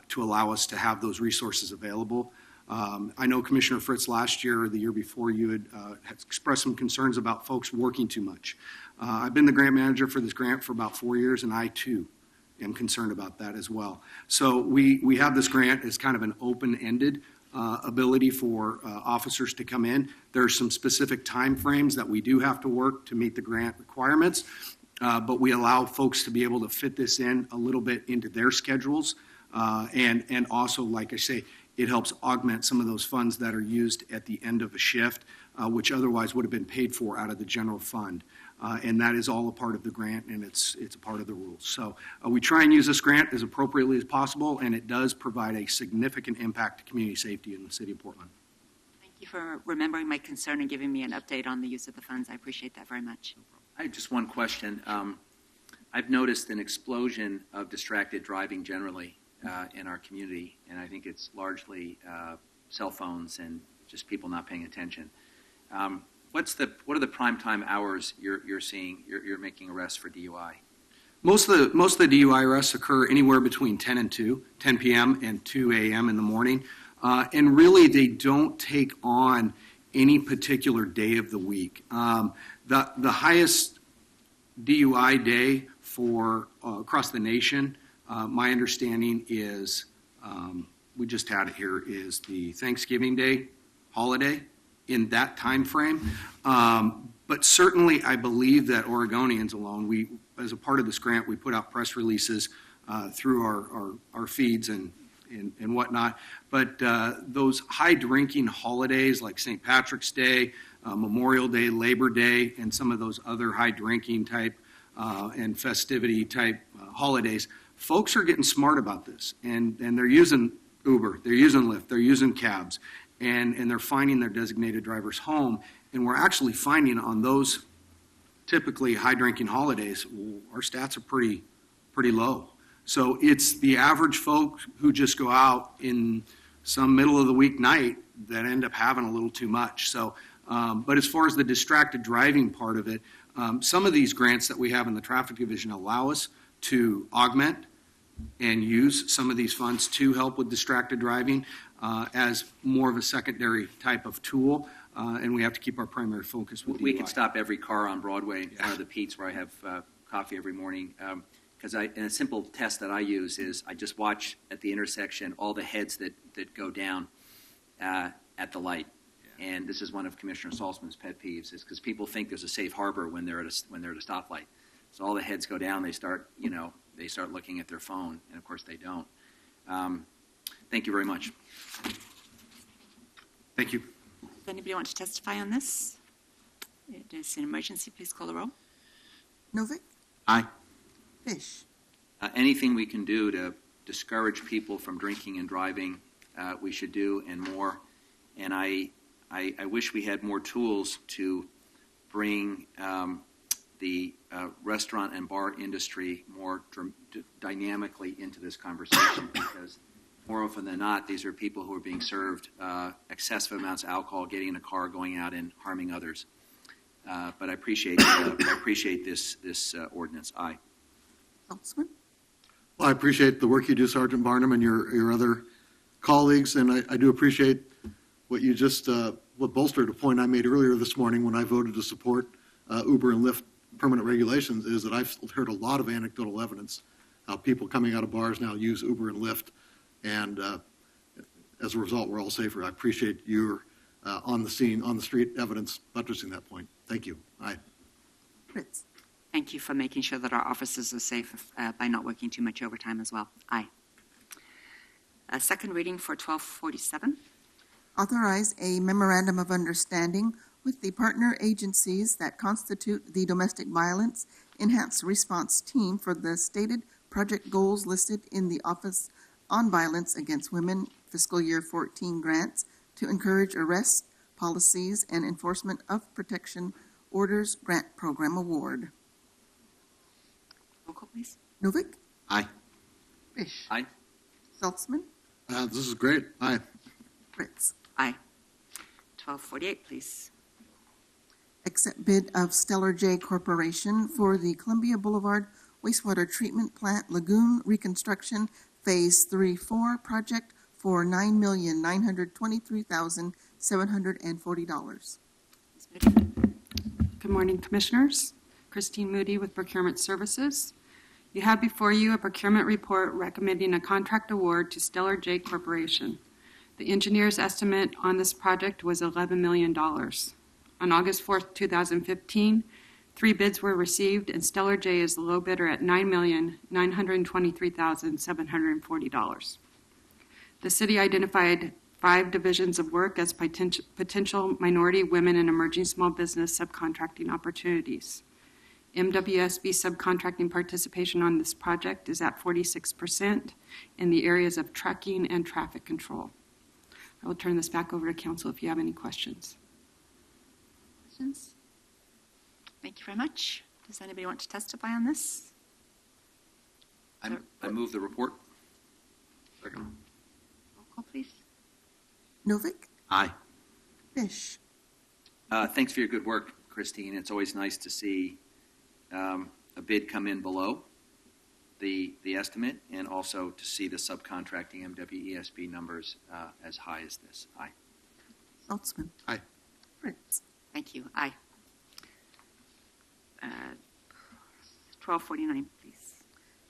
to allow us to have those resources available. I know Commissioner Fritz last year or the year before you had expressed some concerns about folks working too much. I've been the grant manager for this grant for about 4 years, and I too am concerned about that as well. So we have this grant as kind of an open-ended ability for officers to come in. There are some specific time frames that we do have to work to meet the grant requirements, but we allow folks to be able to fit this in a little bit into their schedules. And also, like I say, it helps augment some of those funds that are used at the end of a shift, which otherwise would have been paid for out of the general fund. And that is all a part of the grant, and it's a part of the rules. So we try and use this grant as appropriately as possible, and it does provide a significant impact to community safety in the city of Portland. Thank you for remembering my concern and giving me an update on the use of the funds. I appreciate that very much. I have just one question. I've noticed an explosion of distracted driving generally in our community, and I think it's largely cell phones and just people not paying attention. What are the prime time hours you're seeing? You're making arrests for DUI? Most of the DUI arrests occur anywhere between 10 p.m. and 2 a.m. in the morning, and really they don't take on any particular day of the week. The highest DUI day for across the nation, my understanding is, we just had it here, is the Thanksgiving Day holiday. in that time frame. But certainly, I believe that Oregonians alone, we, as a part of this grant, we put out press releases through our feeds and whatnot. But those high drinking holidays like St. Patrick's Day, Memorial Day, Labor Day, and some of those other high drinking type and festivity type holidays, folks are getting smart about this, and they're using Uber, they're using Lyft, they're using cabs, and they're finding their designated drivers home. And we're actually finding on those typically high drinking holidays, our stats are pretty low. So it's the average folk who just go out in some middle of the week night that end up having a little too much. So, but as far as the distracted driving part of it, some of these grants that we have in the traffic division allow us to augment and use some of these funds to help with distracted driving as more of a secondary type of tool. And we have to keep our primary focus with DUI. We can stop every car on Broadway in front of the Pete's where I have coffee every morning. Because and a simple test that I use is I just watch at the intersection all the heads that go down at the light. Yeah. And this is one of Commissioner Salzman's pet peeves, is because people think there's a safe harbor when they're at a stoplight. So all the heads go down, they start looking at their phone, and of course they don't. Thank you very much. Thank you. Does anybody want to testify on this? It is an emergency. Please call the roll. Novick? Aye. Fish? Anything we can do to discourage people from drinking and driving, we should do, and more. And I wish we had more tools to bring the restaurant and bar industry more dynamically into this conversation, because more often than not, these are people who are being served excessive amounts of alcohol, getting in a car, going out and harming others. But I appreciate this ordinance. Aye. Saltzman? Well, I appreciate the work you do, Sergeant Barnum, and your other colleagues, and I do appreciate what you just what bolstered a point I made earlier this morning when I voted to support Uber and Lyft permanent regulations, is that I've heard a lot of anecdotal evidence how people coming out of bars now use Uber and Lyft, and as a result, we're all safer. I appreciate your on the scene, on the street evidence buttressing that point. Thank you. Aye. Fritz? Thank you for making sure that our officers are safe by not working too much overtime as well. Aye. Second reading for 1247. Authorize a memorandum of understanding with the partner agencies that constitute the Domestic Violence Enhanced Response Team for the stated project goals listed in the Office on Violence Against Women Fiscal Year 14 grants to encourage arrest, policies, and enforcement of protection orders grant program award. Roll call, please. Novick? Aye. Fish? Aye. Saltzman? This is great. Aye. Fritz? Aye. 1248, please. Accept bid of Stellar J Corporation for the Columbia Boulevard Wastewater Treatment Plant Lagoon Reconstruction Phase 3-4 project for $9,923,740. Good morning, Commissioners. Christine Moody with Procurement Services. You have before you a procurement report recommending a contract award to Stellar J Corporation. The engineer's estimate on this project was $11 million. On August 4th, 2015, 3 bids were received, and Stellar J is the low bidder at $9,923,740. The city identified 5 divisions of work as potential minority, women, and emerging small business subcontracting opportunities. MWSB subcontracting participation on this project is at 46% in the areas of trucking and traffic control. I will turn this back over to council if you have any questions. Questions? Thank you very much. Does anybody want to testify on this? I move the report. Roll call, please. Novick? Aye. Fish? Thanks for your good work, Christine. It's always nice to see a bid come in below the estimate, and also to see the subcontracting MWESB numbers as high as this. Aye. Saltzman? Aye. Fritz? Thank you. Aye. 1249, please.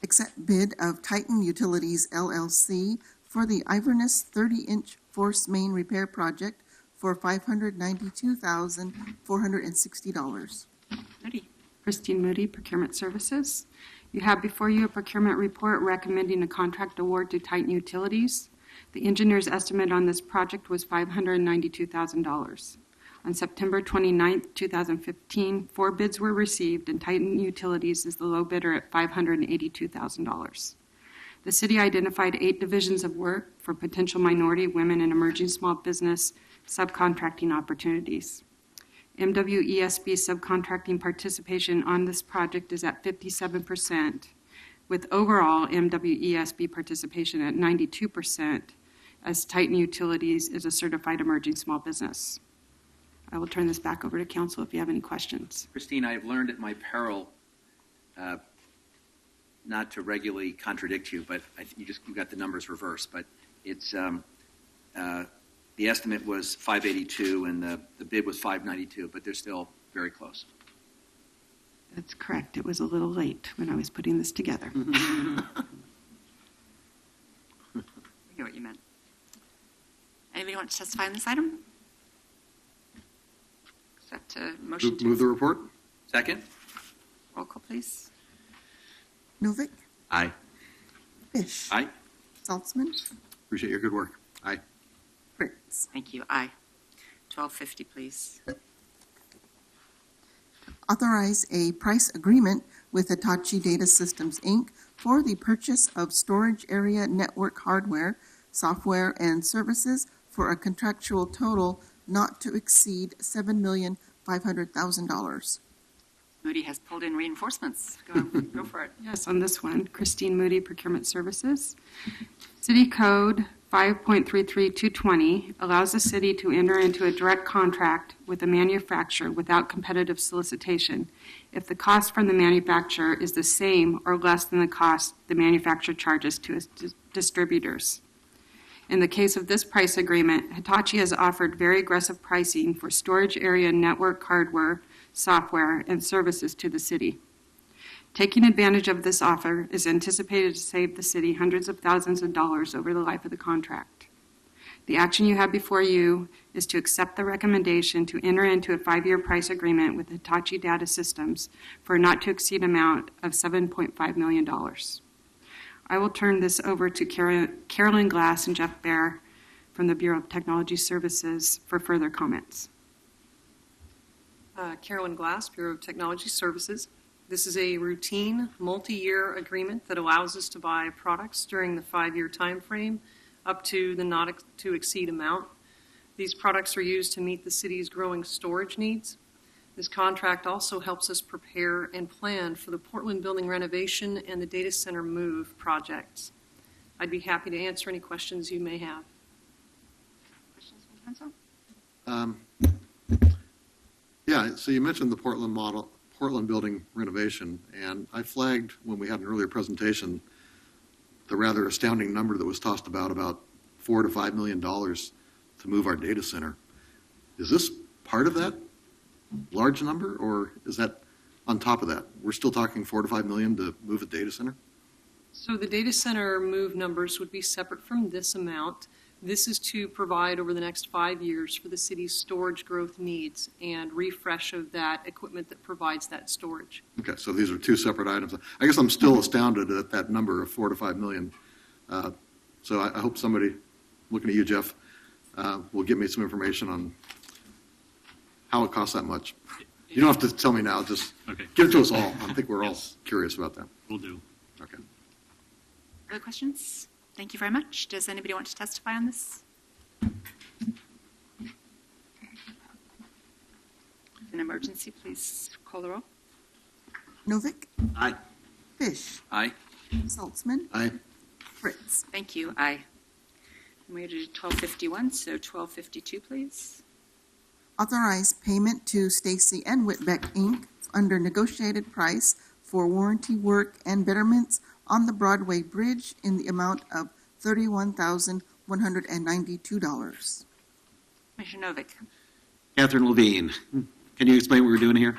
Accept bid of Titan Utilities LLC for the Iverness 30-inch force main repair project for $592,460. Moody. Christine Moody, Procurement Services. You have before you a procurement report recommending a contract award to Titan Utilities. The engineer's estimate on this project was $592,000. On September 29, 2015, 4 bids were received, and Titan Utilities is the low bidder at $582,000. The city identified 8 divisions of work for potential minority, women, and emerging small business subcontracting opportunities. MWESB subcontracting participation on this project is at 57%, with overall MWESB participation at 92%, as Titan Utilities is a certified emerging small business. I will turn this back over to council if you have any questions. Christine, I've learned at my peril not to regularly contradict you, but you got the numbers reversed. But it's the estimate was 582 and the bid was 592, but they're still very close. That's correct. It was a little late when I was putting this together. I know what you meant. Anybody want to testify on this item? Accept a motion to Move the report. Second? roll call, please. Novick, Aye. Fish. Aye. Saltzman, Appreciate your good work. Aye. Fritz. Thank you. Aye. 1250, please. Authorize a price agreement with Hitachi Data Systems, Inc. for the purchase of storage area network hardware, software, and services for a contractual total not to exceed $7,500,000. Moody has pulled in reinforcements. Go for it. Yes, on this one, Christine Moody, Procurement Services. City Code 5.33220 allows the city to enter into a direct contract with a manufacturer without competitive solicitation if the cost from the manufacturer is the same or less than the cost the manufacturer charges to its distributors. In the case of this price agreement, Hitachi has offered very aggressive pricing for storage area network hardware, software, and services to the city. Taking advantage of this offer is anticipated to save the city hundreds of thousands of dollars over the life of the contract. The action you have before you is to accept the recommendation to enter into a 5-year price agreement with Hitachi Data Systems for a not-to-exceed amount of $7.5 million. I will turn this over to Carolyn Glass and Jeff Baer from the Bureau of Technology Services for further comments. Carolyn Glass, Bureau of Technology Services. This is a routine, multi-year agreement that allows us to buy products during the 5-year time frame up to the not-to-exceed amount. These products are used to meet the city's growing storage needs. This contract also helps us prepare and plan for the Portland building renovation and the data center move projects. I'd be happy to answer any questions you may have. Questions from council? Yeah, so you mentioned the Portland building renovation, and I flagged when we had an earlier presentation the rather astounding number that was tossed about $4 to $5 million to move our data center. Is this part of that large number, or is that on top of that? We're still talking $4 to $5 million to move a data center? So the data center move numbers would be separate from this amount. This is to provide over the next 5 years for the city's storage growth needs and refresh of that equipment that provides that storage. Okay, so these are two separate items. I guess I'm still astounded at that number of $4 to $5 million. So I hope somebody, looking at you, Jeff, will give me some information on how it costs that much. You don't have to tell me now, just give it to us all. I think we're all curious about that. Will do. Okay. Other questions? Thank you very much. Does anybody want to testify on this? An emergency, please call the roll. Novick, Aye. Fish. Aye. Saltzman, Aye. Fritz. Thank you. Aye. And we're going to do 1251, so 1252, please. Authorize payment to Stacy and Whitbeck, Inc. under negotiated price for warranty work and betterments on the Broadway Bridge in the amount of $31,192. Commissioner Novick. Catherine Levine, can you explain what we're doing here?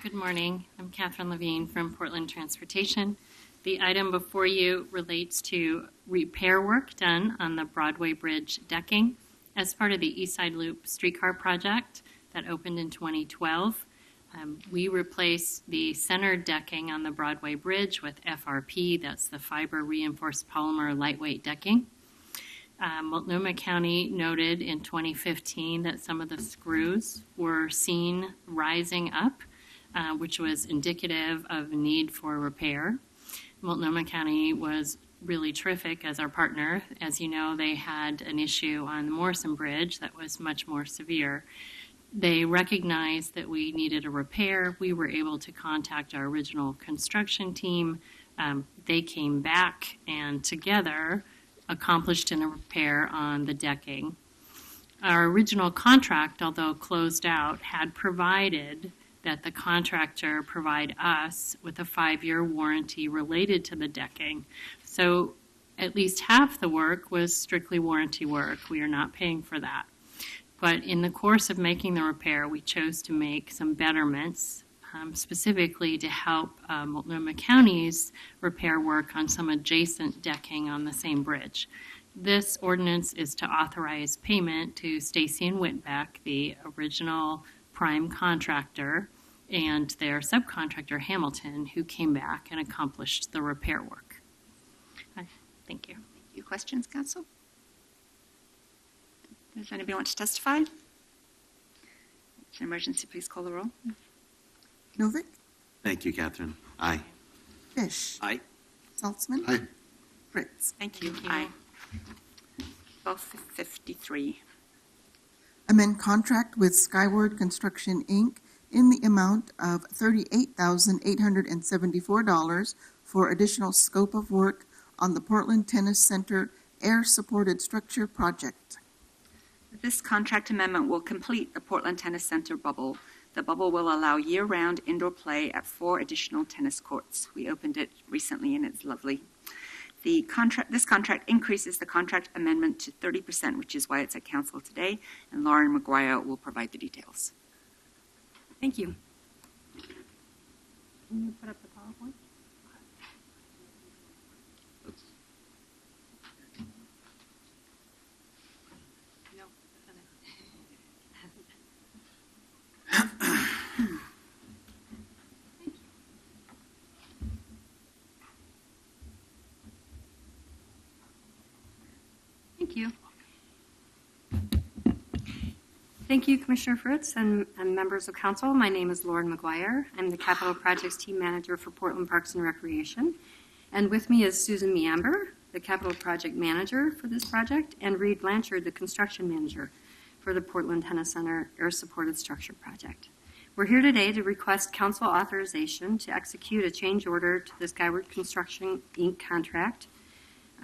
Good morning. I'm Catherine Levine from Portland Transportation. The item before you relates to repair work done on the Broadway Bridge decking as part of the East Side Loop streetcar project that opened in 2012. We replaced the center decking on the Broadway Bridge with FRP, that's the fiber reinforced polymer lightweight decking. Multnomah County noted in 2015 that some of the screws were seen rising up, which was indicative of a need for repair. Multnomah County was really terrific as our partner. As you know, they had an issue on the Morrison Bridge that was much more severe. They recognized that we needed a repair. We were able to contact our original construction team. They came back and together accomplished a repair on the decking. Our original contract, although closed out, had provided that the contractor provide us with a 5-year warranty related to the decking. So at least half the work was strictly warranty work. We are not paying for that. But in the course of making the repair, we chose to make some betterments, specifically to help Multnomah County's repair work on some adjacent decking on the same bridge. This ordinance is to authorize payment to Stacy and Whitbeck, the original prime contractor, and their subcontractor Hamilton, who came back and accomplished the repair work. Thank you. Thank you. Questions, Council? Does anybody want to testify? It's an emergency. Please call the roll. Novick, Thank you, Catherine. Aye. Fish, Aye. Saltzman, Aye. Fritz. Thank you. Aye. 1253. Amend contract with Skyward Construction, Inc. in the amount of $38,874 for additional scope of work on the Portland Tennis Center air-supported structure project. This contract amendment will complete the Portland Tennis Center bubble. The bubble will allow year-round indoor play at 4 additional tennis courts. We opened it recently, and it's lovely. This contract increases the contract amendment to 30%, which is why it's at council today, and Lauren McGuire will provide the details. Thank you. Can you put up the PowerPoint? Thank you. Thank you, Commissioner Fritz and members of council. My name is Lauren McGuire. I'm the Capital Projects Team Manager for Portland Parks and Recreation. And with me is Susan Meamber, the Capital Project Manager for this project, and Reed Blanchard, the Construction Manager for the Portland Tennis Center Air-Supported Structure Project. We're here today to request council authorization to execute a change order to the Skyward Construction, Inc. contract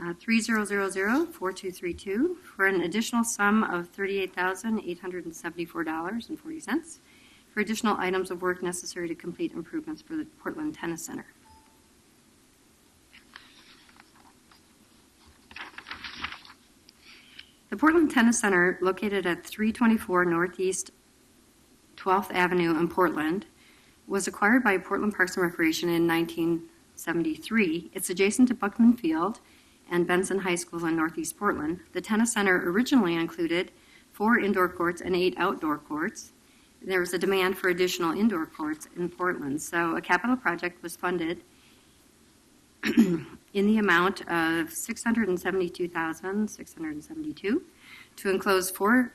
3000-4232 for an additional sum of $38,874.40 for additional items of work necessary to complete improvements for the Portland Tennis Center. The Portland Tennis Center, located at 324 Northeast 12th Avenue in Portland, was acquired by Portland Parks and Recreation in 1973. It's adjacent to Buckman Field and Benson High School in Northeast Portland. The tennis center originally included 4 indoor courts and 8 outdoor courts. There was a demand for additional indoor courts in Portland, so a capital project was funded in the amount of $672,672 to enclose four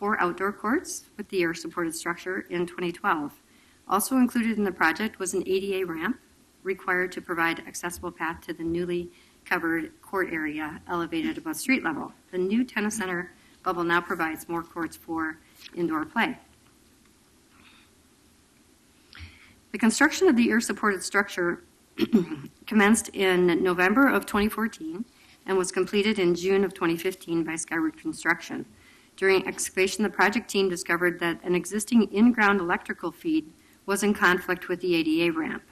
outdoor courts with the air-supported structure in 2012. Also included in the project was an ADA ramp required to provide accessible path to the newly covered court area elevated above street level. The new tennis center bubble now provides more courts for indoor play. The construction of the air-supported structure commenced in November of 2014 and was completed in June of 2015 by Skyward Construction. During excavation, the project team discovered that an existing in-ground electrical feed was in conflict with the ADA ramp.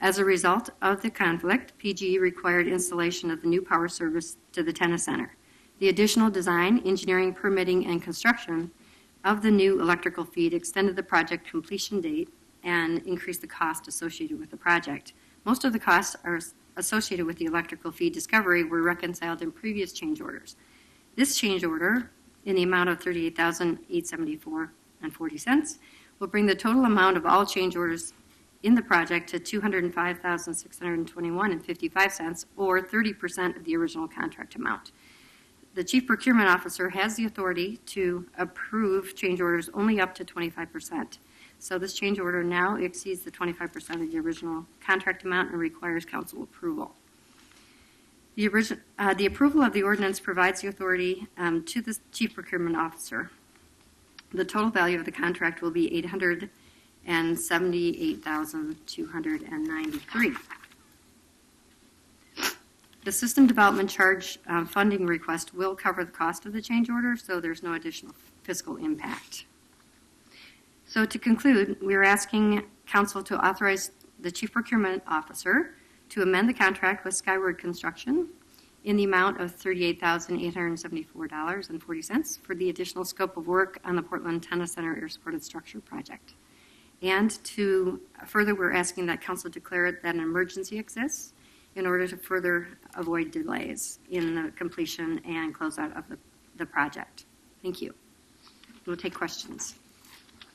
As a result of the conflict, PGE required installation of the new power service to the tennis center. The additional design, engineering, permitting, and construction of the new electrical feed extended the project completion date and increased the cost associated with the project. Most of the costs are associated with the electrical fee discovery were reconciled in previous change orders. This change order, in the amount of $38,874.40, will bring the total amount of all change orders in the project to $205,621.55, or 30% of the original contract amount. The Chief Procurement Officer has the authority to approve change orders only up to 25%. So this change order now exceeds the 25% of the original contract amount and requires council approval. The approval of the ordinance provides the authority to the Chief Procurement Officer. The total value of the contract will be $878,293. The system development charge funding request will cover the cost of the change order, so there's no additional fiscal impact. So to conclude, we are asking council to authorize the Chief Procurement Officer to amend the contract with Skyward Construction in the amount of $38,874.40 for the additional scope of work on the Portland Tennis Center Air Supported Structure project. And to further, we're asking that council declare that an emergency exists in order to further avoid delays in the completion and closeout of the project. Thank you. We'll take questions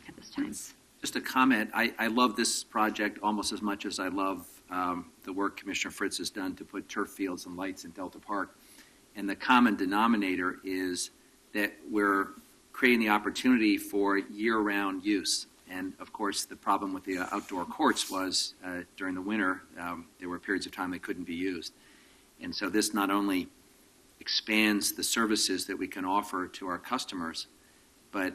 at this time. Just a comment. I love this project almost as much as I love the work Commissioner Fritz has done to put turf fields and lights in Delta Park. And the common denominator is that we're creating the opportunity for year-round use. And of course, the problem with the outdoor courts was during the winter, there were periods of time they couldn't be used. And so this not only expands the services that we can offer to our customers, but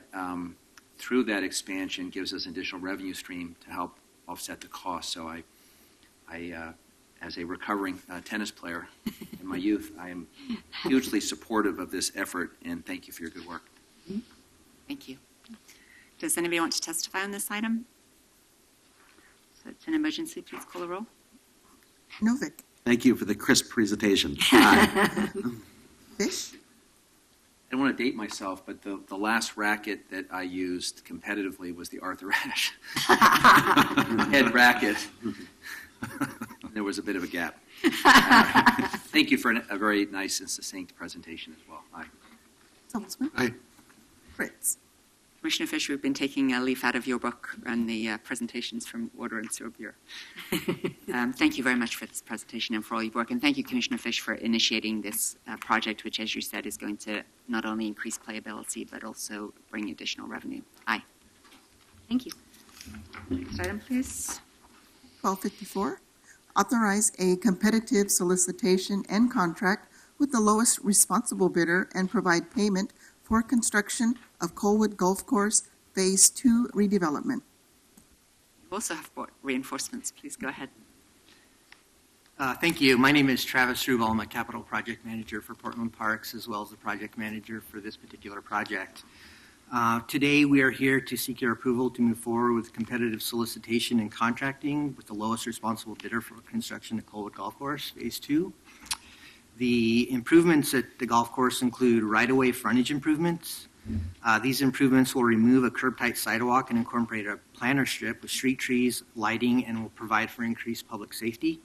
through that expansion gives us an additional revenue stream to help offset the cost. So I as a recovering tennis player in my youth, I am hugely supportive of this effort, and thank you for your good work. Thank you. Does anybody want to testify on this item? So it's an emergency. Please call the roll. Novick. Thank you for the crisp presentation. Fish. I don't want to date myself, but the last racket that I used competitively was the Arthur Ashe head racket. There was a bit of a gap. Thank you for a very nice and succinct presentation as well. Aye. Saltzman. Aye. Fritz. Commissioner Fish, we've been taking a leaf out of your book and the presentations from Water and Sewer Bureau. Thank you very much for this presentation and for all your work. And thank you, Commissioner Fish, for initiating this project, which, as you said, is going to not only increase playability, but also bring additional revenue. Aye. Thank you. Next item, please. 1254, authorize a competitive solicitation and contract with the lowest responsible bidder and provide payment for construction of Colwood Golf Course Phase 2 redevelopment. You also have reinforcements. Please go ahead. Thank you. My name is Travis Rubel. I'm a capital project manager for Portland Parks, as well as the project manager for this particular project. Today, we are here to seek your approval to move forward with competitive solicitation and contracting with the lowest responsible bidder for construction of Colwood Golf Course Phase 2. The improvements at the golf course include right-of-way frontage improvements. These improvements will remove a curb-tight sidewalk and incorporate a planter strip with street trees, lighting, and will provide for increased public safety.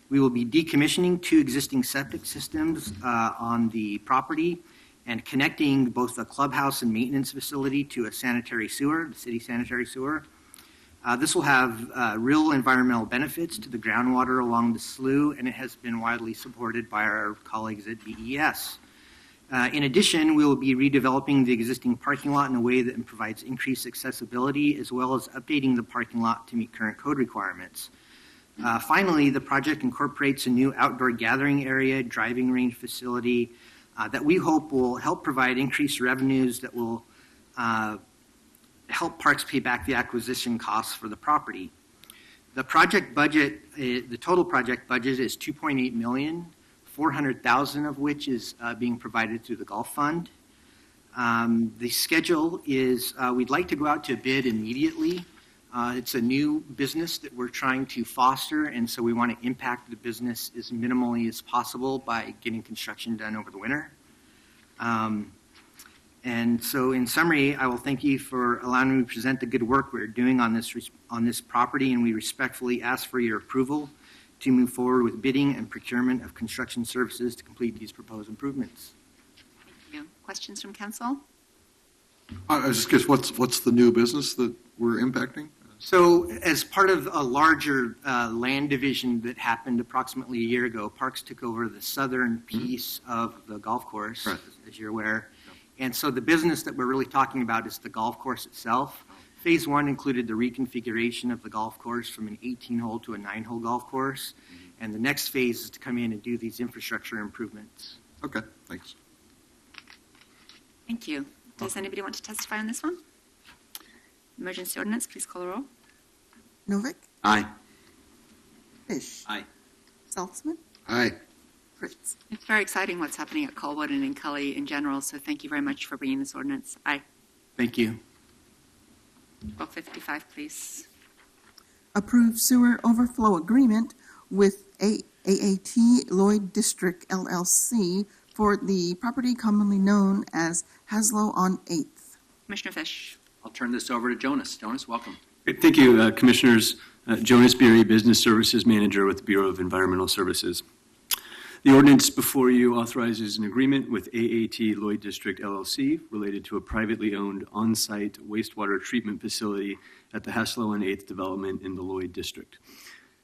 We will be decommissioning 2 existing septic systems on the property and connecting both the clubhouse and maintenance facility to a sanitary sewer, the city sanitary sewer. This will have real environmental benefits to the groundwater along the slough, and it has been widely supported by our colleagues at BES. In addition, we will be redeveloping the existing parking lot in a way that provides increased accessibility, as well as updating the parking lot to meet current code requirements. Finally, the project incorporates a new outdoor gathering area, driving range facility that we hope will help provide increased revenues that will help parks pay back the acquisition costs for the property. The project budget, the total project budget is $2.8 million, $400,000 of which is being provided through the Gulf Fund. The schedule is we'd like to go out to bid immediately. It's a new business that we're trying to foster, and so we want to impact the business as minimally as possible by getting construction done over the winter. And so in summary, I will thank you for allowing me to present the good work we're doing on this property, and we respectfully ask for your approval to move forward with bidding and procurement of construction services to complete these proposed improvements. Thank you. Questions from council? I was just curious, what's the new business that we're impacting? So as part of a larger land division that happened approximately a year ago, Parks took over the southern piece of the golf course, as you're aware. And so the business that we're really talking about is the golf course itself. Phase one included the reconfiguration of the golf course from an 18-hole to a 9-hole golf course. And the next phase is to come in and do these infrastructure improvements. Okay, thanks. Thank you. Does anybody want to testify on this one? Emergency ordinance, please call the roll. Novick, Aye. Fish, Aye. Saltzman, Aye. Fritz. It's very exciting what's happening at Colwood and in Cully in general, so thank you very much for bringing this ordinance. Aye. Thank you. 1255, please. Approve sewer overflow agreement with AAT Lloyd District LLC for the property commonly known as Haslow on 8th. Commissioner Fish. I'll turn this over to Jonas. Jonas, welcome. Great. Thank you, Commissioners. Jonas Beery, Business Services Manager with the Bureau of Environmental Services. The ordinance before you authorizes an agreement with AAT Lloyd District LLC related to a privately owned on-site wastewater treatment facility at the Haslow and 8th development in the Lloyd District.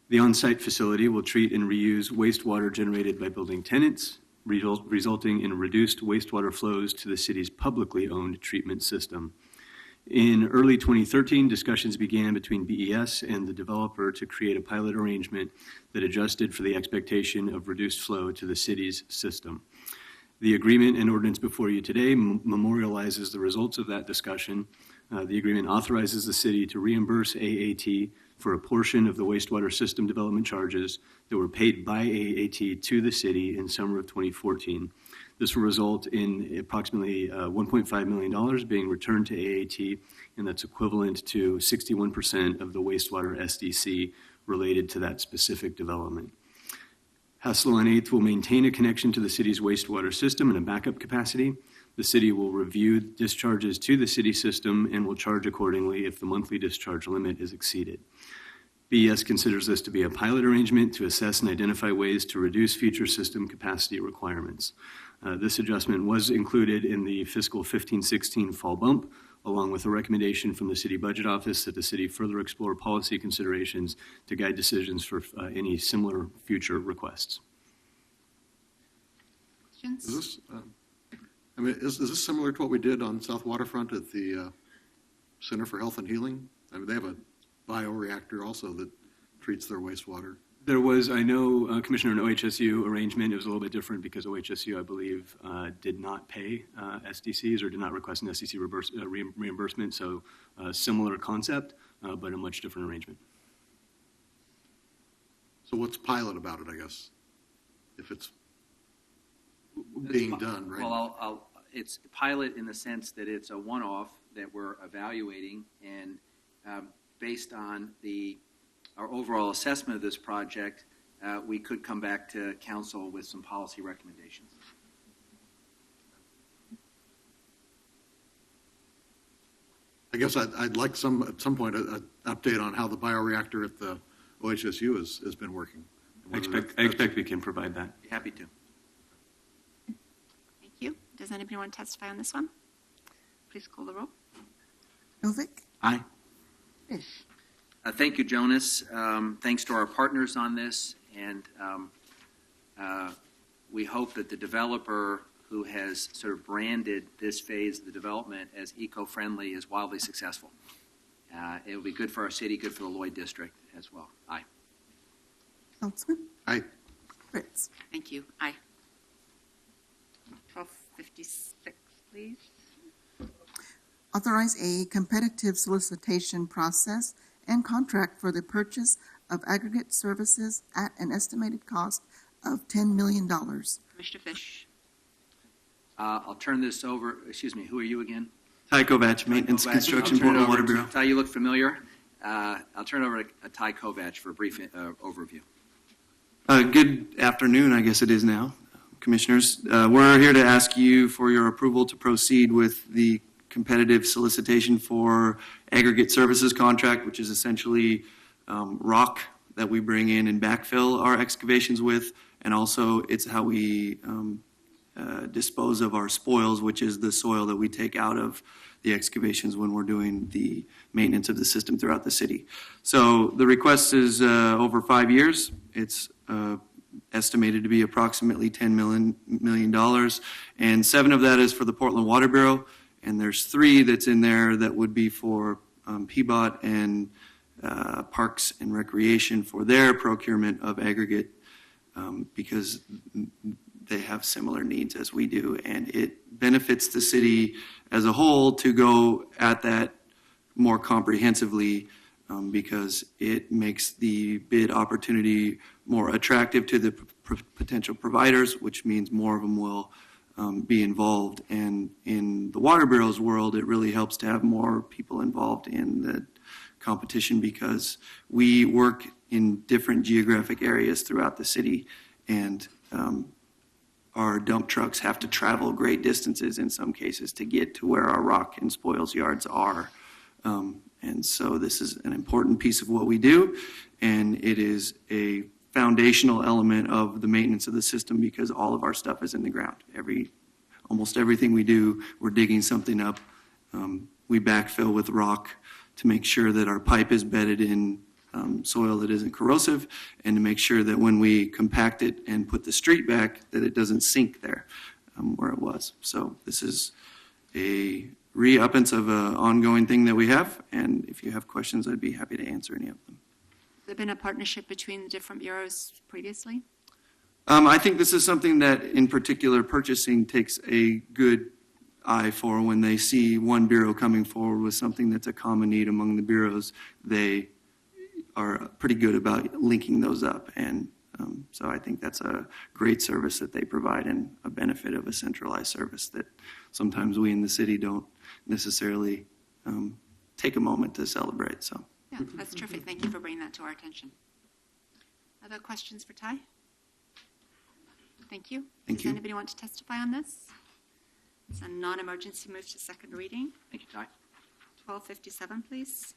The on-site facility will treat and reuse wastewater generated by building tenants, resulting in reduced wastewater flows to the city's publicly owned treatment system. In early 2013, discussions began between BES and the developer to create a pilot arrangement that adjusted for the expectation of reduced flow to the city's system. The agreement and ordinance before you today memorializes the results of that discussion. The agreement authorizes the city to reimburse AAT for a portion of the wastewater system development charges that were paid by AAT to the city in summer of 2014. This will result in approximately $1.5 million being returned to AAT, and that's equivalent to 61% of the wastewater SDC related to that specific development. Haslow and 8th will maintain a connection to the city's wastewater system and a backup capacity. The city will review discharges to the city system and will charge accordingly if the monthly discharge limit is exceeded. BES considers this to be a pilot arrangement to assess and identify ways to reduce future system capacity requirements. This adjustment was included in the fiscal 15-16 fall bump, along with a recommendation from the City Budget Office that the city further explore policy considerations to guide decisions for any similar future requests. Questions? Is this, is this similar to what we did on South Waterfront at the Center for Health and Healing? I mean, they have a bioreactor also that treats their wastewater. There was, I know, Commissioner, an OHSU arrangement. It was a little bit different because OHSU, I believe, did not pay SDCs or did not request an SDC reimbursement. So similar concept, but a much different arrangement. So what's pilot about it, I guess, if it's being done, right? Well, it's pilot in the sense that it's a one-off that we're evaluating, and based on our overall assessment of this project, we could come back to council with some policy recommendations. I guess I'd like at some point an update on how the bioreactor at the OHSU has been working. I expect we can provide that. Happy to. Thank you. Does anybody want to testify on this one? Please call the roll. Novick, Aye. Fish. Thank you, Jonas. Thanks to our partners on this, and we hope that the developer who has sort of branded this phase of the development as eco-friendly is wildly successful. It will be good for our city, good for the Lloyd District as well. Aye. Saltzman, Aye. Fritz. Thank you. Aye. 1256, please. Authorize a competitive solicitation process and contract for the purchase of aggregate services at an estimated cost of $10 million. Commissioner Fish. I'll turn this over. Excuse me, who are you again? Ty Kovach, Maintenance Construction, Portland Water Bureau. Ty, you look familiar. I'll turn it over to Ty Kovach for a brief overview. Good afternoon, I guess it is now, Commissioners. We're here to ask you for your approval to proceed with the competitive solicitation for aggregate services contract, which is essentially rock that we bring in and backfill our excavations with, and also it's how we dispose of our spoils, which is the soil that we take out of the excavations when we're doing the maintenance of the system throughout the city. So the request is over 5 years. It's estimated to be approximately $10 million, and 7 of that is for the Portland Water Bureau, and there's 3 that's in there that would be for PBOT and Parks and Recreation for their procurement of aggregate, because they have similar needs as we do, and it benefits the city as a whole to go at that more comprehensively, because it makes the bid opportunity more attractive to the potential providers, which means more of them will be involved. And in the Water Bureau's world, it really helps to have more people involved in the competition, because we work in different geographic areas throughout the city, and our dump trucks have to travel great distances in some cases to get to where our rock and spoils yards are. And so this is an important piece of what we do, and it is a foundational element of the maintenance of the system, because all of our stuff is in the ground. Almost everything we do, we're digging something up. We backfill with rock to make sure that our pipe is bedded in soil that isn't corrosive, and to make sure that when we compact it and put the street back, that it doesn't sink there where it was. So this is a re-uppance of an ongoing thing that we have, and if you have questions, I'd be happy to answer any of them. Has there been a partnership between the different bureaus previously? I think this is something that, in particular, purchasing takes a good eye for. When they see one bureau coming forward with something that's a common need among the bureaus, they are pretty good about linking those up. And so I think that's a great service that they provide, and a benefit of a centralized service that sometimes we in the city don't necessarily take a moment to celebrate. So Yeah, that's terrific. Thank you for bringing that to our attention. Other questions for Ty? Thank you. Thank Does you. anybody want to testify on this? It's a non-emergency, move to second reading. Thank you, Ty. 1257, please.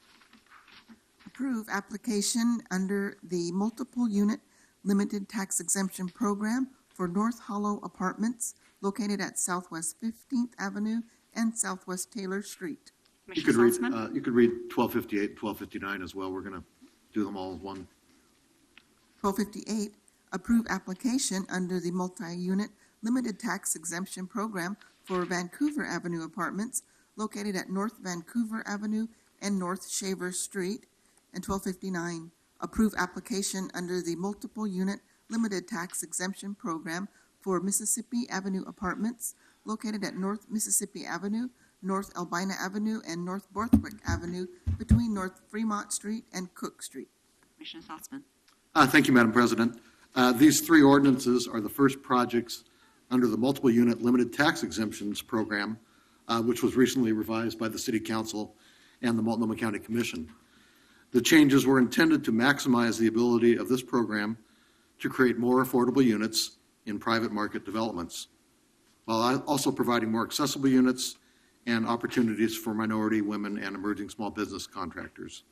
Approve application under the multiple unit limited tax exemption program for North Hollow Apartments located at Southwest 15th Avenue and Southwest Taylor Street. You could read 1258 and 1259 as well. We're going to do them all as one. 1258, approve application under the multi-unit limited tax exemption program for Vancouver Avenue Apartments located at North Vancouver Avenue and North Shaver Street. And 1259, approve application under the multiple unit limited tax exemption program for Mississippi Avenue Apartments located at North Mississippi Avenue, North Albina Avenue, and North Borthwick Avenue between North Fremont Street and Cook Street. Commissioner Saltzman. Thank you, Madam President. These 3 ordinances are the first projects under the multiple unit limited tax exemptions program, which was recently revised by the City Council and the Multnomah County Commission. The changes were intended to maximize the ability of this program to create more affordable units in private market developments, while also providing more accessible units and opportunities for minority, women, and emerging small business contractors.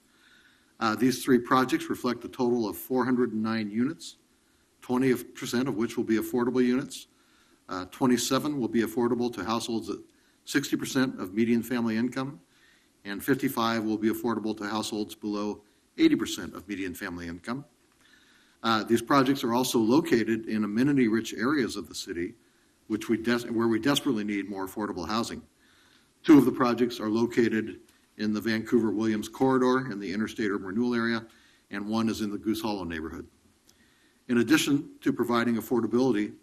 These 3 projects reflect a total of 409 units, 20% of which will be affordable units. 27 will be affordable to households at 60% of median family income, and 55 will be affordable to households below 80% of median family income. These projects are also located in amenity-rich areas of the city, where we desperately need more affordable housing. 2 of the projects are located in the Vancouver-Williams corridor in the interstate urban renewal area, and 1 is in the Goose Hollow neighborhood. In addition to providing affordability,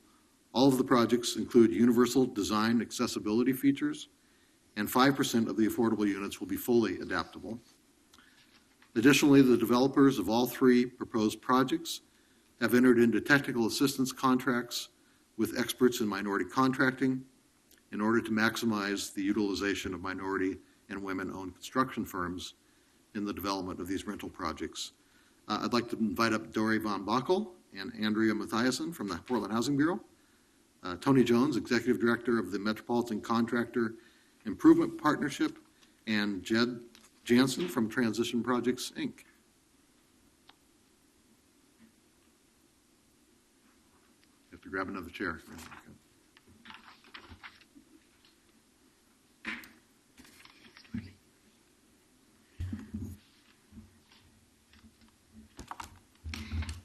all of the projects include universal design accessibility features, and 5% of the affordable units will be fully adaptable. Additionally, the developers of all 3 proposed projects have entered into technical assistance contracts with experts in minority contracting in order to maximize the utilization of minority and women-owned construction firms in the development of these rental projects. I'd like to invite up Dory Von Bockel and Andrea Mathiasen from the Portland Housing Bureau, Tony Jones, Executive Director of the Metropolitan Contractor Improvement Partnership, and Jed Jansen from Transition Projects, Inc. to grab another chair.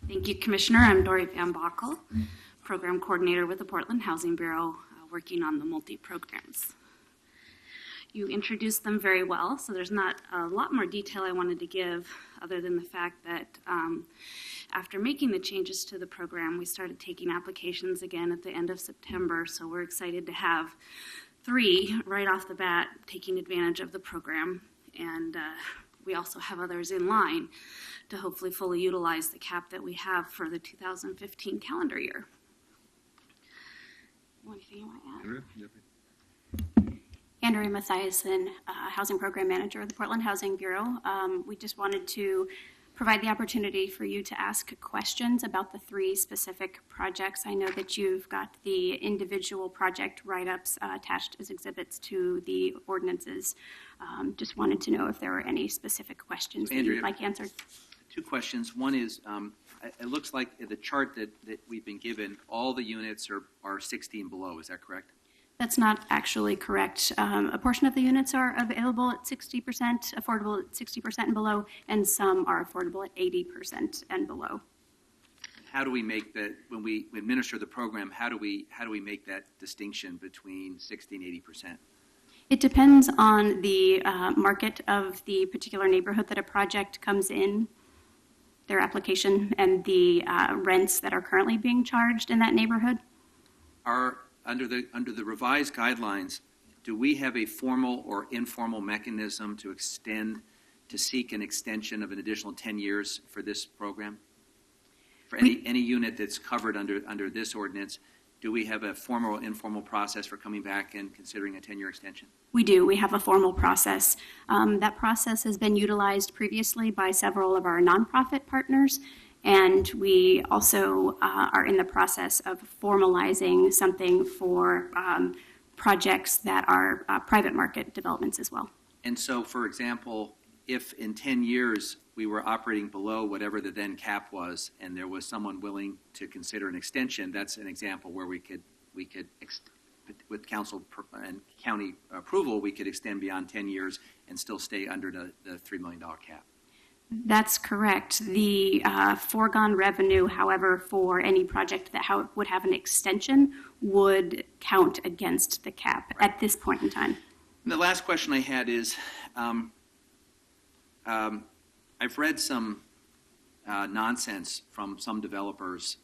Thank you, Commissioner. I'm Dory Van Bockel, Program Coordinator with the Portland Housing Bureau, working on the multi-programs. You introduced them very well, so there's not a lot more detail I wanted to give other than the fact that after making the changes to the program, we started taking applications again at the end of September, so we're excited to have 3 right off the bat taking advantage of the program, and we also have others in line to hopefully fully utilize the cap that we have for the 2015 calendar year. Anything you want to add? Andrea Mathiasen, Housing Program Manager of the Portland Housing Bureau. We just wanted to provide the opportunity for you to ask questions about the 3 specific projects. I know that you've got the individual project write-ups attached as exhibits to the ordinances. Just wanted to know if there were any specific questions that you'd like answered. 2 questions. One is, it looks like the chart that we've been given, all the units are 60 and below. Is that correct? That's not actually correct. A portion of the units are available at 60%, affordable at 60% and below, and some are affordable at 80% and below. How do we make that, when we administer the program, how do we make that distinction between 60 and 80%? It depends on the market of the particular neighborhood that a project comes in, their application, and the rents that are currently being charged in that neighborhood. Under the revised guidelines, do we have a formal or informal mechanism to seek an extension of an additional 10 years for this program? For any unit that's covered under this ordinance, do we have a formal or informal process for coming back and considering a 10-year extension? We do. We have a formal process. That process has been utilized previously by several of our nonprofit partners, and we also are in the process of formalizing something for projects that are private market developments as well. And so, for example, if in 10 years we were operating below whatever the then cap was, and there was someone willing to consider an extension, that's an example where we could with council and county approval, we could extend beyond 10 years and still stay under the $3 million cap. That's correct. The foregone revenue, however, for any project that would have an extension would count against the cap at this point in time. And the last question I had is, I've read some nonsense from some developers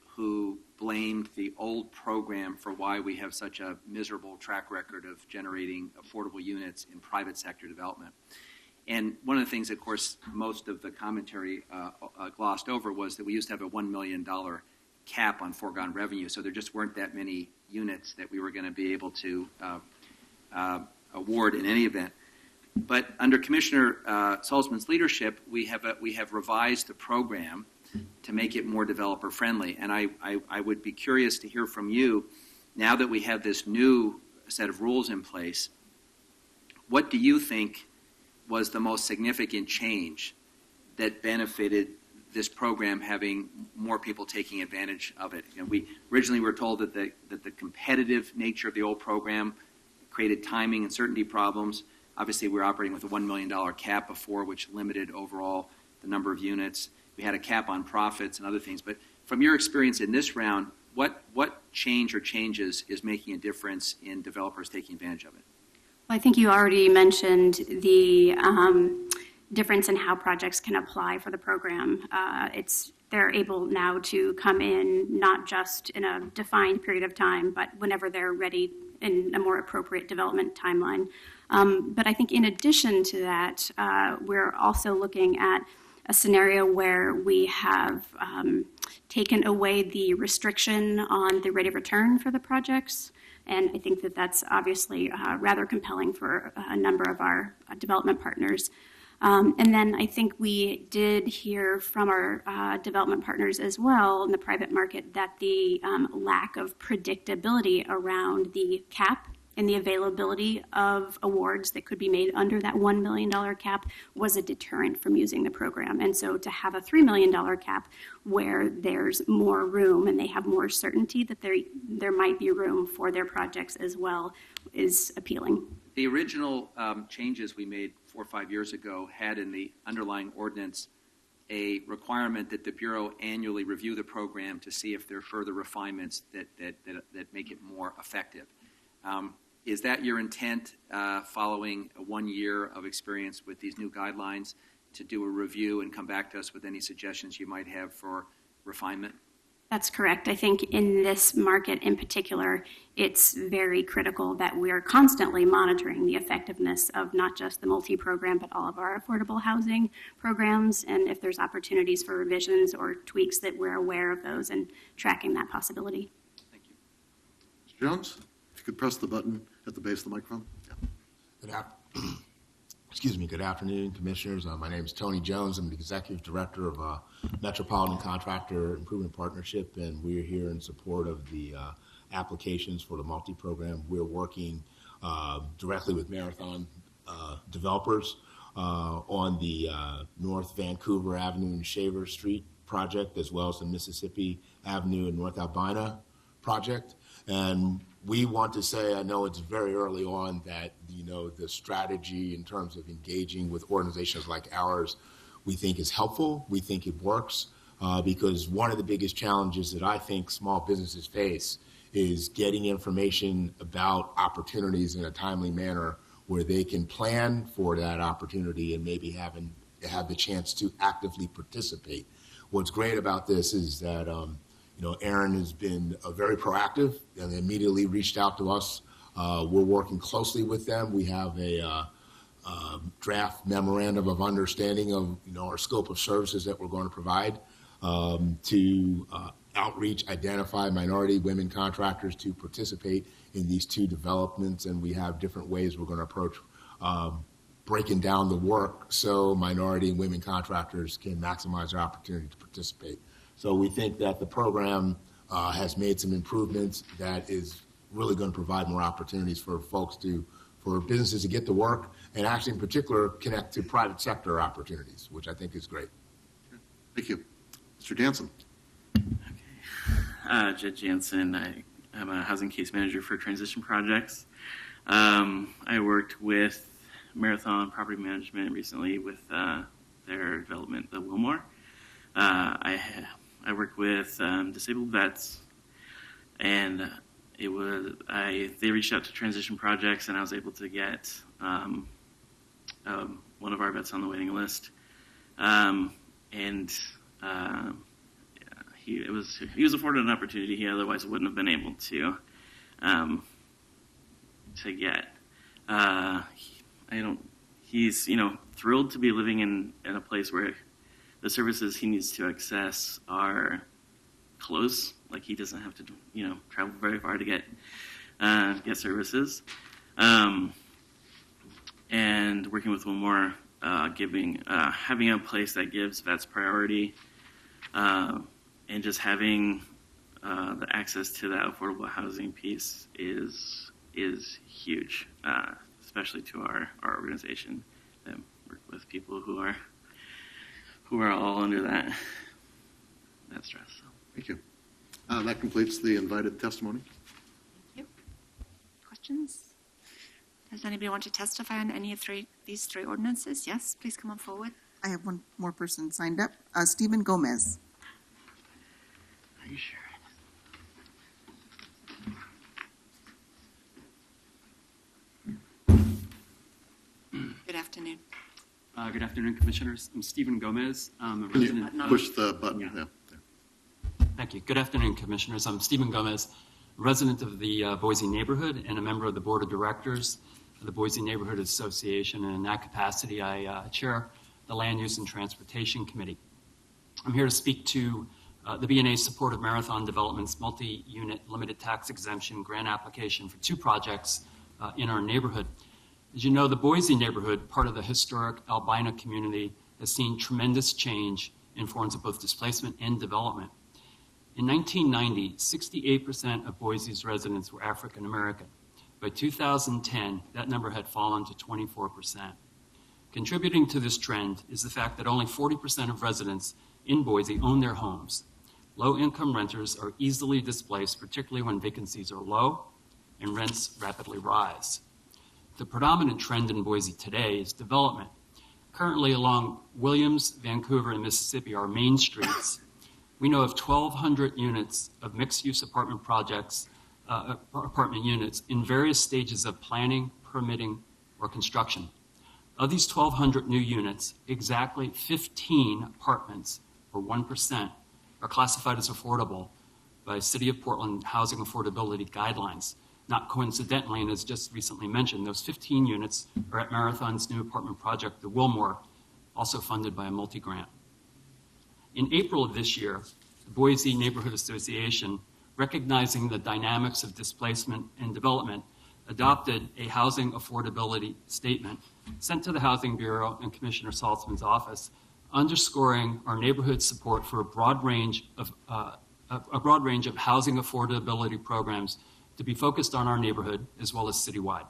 who blamed the old program for why we have such a miserable track record of generating affordable units in private sector development. And one of the things, of course, most of the commentary glossed over was that we used to have a $1 million cap on foregone revenue, so there just weren't that many units that we were going to be able to award in any event. But under Commissioner Salzman's leadership, we have revised the program to make it more developer friendly. And I would be curious to hear from you, now that we have this new set of rules in place, what do you think was the most significant change that benefited this program, having more people taking advantage of it? And we originally were told that the competitive nature of the old program created timing and certainty problems. Obviously, we were operating with a $1 million cap before, which limited overall the number of units. We had a cap on profits and other things. But from your experience in this round, what change or changes is making a difference in developers taking advantage of it? Well, I think you already mentioned the difference in how projects can apply for the program. They're able now to come in not just in a defined period of time, but whenever they're ready in a more appropriate development timeline. But I think in addition to that, we're also looking at a scenario where we have taken away the restriction on the rate of return for the projects. And I think that that's obviously rather compelling for a number of our development partners. And then I think we did hear from our development partners as well in the private market that the lack of predictability around the cap and the availability of awards that could be made under that $1 million cap was a deterrent from using the program. And so to have a $3 million cap where there's more room and they have more certainty that there might be room for their projects as well is appealing. The original changes we made 4 or 5 years ago had in the underlying ordinance a requirement that the Bureau annually review the program to see if there are further refinements that make it more effective. Is that your intent following 1 year of experience with these new guidelines to do a review and come back to us with any suggestions you might have for refinement? That's correct. I think in this market in particular, it's very critical that we're constantly monitoring the effectiveness of not just the multi-program, but all of our affordable housing programs, and if there's opportunities for revisions or tweaks that we're aware of those and tracking that possibility. Thank you. Mr. Jones, if you could press the button at the base of the microphone. Yeah. Good afternoon, Commissioners. My name is Tony Jones. I'm the Executive Director of Metropolitan Contractor Improvement Partnership, and we're here in support of the applications for the multi-program. We're working directly with Marathon developers on the North Vancouver Avenue and Shaver Street project, as well as the Mississippi Avenue and North Albina project. And we want to say, I know it's very early on, that the strategy in terms of engaging with organizations like ours, we think is helpful. We think it works because one of the biggest challenges that I think small businesses face is getting information about opportunities in a timely manner where they can plan for that opportunity and maybe have the chance to actively participate. What's great about this is that Aaron has been very proactive and immediately reached out to us. We're working closely with them. We have a draft memorandum of understanding of our scope of services that we're going to provide to outreach, identify minority women contractors to participate in these two developments, and we have different ways we're going to approach breaking down the work so minority and women contractors can maximize their opportunity to participate. So we think that the program has made some improvements that is really going to provide more opportunities for for businesses to get to work, and actually in particular connect to private sector opportunities, which I think is great. Thank you. Mr. Jansen. Jed Jansen. I'm a housing case manager for transition projects. I worked with Marathon Property Management recently with their development, the Wilmore. I worked with disabled vets, and they reached out to transition projects, and I was able to get one of our vets on the waiting list. He was afforded an opportunity he otherwise wouldn't have been able to get. He's thrilled to be living in a place where the services he needs to access are close. Like, he doesn't have to travel very far to get services. And working with Wilmore, having a place that gives vets priority, and just having the access to that affordable housing piece is huge, especially to our organization that work with people who are all under that stress. So. Thank you. That completes the invited testimony. Thank you. Questions? Does anybody want to testify on any of these three ordinances? Yes, please come on forward. I have one more person signed up. Stephen Gomez. Are you sure? Good afternoon. Good afternoon, Commissioners. I'm Stephen Gomez. I'm a Can resident. you push the button? Yeah. Thank you. Good afternoon, Commissioners. I'm Stephen Gomez, a resident of the Boise neighborhood and a member of the Board of Directors of the Boise Neighborhood Association. And in that capacity, I chair the Land Use and Transportation Committee. I'm here to speak to the BNA's support of Marathon Development's multi-unit limited tax exemption grant application for two projects in our neighborhood. As you know, the Boise neighborhood, part of the historic Albina community, has seen tremendous change in forms of both displacement and development. In 1990, 68% of Boise's residents were African American. By 2010, that number had fallen to 24%. Contributing to this trend is the fact that only 40% of residents in Boise own their homes. Low-income renters are easily displaced, particularly when vacancies are low and rents rapidly rise. The predominant trend in Boise today is development. Currently, along Williams, Vancouver, and Mississippi, our main streets, we know of 1,200 units of mixed-use apartment projects, apartment units in various stages of planning, permitting, or construction. Of these 1,200 new units, exactly 15 apartments, or 1%, are classified as affordable by City of Portland housing affordability guidelines. Not coincidentally, and as just recently mentioned, those 15 units are at Marathon's new apartment project, the Wilmore, also funded by a multi-grant. In April of this year, the Boise Neighborhood Association, recognizing the dynamics of displacement and development, adopted a housing affordability statement sent to the Housing Bureau and Commissioner Saltzman's office, underscoring our neighborhood's support for a broad range of housing affordability programs to be focused on our neighborhood as well as citywide.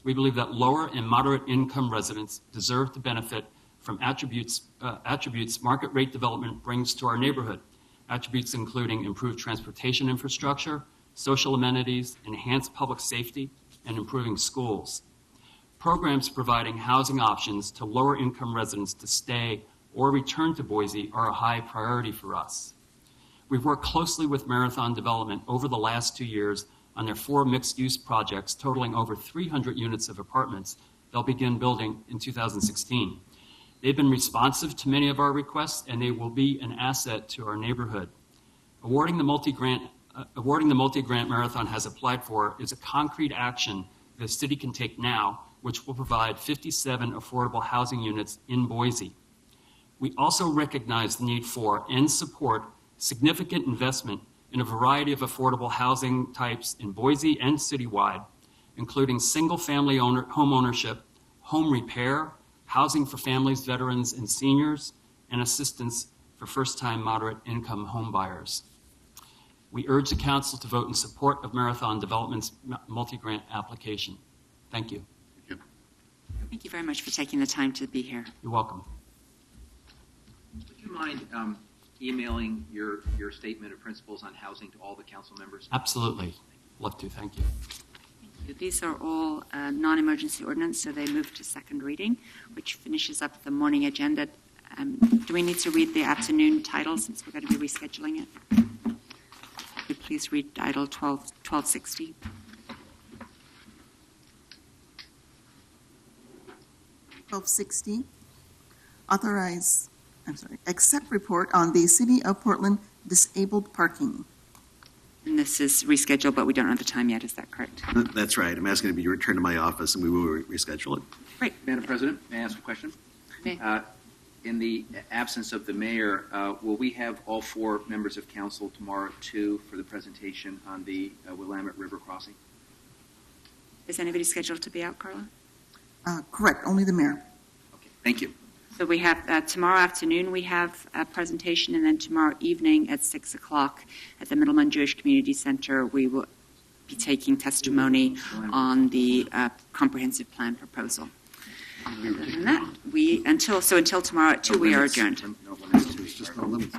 We believe that lower and moderate income residents deserve to benefit from attributes market rate development brings to our neighborhood, attributes including improved transportation infrastructure, social amenities, enhanced public safety, and improving schools. Programs providing housing options to lower income residents to stay or return to Boise are a high priority for us. We've worked closely with Marathon Development over the last 2 years on their 4 mixed-use projects totaling over 300 units of apartments they'll begin building in 2016. They've been responsive to many of our requests, and they will be an asset to our neighborhood. Awarding the multi-grant Marathon has applied for is a concrete action the city can take now, which will provide 57 affordable housing units in Boise. We also recognize the need for and support significant investment in a variety of affordable housing types in Boise and citywide, including single-family home ownership, home repair, housing for families, veterans, and seniors, and assistance for first-time moderate-income home buyers. We urge the Council to vote in support of Marathon Development's multi-grant application. Thank you. Thank you very much for taking the time to be here. You're welcome. Would you mind emailing your statement of principles on housing to all the council members? Absolutely. Love to. Thank you. These are all non-emergency ordinance, so they move to second reading, which finishes up the morning agenda. Do we need to read the afternoon title since we're going to be rescheduling it? Could you please read title 1260. Accept report on the City of Portland disabled parking. And this is rescheduled, but we don't know the time yet. Is that correct? That's right. I'm asking to be returned to my office, and we will reschedule it. Great. Madam President, may I ask a question? In the absence of the mayor, will we have all 4 members of council tomorrow, too, for the presentation on the Willamette River crossing? Is anybody scheduled to be out, Carla? Correct, only the mayor. Okay, thank you. So we have tomorrow afternoon we have a presentation, and then tomorrow evening at 6 o'clock at the Middleman Jewish Community Center we will be taking testimony on the comprehensive plan proposal. Other than that, until tomorrow at 2 we are adjourned. It's just no limits.